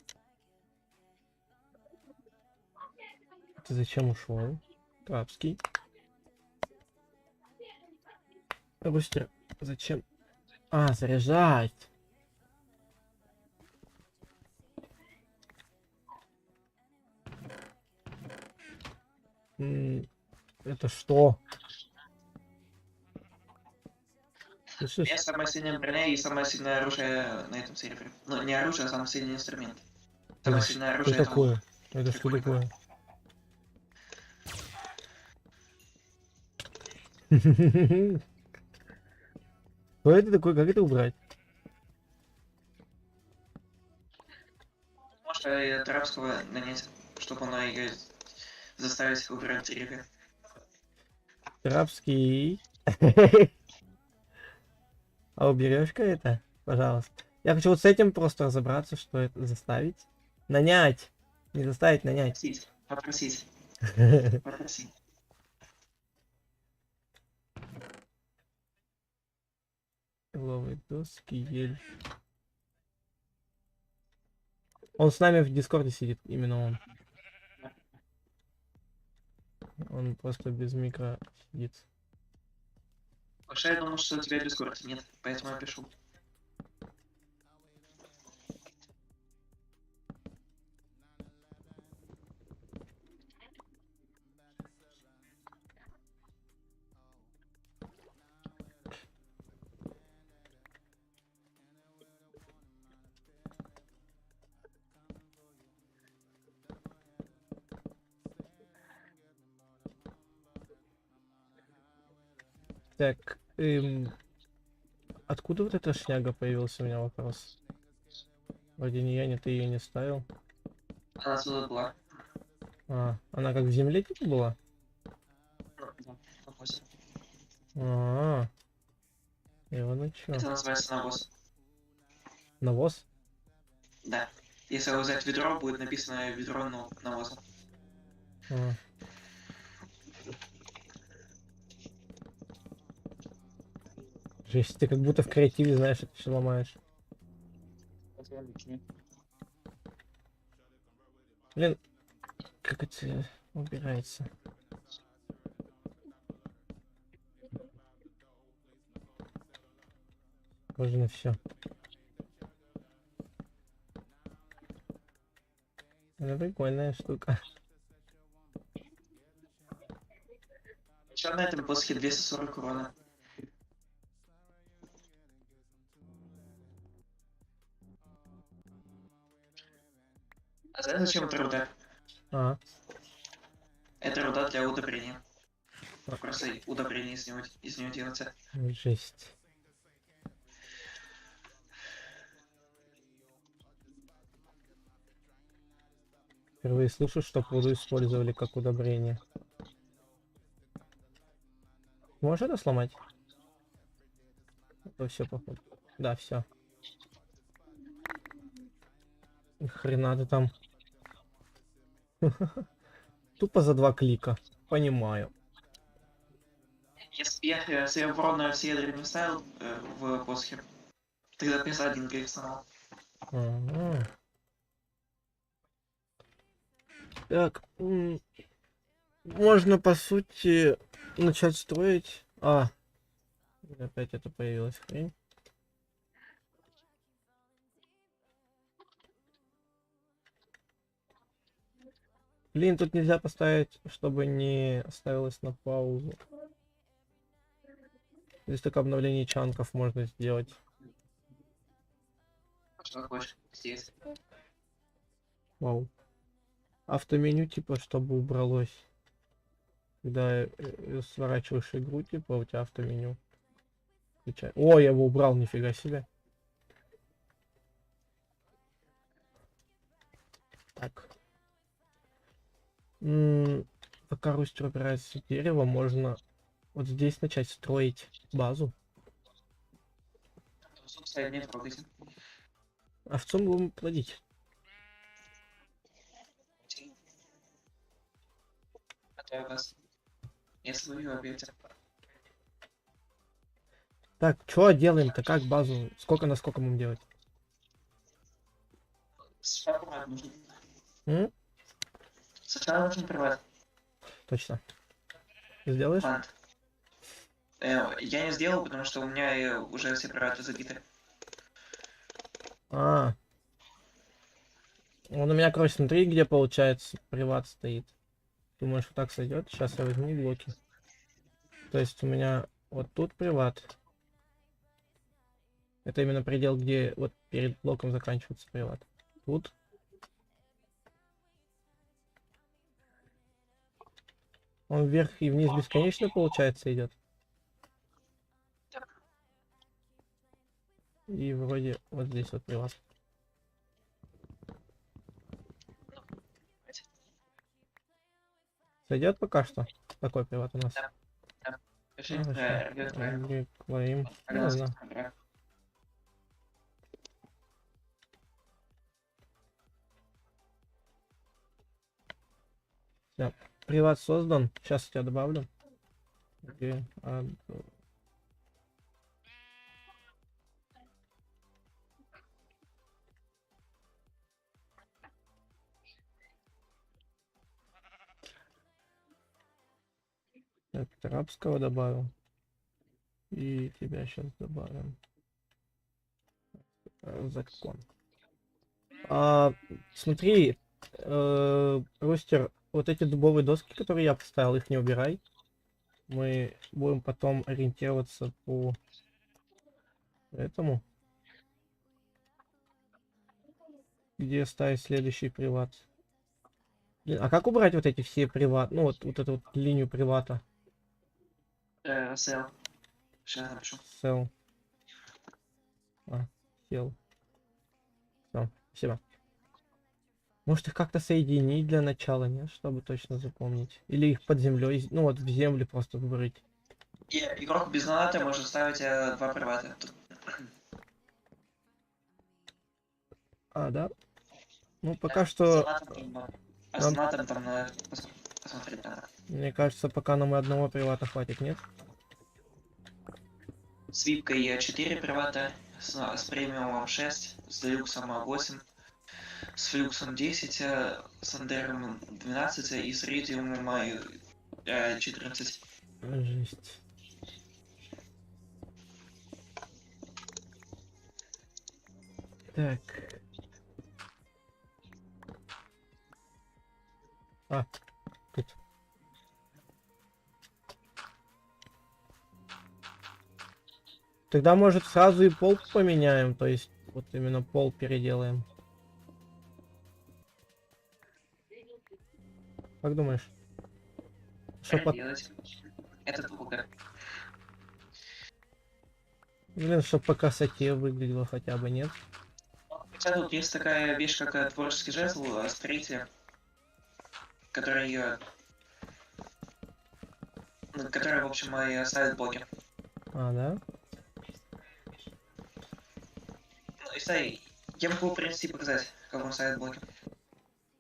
Ты зачем ушел? Рабский. Быстро. Зачем? А, заряжать. Это что? Слышишь? у меня самая сильная броня и самое сильное оружие на этом сервере. Ну, не оружие, а самый сильный инструмент. Самое Это сильное что оружие это лук. такое? Это что Прикольно. такое? Что это такое? Как это убрать? Можно от арабского нанять, чтобы оно ее заставить убирать деревья. Рабский. А уберешь-ка это? Пожалуйста. Я хочу вот с этим просто разобраться, что это заставить. Нанять. Не заставить, нанять. Попросить. Попросить. Ловые доски, ель. Он с нами в Дискорде сидит, именно он. Он просто без микро сидит. Вообще, я думал, что у тебя Дискорд нет, поэтому я пишу. Так, откуда вот эта шняга появилась, у меня вопрос. Вроде не я, не ты ее не ставил. Она отсюда была. А, она как в земле типа была? Ну, да, навоз. А, и вон чё. Это называется навоз. Навоз? Да. Если взять ведро, будет написано ведро навоза. А. Жесть, ты как будто в креативе знаешь, это все ломаешь. Блин, как это убирается? Можно все. Это прикольная штука. Еще на этом посохе 240 урона. А знаешь, зачем это руда? А, Это руда для удобрения. Просто удобрение из него делается. жесть. Впервые слышу, что воду использовали как удобрение. Можешь это сломать? Это все походу. Да, все. Хрена ты там. Тупо за 2 клика. Понимаю. Если я серебро все ядра не ставил в посохе, тогда бы я за 1 клик сломал. Ага. Так, можно по сути начать строить. А, опять это появилась хрень. Блин, тут нельзя поставить, чтобы не ставилось на паузу. Здесь только обновление чанков можно сделать. Что хочешь здесь? Вау. Автоменю, типа, чтобы убралось. Когда сворачиваешь игру, типа, у тебя автоменю. Включай. О, я его убрал, нифига себе. Так. Пока рустер убирается дерево, можно вот здесь начать строить базу. Собственно, не трогайте. овцу мы будем плодить. А то я вас не свою объекте. Так, что делаем-то? Как базу? Сколько на сколько будем делать? Сначала нужно. М? Сначала нужно приват. Точно. Сделаешь? Ладно. Я не сделал, потому что у меня уже все приваты забиты. А. Он у меня, короче, смотри, где получается приват стоит. Думаешь, вот так сойдет? Сейчас я возьму блоки. То есть у меня вот тут приват. Это именно предел, где вот перед блоком заканчивается приват. Тут. Он вверх и вниз бесконечно, получается, идет. И вроде вот здесь вот приват. Сойдет пока что? Такой приват у нас. Пиши, Хорошо. ребят, твоя. Реклейм. Когда Ладно. собираем. Приват создан. Сейчас я тебя добавлю. Где? Так, Тарабского добавил. И тебя сейчас добавим. Закон. Смотри, Рустер, вот эти дубовые доски, которые я поставил, их не убирай. Мы будем потом ориентироваться по этому. Где ставить следующий приват. Блин, а как убрать вот эти все приват? Ну вот эту вот линию привата. Сел. Сейчас напишу. Сел. Сел. Все, спасибо. Может их как-то соединить для начала, нет? Чтобы точно запомнить. Или их под землей, ну вот в землю просто выбрать. И игрок без налета может ставить два привата. Тут. Да? Ну пока что, А с налетом там надо посмотреть надо. мне кажется, пока нам и одного привата хватит, нет? С випкой 4 привата, с премиумом 6, с делюксом 8, с флюксом 10, с андером 12 и с ридиумом 14. Жесть. Так. Тут. Тогда, может, сразу и пол поменяем, то есть вот именно пол переделаем. Как думаешь? Делать. Это долго. Блин, чтоб по красоте выглядело хотя бы, нет? Хотя тут есть такая вещь, как творческий жезл, строитель, который, в общем, и ставит блоки. Да? Ну, и кстати, я могу принести и показать, как он ставит блоки.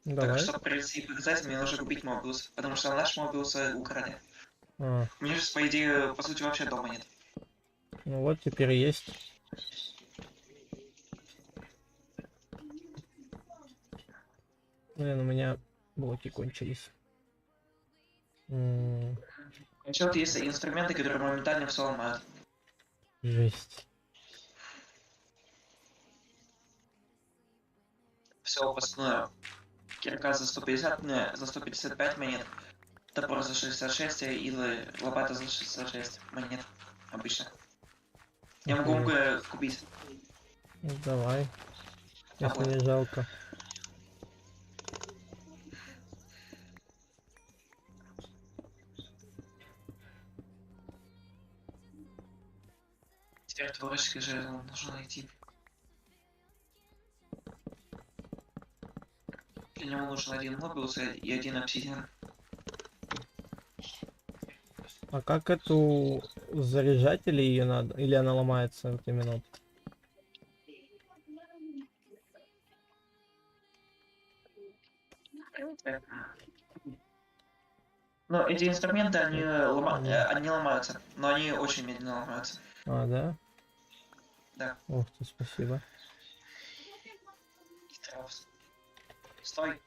Ну, Так, давай. чтобы принести и показать, мне нужно купить Мобиус, потому что наш Мобиус украли. А, У меня же, по идее, по сути, вообще дома нет. ну вот, теперь есть. Блин, у меня блоки кончились. Еще вот есть инструменты, которые моментально все ломают. Жесть. Все, ну, кирка за 150, за 155 монет, топор за 66 или лопата за 66 монет обычно. Я могу купить. Ну, давай. Если Ага. не жалко. Теперь творческий жезл нужно найти. Для него нужен один Мобиус и один обсидиан. А как эту заряжать или ее надо? Или она ломается вот именно? принципе. Но эти инструменты, они ломаются, но они очень медленно ломаются. А, да? Да. Ух ты, спасибо. Трапс. Стой,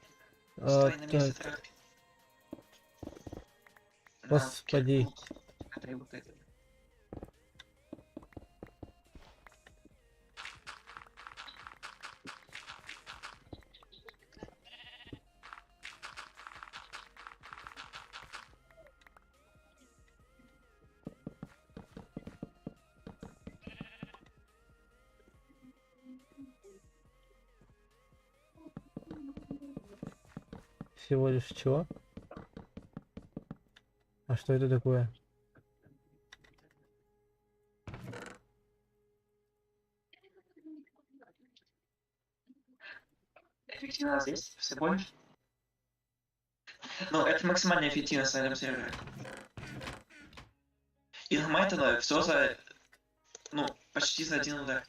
А, стой на месте, так, Трапс. господи. Это и вот это. Всего лишь чего? А что это такое? Эффективность здесь все больше. Ну, это максимальная эффективность на этом сервере. И ломает оно все за, ну, почти за один удар.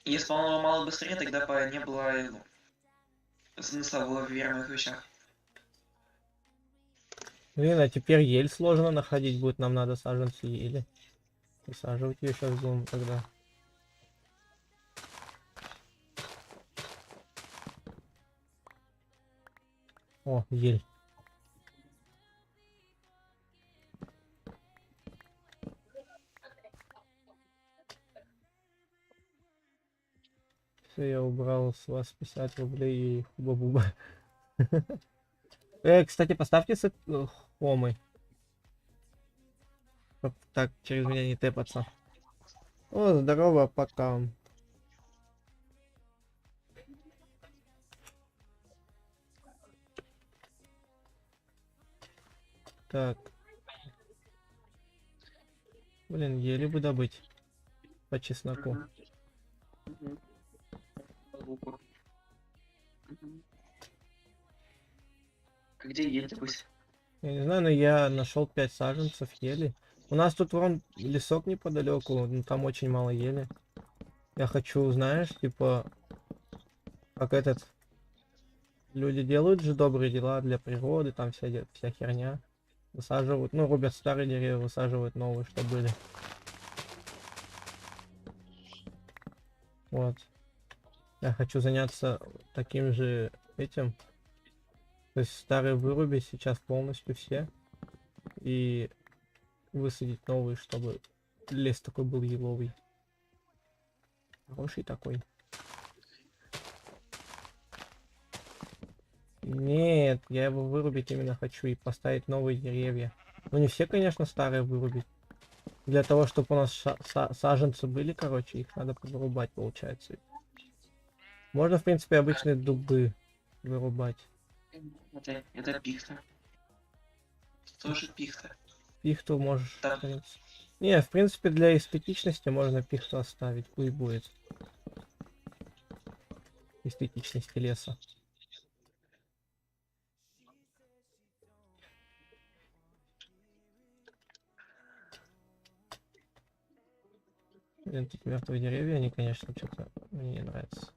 Если бы оно ломало быстрее, тогда бы не было, ну, смысла в верных вещах. Блин, а теперь ель сложно находить будет, нам надо саженцы ели. Высаживать ее сейчас будем тогда. О, ель. Все, я убрал с вас 50 рублей и хуба-буба. Кстати, поставьте хомы. Чтоб так через меня не тэпаться. О, здорово, пока. Так. Блин, еле бы добыть. По чесноку. Где ель быть? Я не знаю, но я нашел 5 саженцев ели. У нас тут вон лесок неподалеку, но там очень мало ели. Я хочу, знаешь, типа, как этот, люди делают же добрые дела для природы, там вся херня. Высаживают, ну, рубят старые деревья, высаживают новые, что были. Вот. Я хочу заняться таким же этим. То есть старые вырубить сейчас полностью все. И высадить новые, чтобы лес такой был еловый. Хороший такой. Нет, я его вырубить именно хочу и поставить новые деревья. Ну не все, конечно, старые вырубить. Для того, чтобы у нас саженцы были, короче, их надо вырубать, получается. Можно, в принципе, обычные дубы вырубать. Это пихта. Тоже пихта. Пихту можешь... Да. Не, в принципе, для эстетичности можно пихту оставить, пусть будет. Эстетичности леса. Блин, тут мертвые деревья, они, конечно, что-то мне не нравятся.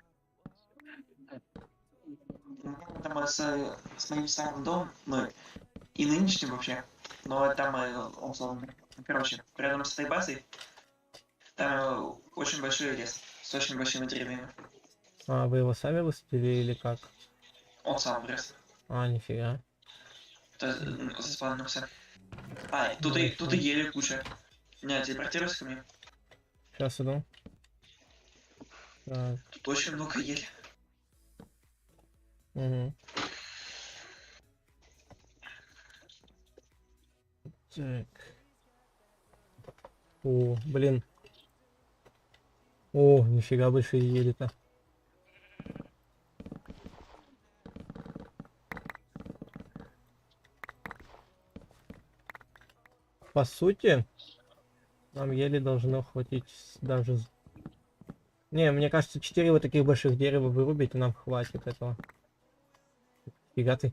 Там с моим старым домом, ну, и нынешним вообще, но там, условно, короче, рядом с этой базой, там очень большой лес, с очень большими деревьями. А, вы его сами высадили или как? Он сам вырос. А, нифига. То есть, заспавнился. А, тут и ели куча. Не, телепортируйся ко мне. Сейчас иду. Так. Тут очень много ели. Угу. Так. О, блин. О, нифига больше ели-то. По сути, нам еле должно хватить даже... Не, мне кажется, 4 вот таких больших дерева вырубить, и нам хватит этого. Фига ты.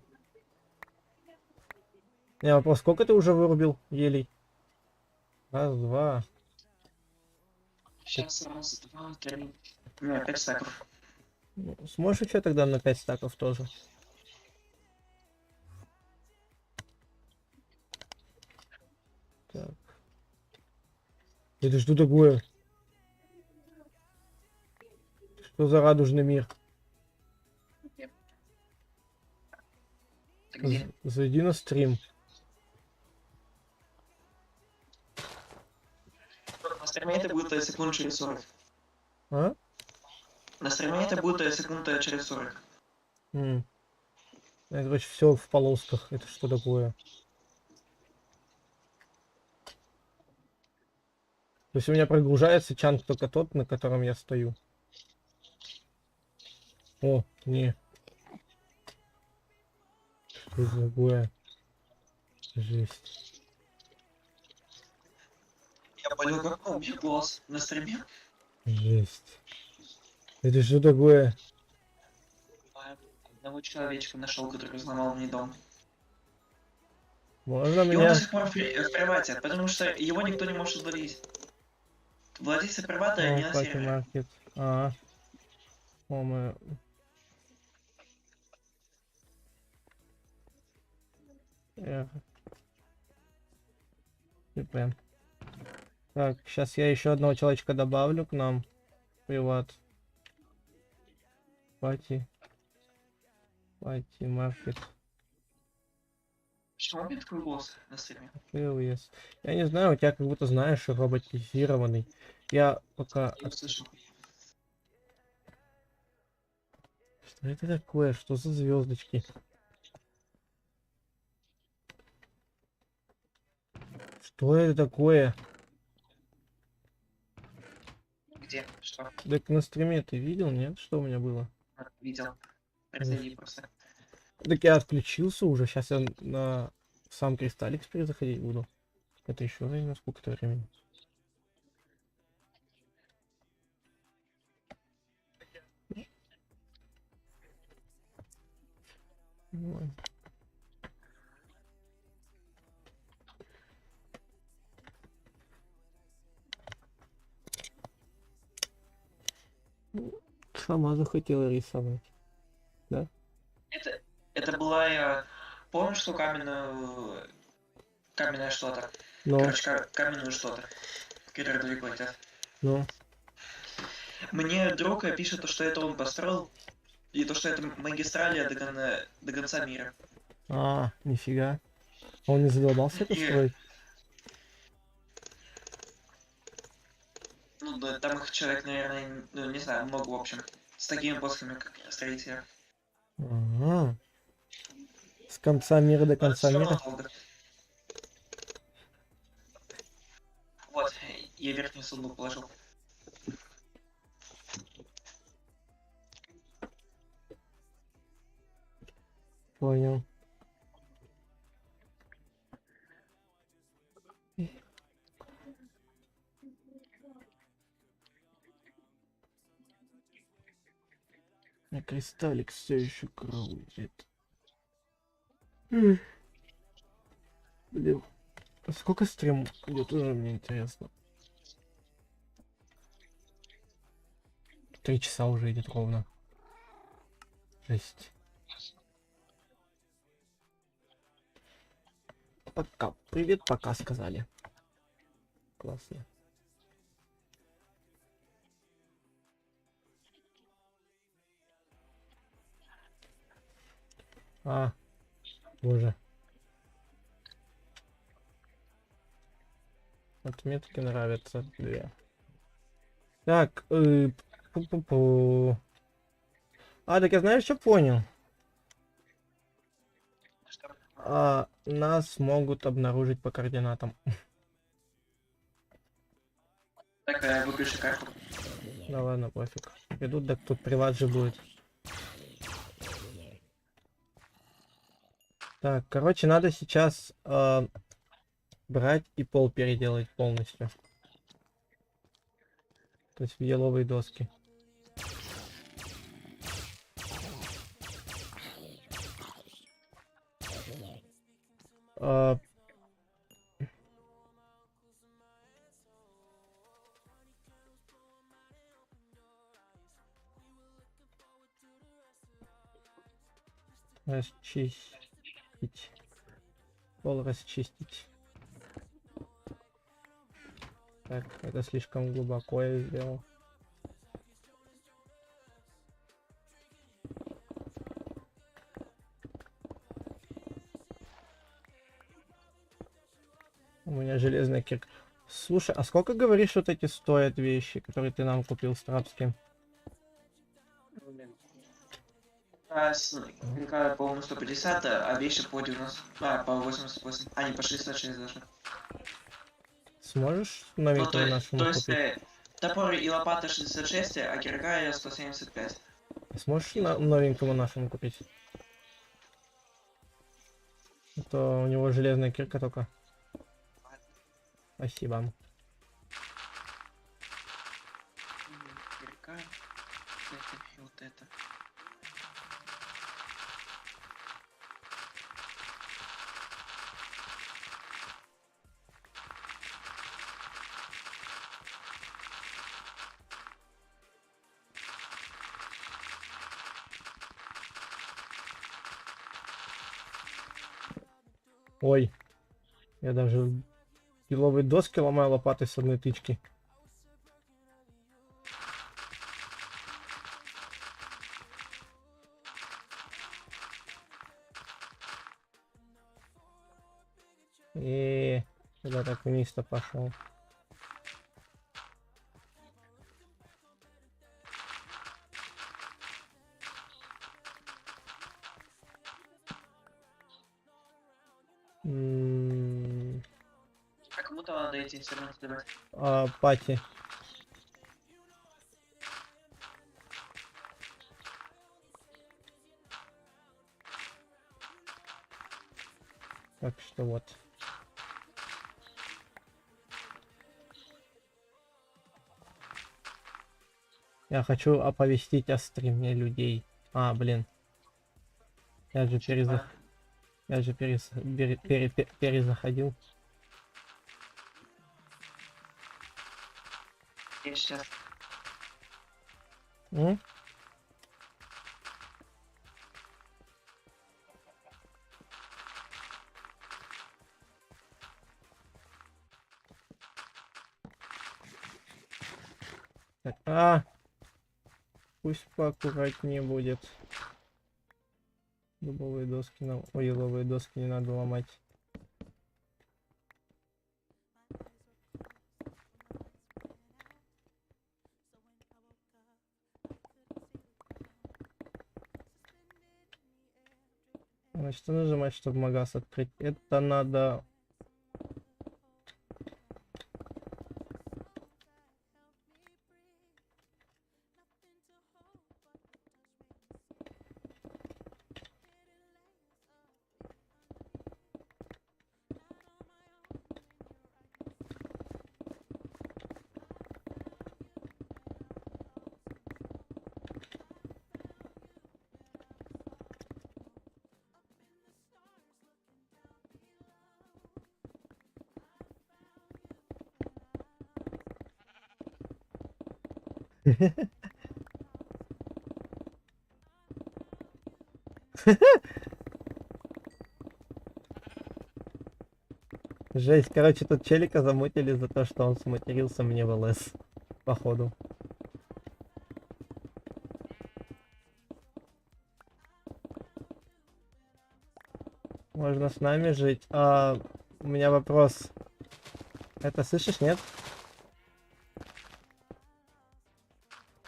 Не, вопрос, сколько ты уже вырубил елей? Раз, два. Сейчас раз, два, три. Не, 5 стаков. Ну, сможешь еще тогда на 5 стаков тоже? Так. Это что такое? Что за радужный мир? Ты где? Зайди на стрим. На стриме это будет секунд через 40. А? На стриме это будет секунд через 40. М. Это, короче, все в полосках. Это что такое? То есть у меня прогружается чанк только тот, на котором я стою. О, не. Что это такое? Жесть. Я понял, как у меня голос на стриме. Жесть. Это что такое? Одного человечка нашел, который взломал мне дом. Можно И он до меня... сих пор в привате, потому что его никто не может удалить. Владельцы привата О, не на Пати сервере. Маркет. А. О, мы... VPN. Так, сейчас я еще одного человечка добавлю к нам. Приват. Пати Маркет. Почему у меня такой голос на стриме? Yes. Я не знаю, у тебя как будто, знаешь, роботизированный. Я пока... Я услышал. Что это такое? Что за звездочки? Что это такое? Где? Что? Так на стриме ты видел, нет? Что у меня было? Видел. Произойди просто. Так я отключился уже. Сейчас я на сам кристаллик перезаходить буду. Это еще займет сколько-то времени. Ой. Сама захотела рисовать. Да? Это была помнишь, что каменную... Каменное что-то. Но, Короче, каменную что-то. Которое далеко летят. но. Мне друг пишет, то, что это он построил. И то, что это магистралия до конца мира. А, нифига. Он не задолбался это И- строить? Ну, да, там их человек, наверное, ну, не знаю, много, в общем. С такими плоскими, как строители. Ага. С конца мира до Но это конца всё равно мира. долго. Вот, я верхний сундук положил. Понял. А кристаллик все еще крутит. Блин. А сколько стрим идет, уже мне интересно. 3 часа уже идет ровно. Жесть. Пока. Привет, пока сказали. Классно. А, боже. Отметки нравятся. Две. Так, пу-пу-пу. А, так я знаешь, что понял? Нас могут обнаружить по координатам. Так, выпиши карту. Да ладно, пофиг. Идут, так тут приват же будет. Так, короче, надо сейчас брать и пол переделать полностью. То есть в еловые доски. А, Расчистить. Пол расчистить. Так, это слишком глубоко я сделал. У меня железная кирка. Слушай, а сколько, говоришь, вот эти стоят вещи, которые ты нам купил с Трапским? Кирка, по-моему, 150, а вещи по 90. По 88. А, не, по 66 даже. Сможешь Ну, новенького нашему то есть купить? топор и лопата 66, а кирка 175. Сможешь новенькому нашему купить? А то у него железная кирка только. Спасибо. Кирка. Это и вот это. Ой, я даже пиловые доски ломаю лопатой с одной тычки. И куда так вниз-то пошел? А кому-то надо эти инструменты добавить. Пати. Так что вот. Я хочу оповестить о стриме людей. Блин. Я же перезаходил. Я сейчас. М? Так, пусть поаккуратнее будет. Дубовые доски нам... Ой, еловые доски не надо ломать. Что нажимать, чтобы магаз открыть? Это надо... Жесть, короче, тут челика замутили за то, что он сматерился мне в ЛС, походу. Можно с нами жить. У меня вопрос. Это слышишь, нет?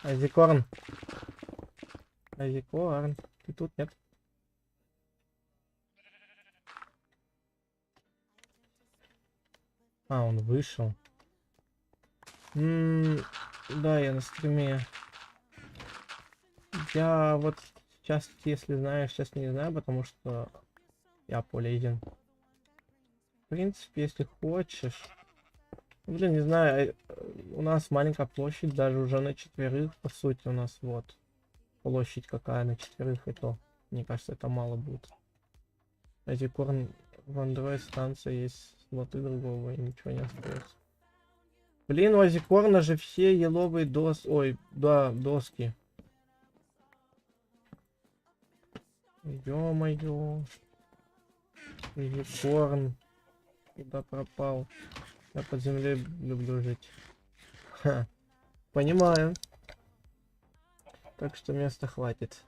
Азикорн. Азикорн. Ты тут, нет? Он вышел. Да, я на стриме. Я вот сейчас, если знаешь, сейчас не знаю, потому что я полезен. В принципе, если хочешь. Блин, не знаю, у нас маленькая площадь, даже уже на 4, по сути, у нас вот. Площадь какая на 4, и то. Мне кажется, это мало будет. Азикорн в Android станции есть слоты другого, и ничего не остается. Блин, у Азикорна же все еловые доски. Ё-моё. Юникорн. Куда пропал? Я под землей люблю жить. Ха. Понимаю. Так что места хватит.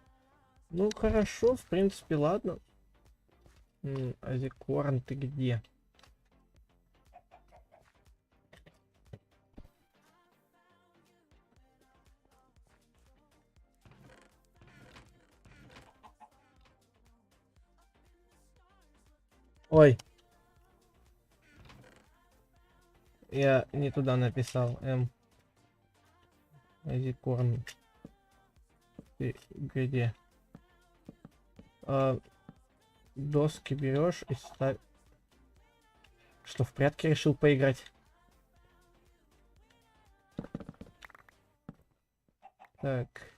Ну хорошо, в принципе, ладно. Азикорн, ты где? Ой. Я не туда написал. Азикорн. Ты где? Доски берешь и ставь. Что, в прятки решил поиграть? Так.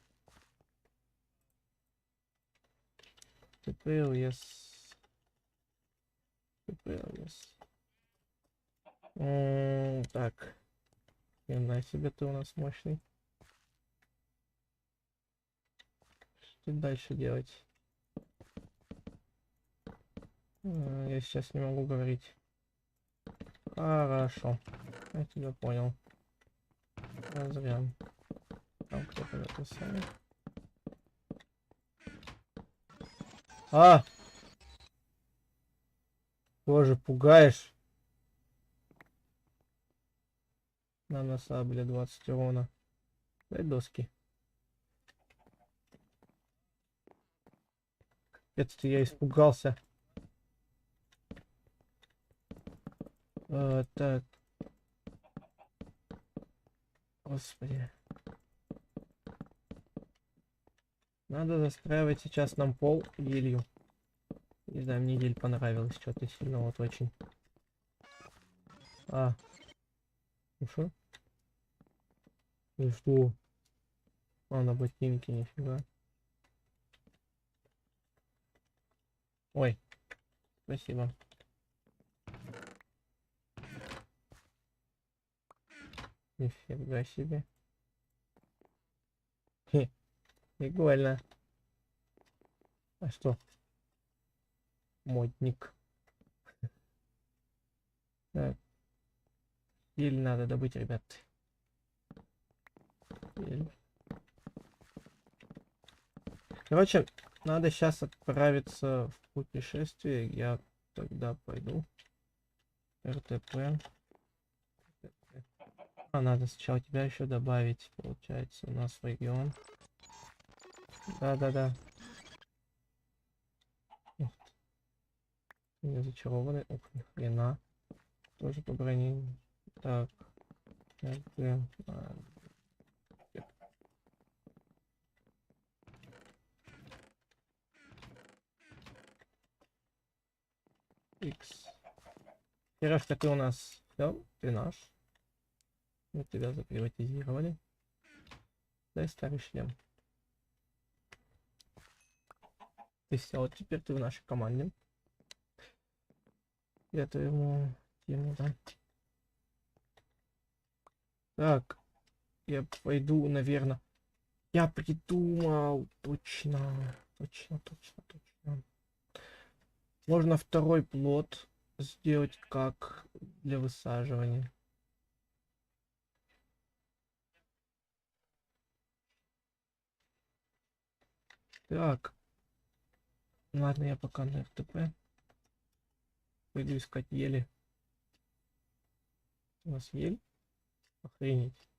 TPLS. TPLS. Так. Хрена себе ты у нас мощный. Что дальше делать? Я сейчас не могу говорить. Хорошо. Я тебя понял. Зря. Там кто-то написал. Боже, пугаешь. На сабле 20 урона. Дай доски. Это я испугался. Так. Господи. Надо застраивать сейчас нам пол елью. Не знаю, мне ель понравилось что-то сильно, вот очень. Ну что? И что? На ботинки, нифига. Ой, спасибо. Нифига себе. Хе, прикольно. А что? Модник. Так. Ель надо добыть, ребят. Ель. Короче, надо сейчас отправиться в путешествие. Я тогда пойду. РТП. Надо сначала тебя еще добавить, получается, у нас в регион. Да-да-да. Не зачарованный. Ух, ни хрена. Тоже по броне. Так. X. Сережка, ты у нас все, ты наш. Мы тебя заприватизировали. Дай старый шлем. Ты все, вот теперь ты в нашей команде. Я твоему тему, да. Так, я пойду, наверное. Я придумал, точно. Можно второй плод сделать как для высаживания. Так. Ладно, я пока на РТП. Пойду искать ели. У нас ель? Охренеть.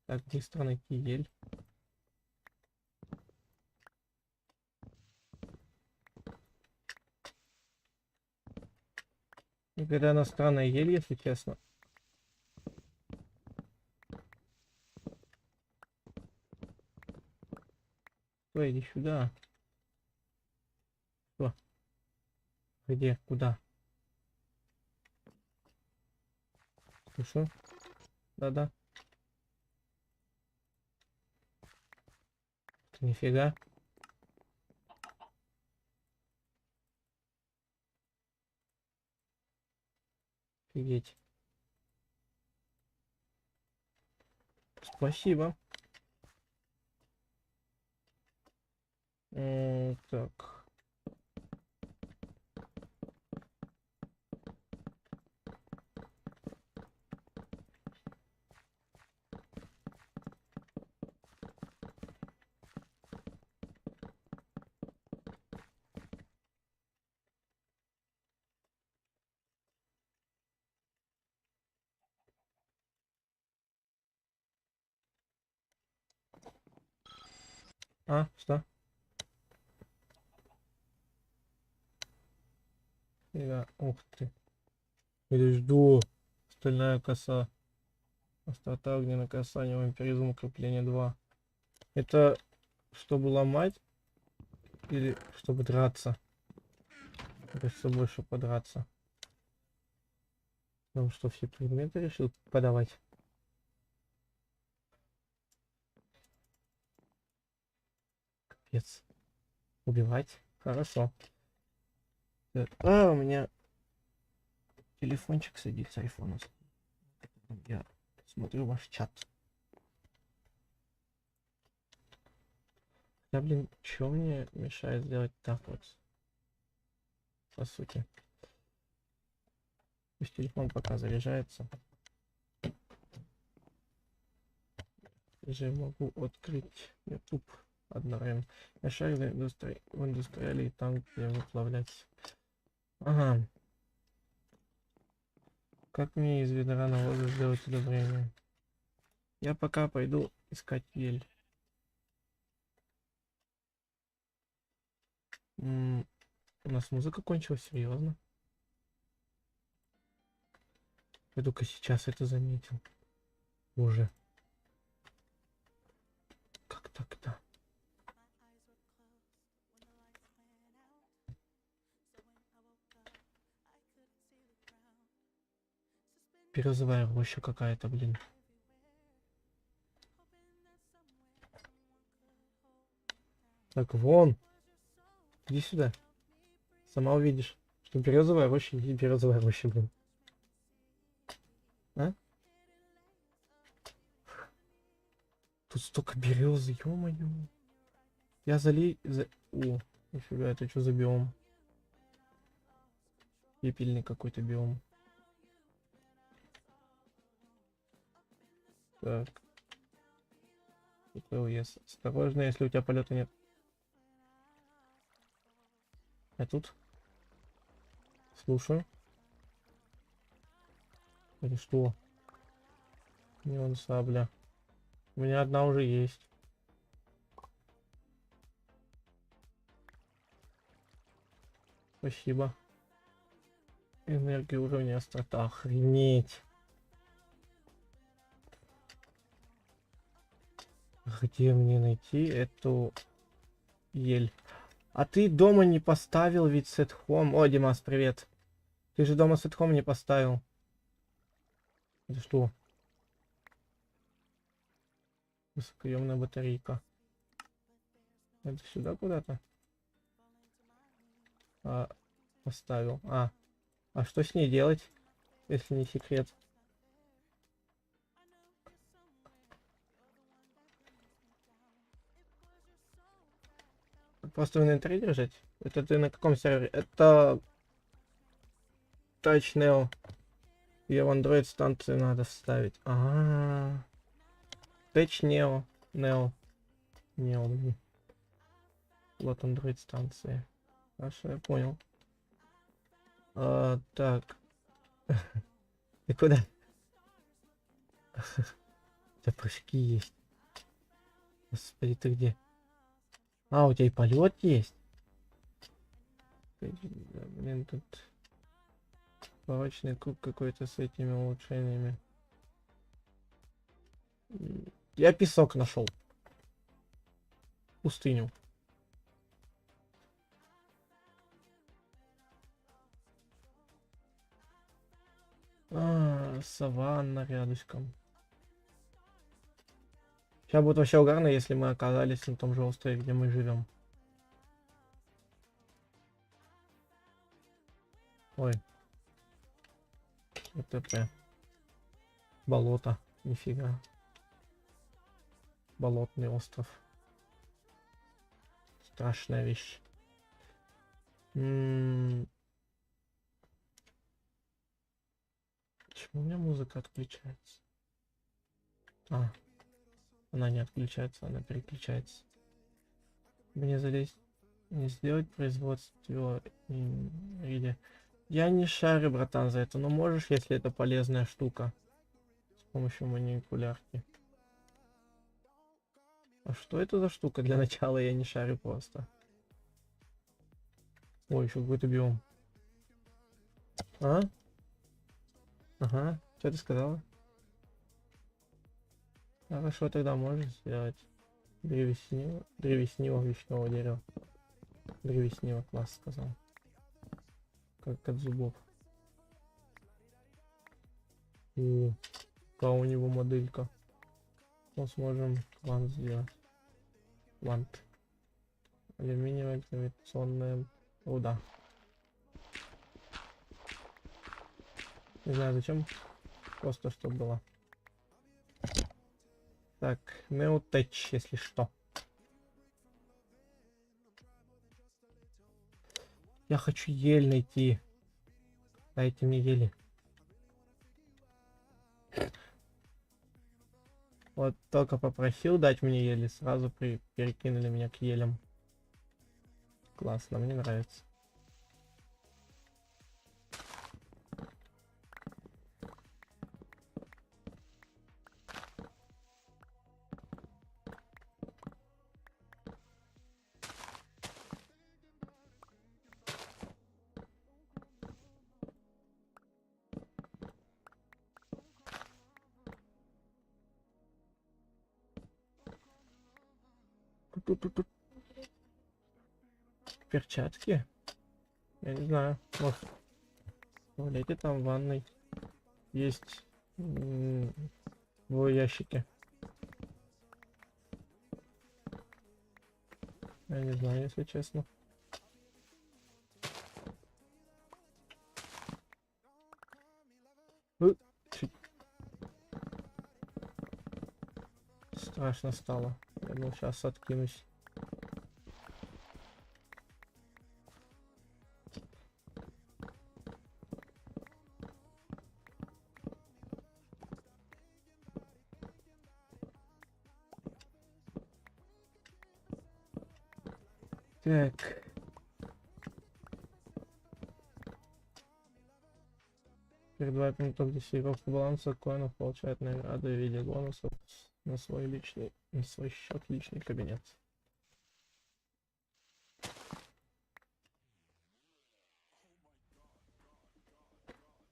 Так, быстро найти ель. Когда она странная ель, если честно. Стой, иди сюда. Что? Где? Куда? Слышу? Да-да. Нифига. Офигеть. Спасибо. Так. А, что? Ух ты. Или жду. Стальная коса. Острота огненное касание, вампиризм, укрепление 2. Это чтобы ломать или чтобы драться? Хочется больше подраться. Потому что все предметы решил подавать. Капец. Убивать? Хорошо. Так, у меня телефончик садится с айфона. Я смотрю ваш чат. Да, блин, что мне мешает сделать так вот? По сути. Пусть телефон пока заряжается. Я могу открыть YouTube одновременно. Я шарю в индустриале там, где выплавлять. Ага. Как мне из ведра навоза сделать удобрение? Я пока пойду искать ель. У нас музыка кончилась, серьезно. Я только сейчас это заметил. Уже. Как так-то? Березовая роща какая-то, блин. Так, вон. Иди сюда. Сама увидишь, что березовая роща и березовая роща, блин. А? Тут столько березы, ё-моё. Я О, нифига, это что за биом? Пепельный какой-то биом. Так. ППС. Осторожно, если у тебя полета нет. А тут? Слушаю. Это что? Неон сабля. У меня одна уже есть. Спасибо. Энергия уровня острота. Охренеть. Где мне найти эту ель? А ты дома не поставил ведь сетхом? О, Димас, привет. Ты же дома сетхом не поставил. Это что? Высокоемная батарейка. Это сюда куда-то? Поставил. А что с ней делать, если не секрет? Просто в инвентаре держать? Это ты на каком сервере? Это Touch Neo. Ее в Android станцию надо вставить. Touch Neo. Neo, блин. Вот Android станции. Хорошо, я понял. Так. Ты куда? У тебя прыжки есть. Господи, ты где? У тебя и полет есть. Блин, тут порочный круг какой-то с этими улучшениями. Я песок нашел. Пустыню. Саванна рядышком. Сейчас будет вообще угарно, если мы оказались на том же острове, где мы живем. Ой. ВТП. Болото. Нифига. Болотный остров. Страшная вещь. Почему у меня музыка отключается? А, она не отключается, она переключается. Мне залезть, не сделать производство или... Я не шарю, братан, за это, но можешь, если это полезная штука. С помощью манипулярки. А что это за штука? Для начала я не шарю просто. Ой, еще какой-то биом. А? Ага, что ты сказала? Хорошо, тогда можешь сделать древеснила вишневого дерева. Древеснила, класс сказал. Как от зубов. О, какая у него моделька. Мы сможем вант сделать. Вант. Алюминиевая гравитационная руда. Не знаю зачем. Просто чтобы было. Так, Неотеч, если что. Я хочу ель найти. Дайте мне ели. Вот только попросил дать мне ели, сразу перекинули меня к елям. Классно, мне нравится. Тут. Перчатки? Я не знаю. Может, в туалете там в ванной есть в ящике. Я не знаю, если честно. Чуть страшно стало. Я думал, сейчас откинусь. Так. Перед вайпом топ-десятировку баланса коинов получает награды в виде бонусов на свой счет, личный кабинет.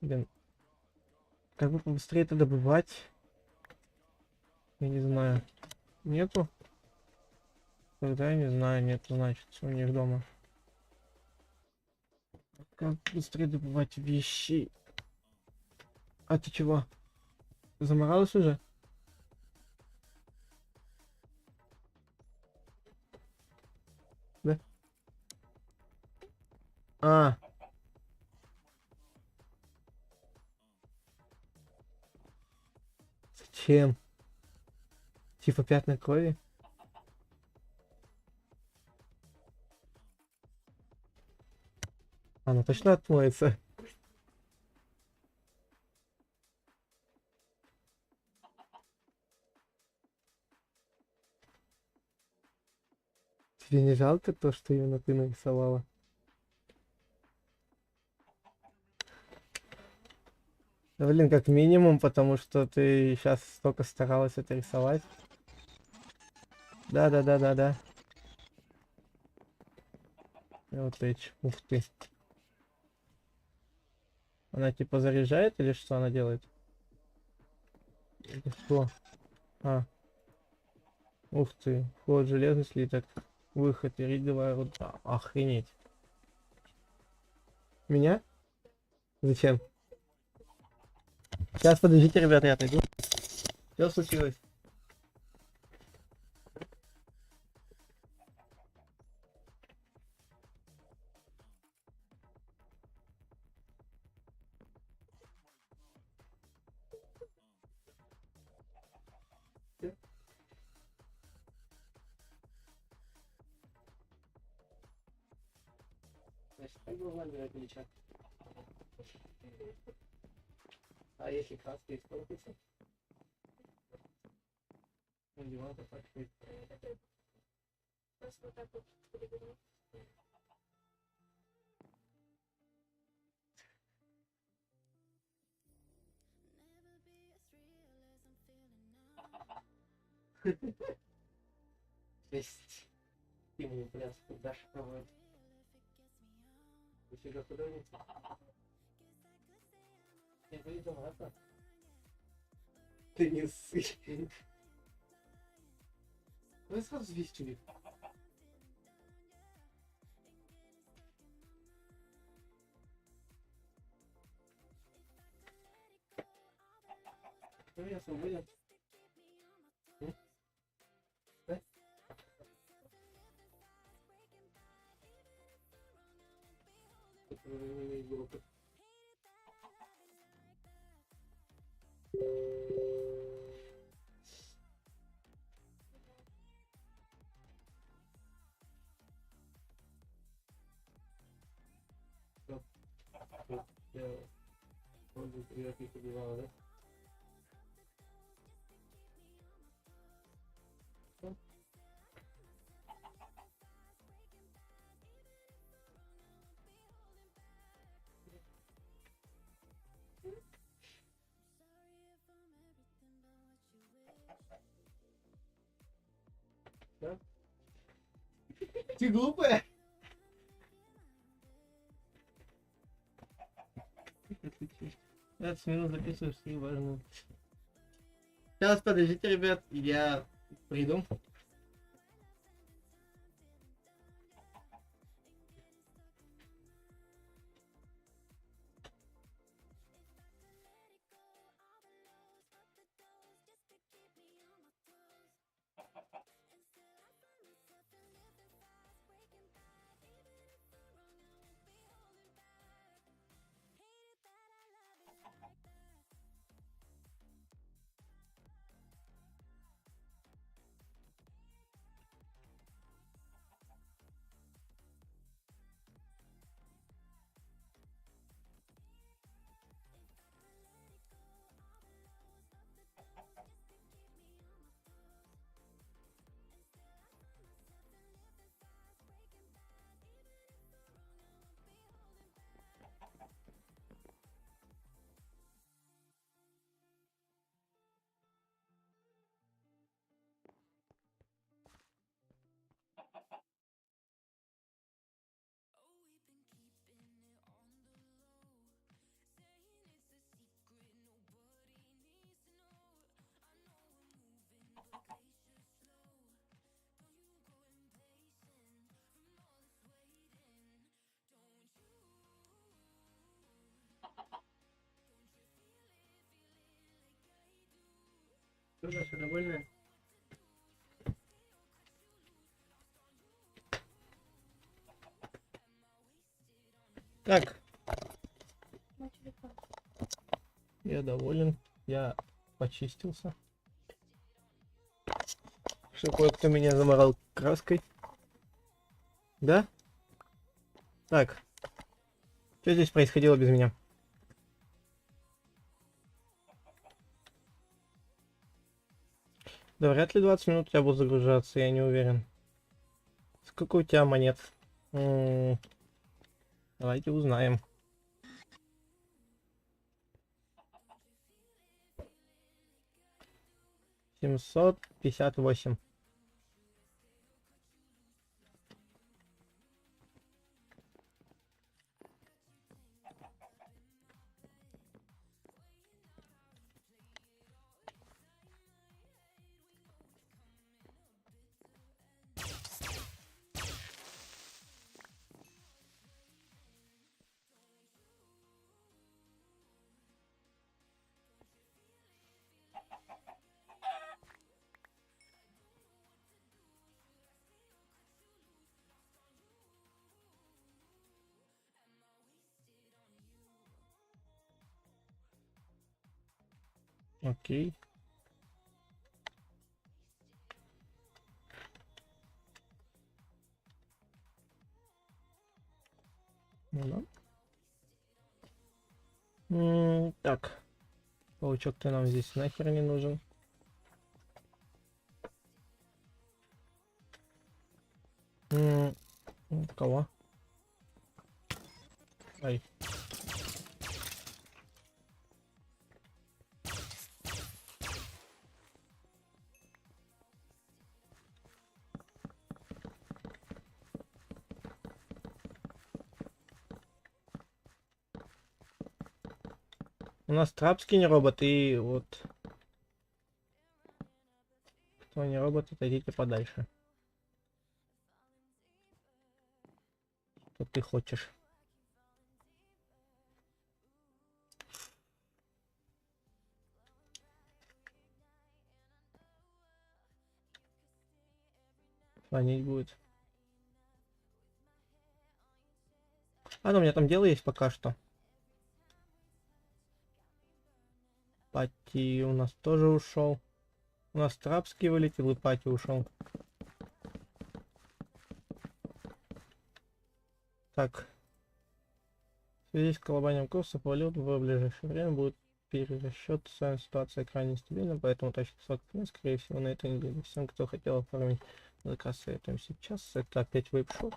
Блин, как бы побыстрее это добывать? Я не знаю. Нету? Тогда я не знаю, нету, значит, у них дома. Как быстрее добывать вещи? А ты чего? Заморалась уже? Да? А. Зачем? Типа пятна крови? Она точно отмоется? Тебе не жалко то, что именно ты нарисовала? Да блин, как минимум, потому что ты сейчас столько старалась это рисовать. Да. Вот эти, ух ты. Она типа заряжает или что она делает? Это что? А. Ух ты. Вход железный слиток. Выход иридовая руда. Охренеть. Меня? Зачем? Сейчас, подождите, ребята, я отойду. Что случилось? Значит, как бы владель отличать? А если краска испортится? Надевал, то так и... Просто вот так вот переверну. Есть. Стимул пляску Даша проводит. Нифига художница. Не выйдем, ладно? Ты не ссы. Вы сразу звездили. Ну, я свободен. Да? Группы. Я вроде приятных убивал, да? Да? Ты глупая? 15 минут записываешь, все важно. Сейчас, подождите, ребят, я приду. Что, Даша, довольная? Так, На телефон. я доволен. Я почистился. Что кое-кто меня заморал краской. Да? Так. Что здесь происходило без меня? Да вряд ли 20 минут у тебя будут загружаться, я не уверен. Сколько у тебя монет? Давайте узнаем. 758. Окей. Ну да. Так. Паучок, ты нам здесь нахер не нужен. Кого? Ай. У нас трапский не робот, и вот... Кто не робот, отойдите подальше. Что ты хочешь? Звонить будет. А, ну у меня там дело есть пока что. Пати у нас тоже ушел. У нас трапский вылетел и Пати ушел. Так. В связи с колебанием курса валют в ближайшее время будет перерасчет. С вами ситуация крайне нестабильна, поэтому тащит срок, скорее всего, на этой неделе. Всем, кто хотел оформить заказ, советуем сейчас. Это опять вейп-шоп.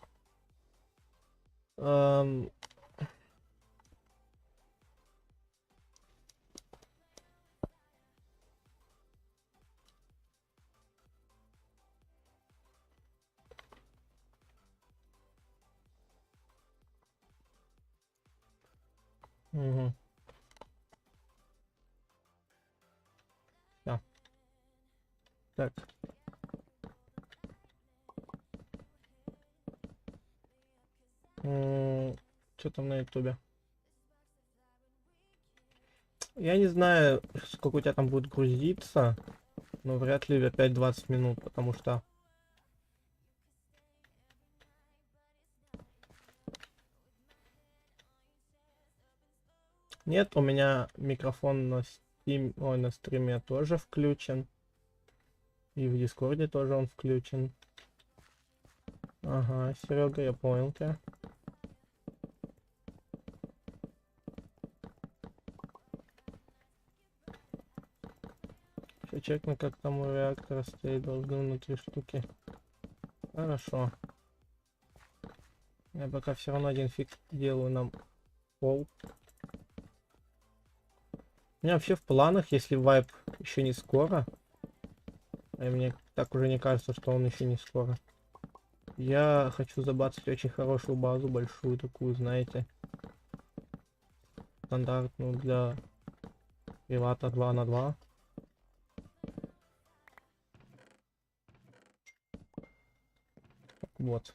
Угу. Да. Так. Что там на ютубе? Я не знаю, сколько у тебя там будет грузиться, но вряд ли опять 20 минут, потому что... Нет, у меня микрофон на Steam, ой, на стриме тоже включен. И в Дискорде тоже он включен. Ага, Серега, я понял тебя. Все чекну, как там у реактора стоит, должны внутри штуки. Хорошо. Я пока все равно один фиг делаю нам пол. У меня вообще в планах, если вайп еще не скоро, а мне так уже не кажется, что он еще не скоро, я хочу забацать очень хорошую базу, большую такую, знаете, стандартную для привата 2 на 2. Вот.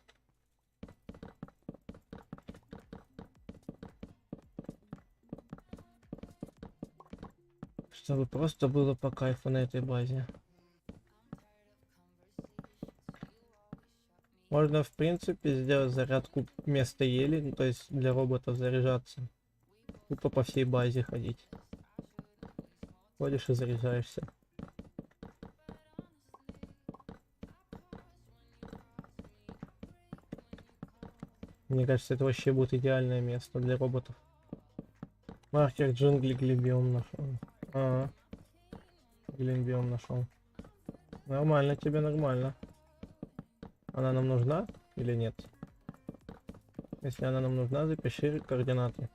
Чтобы просто было по кайфу на этой базе. Можно, в принципе, сделать зарядку вместо ели, ну, то есть для роботов заряжаться. Тупо по всей базе ходить. Ходишь и заряжаешься. Мне кажется, это вообще будет идеальное место для роботов. Маркер джунгли, глимбиом нашел. Ага. Глимбиом нашел. Нормально тебе, нормально. Она нам нужна или нет? Если она нам нужна, запиши координаты.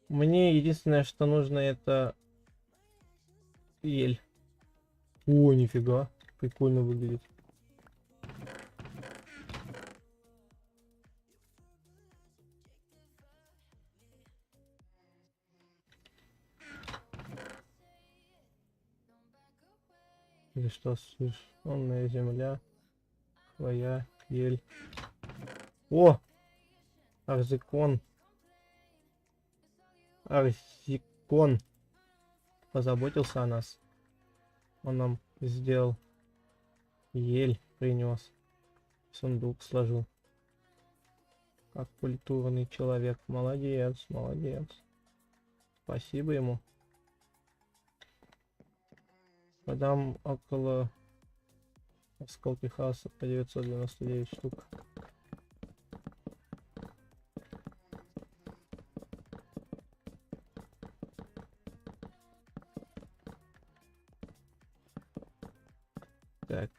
Мне единственное, что нужно, это ель. О, нифига. Прикольно выглядит. Или что, слышь? Онная земля. Твоя ель. О! Арзикон. Арзикон позаботился о нас. Он нам сделал ель, принес. Сундук сложил. Как культурный человек. Молодец, молодец. Спасибо ему. Подам около осколки хаоса по 999 штук. Так.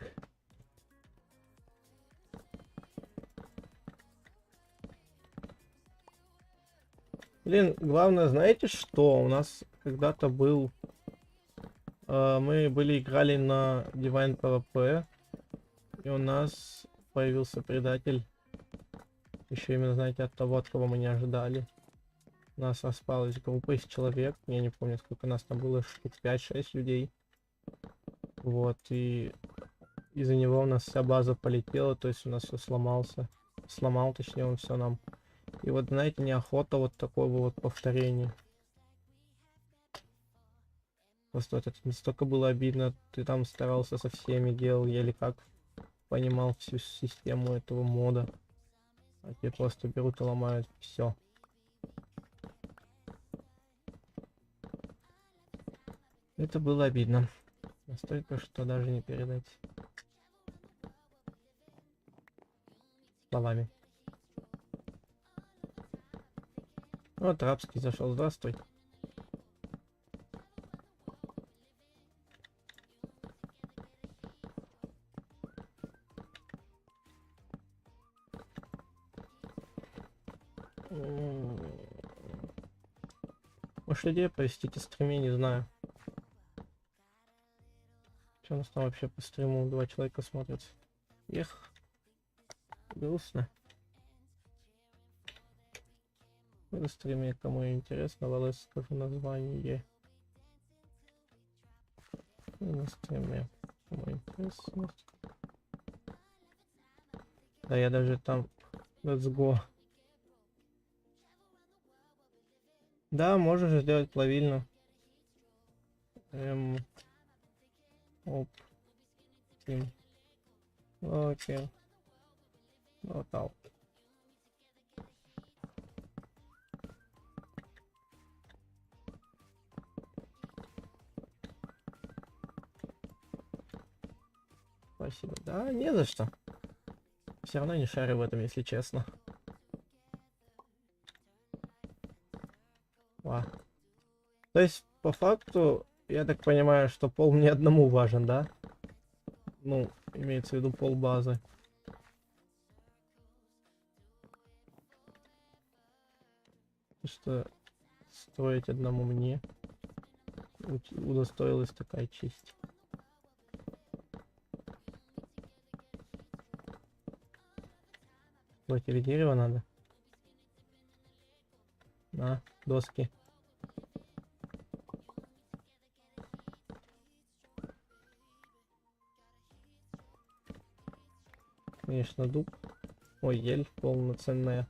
Блин, главное, знаете что? У нас когда-то был... мы играли на Divine PvP, и у нас появился предатель. Еще именно, знаете, от того, от кого мы не ожидали. У нас распалась группа из человек. Я не помню, сколько нас там было, штук 5-6 людей. Вот, и из-за него у нас вся база полетела, то есть у нас все сломался. Сломал, точнее, он все нам. И вот, знаете, неохота вот такого вот повторения. Просто вот это настолько было обидно. Ты там старался со всеми, делал еле как. Понимал всю систему этого мода. А тебе просто берут и ломают все. Это было обидно. Настолько, что даже не передать словами. Вот Рабский зашел. Здравствуй. Может, идея провести стриме, не знаю. Что у нас там вообще по стриму? 2 человека смотрят. Эх, грустно. В стриме, кому интересно, ВЛС скажу название. На стриме, кому интересно. Да, я даже там... Let's go. Да, можешь сделать плавильно. Оп. Тим. Окей. Вот так. Спасибо. Да, не за что. Все равно не шарю в этом, если честно. То есть, по факту, я так понимаю, что пол мне одному важен, да? Ну, имеется в виду пол базы. Что строить одному мне удостоилась такая честь. Вот тебе дерево надо. На, доски. Конечно, дуб. Ой, ель полноценная.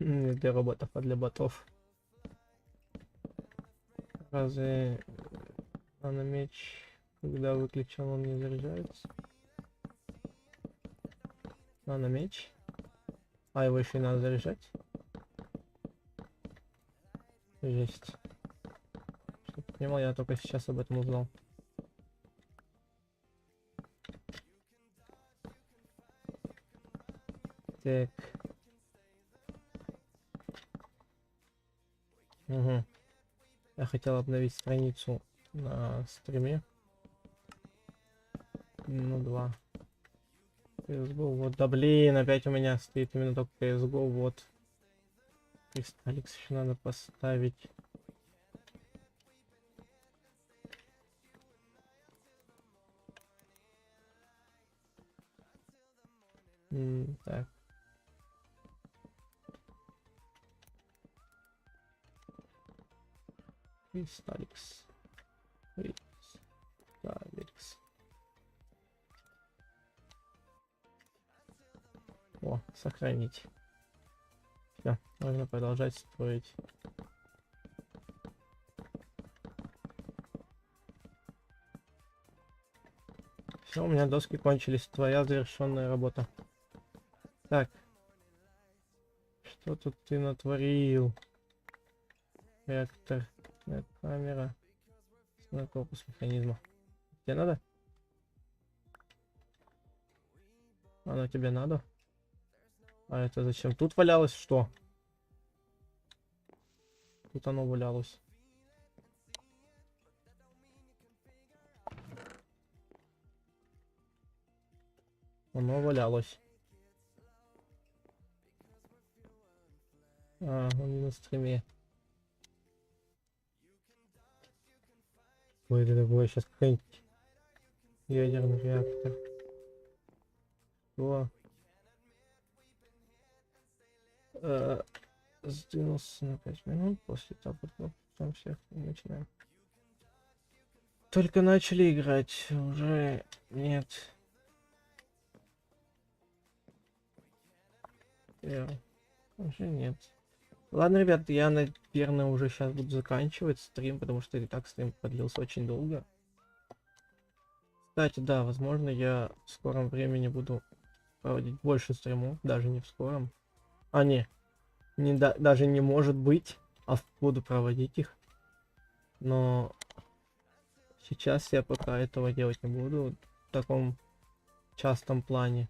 Не для роботов, а для ботов. Разве наномеч, когда выключен, он не заряжается? Наномеч? А его еще и надо заряжать? Жесть. Чтоб ты понимал, я только сейчас об этом узнал. Так. Угу. Я хотел обновить страницу на стриме. Ну, 2. CSGO, вот, да блин, опять у меня стоит именно только CSGO, вот. Кристалликс еще надо поставить. Так. Кристалликс. Кристалликс. О, сохранить. Все, можно продолжать строить. Все, у меня доски кончились. Твоя завершенная работа. Так. Что тут ты натворил? Реактор. Камера. Корпус механизма. Тебе надо? Оно тебе надо? А это зачем? Тут валялось что? Тут оно валялось. Оно валялось. А, он не на стриме. Ой, это такое сейчас какой-нибудь ядерный реактор. Что? Сдвинулся на 5 минут после того, как там всех начинаем. Только начали играть, уже нет. Уже нет. Ладно, ребят, я, наверное, уже сейчас буду заканчивать стрим, потому что и так стрим продлился очень долго. Кстати, да, возможно, я в скором времени буду проводить больше стримов, даже не в скором. А, даже не может быть, а буду проводить их. Но сейчас я пока этого делать не буду в таком частом плане.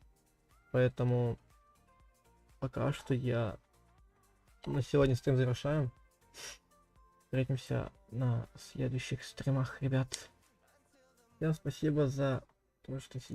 Поэтому пока что я на сегодня стрим завершаем. Встретимся на следующих стримах, ребят. Всем спасибо за то, что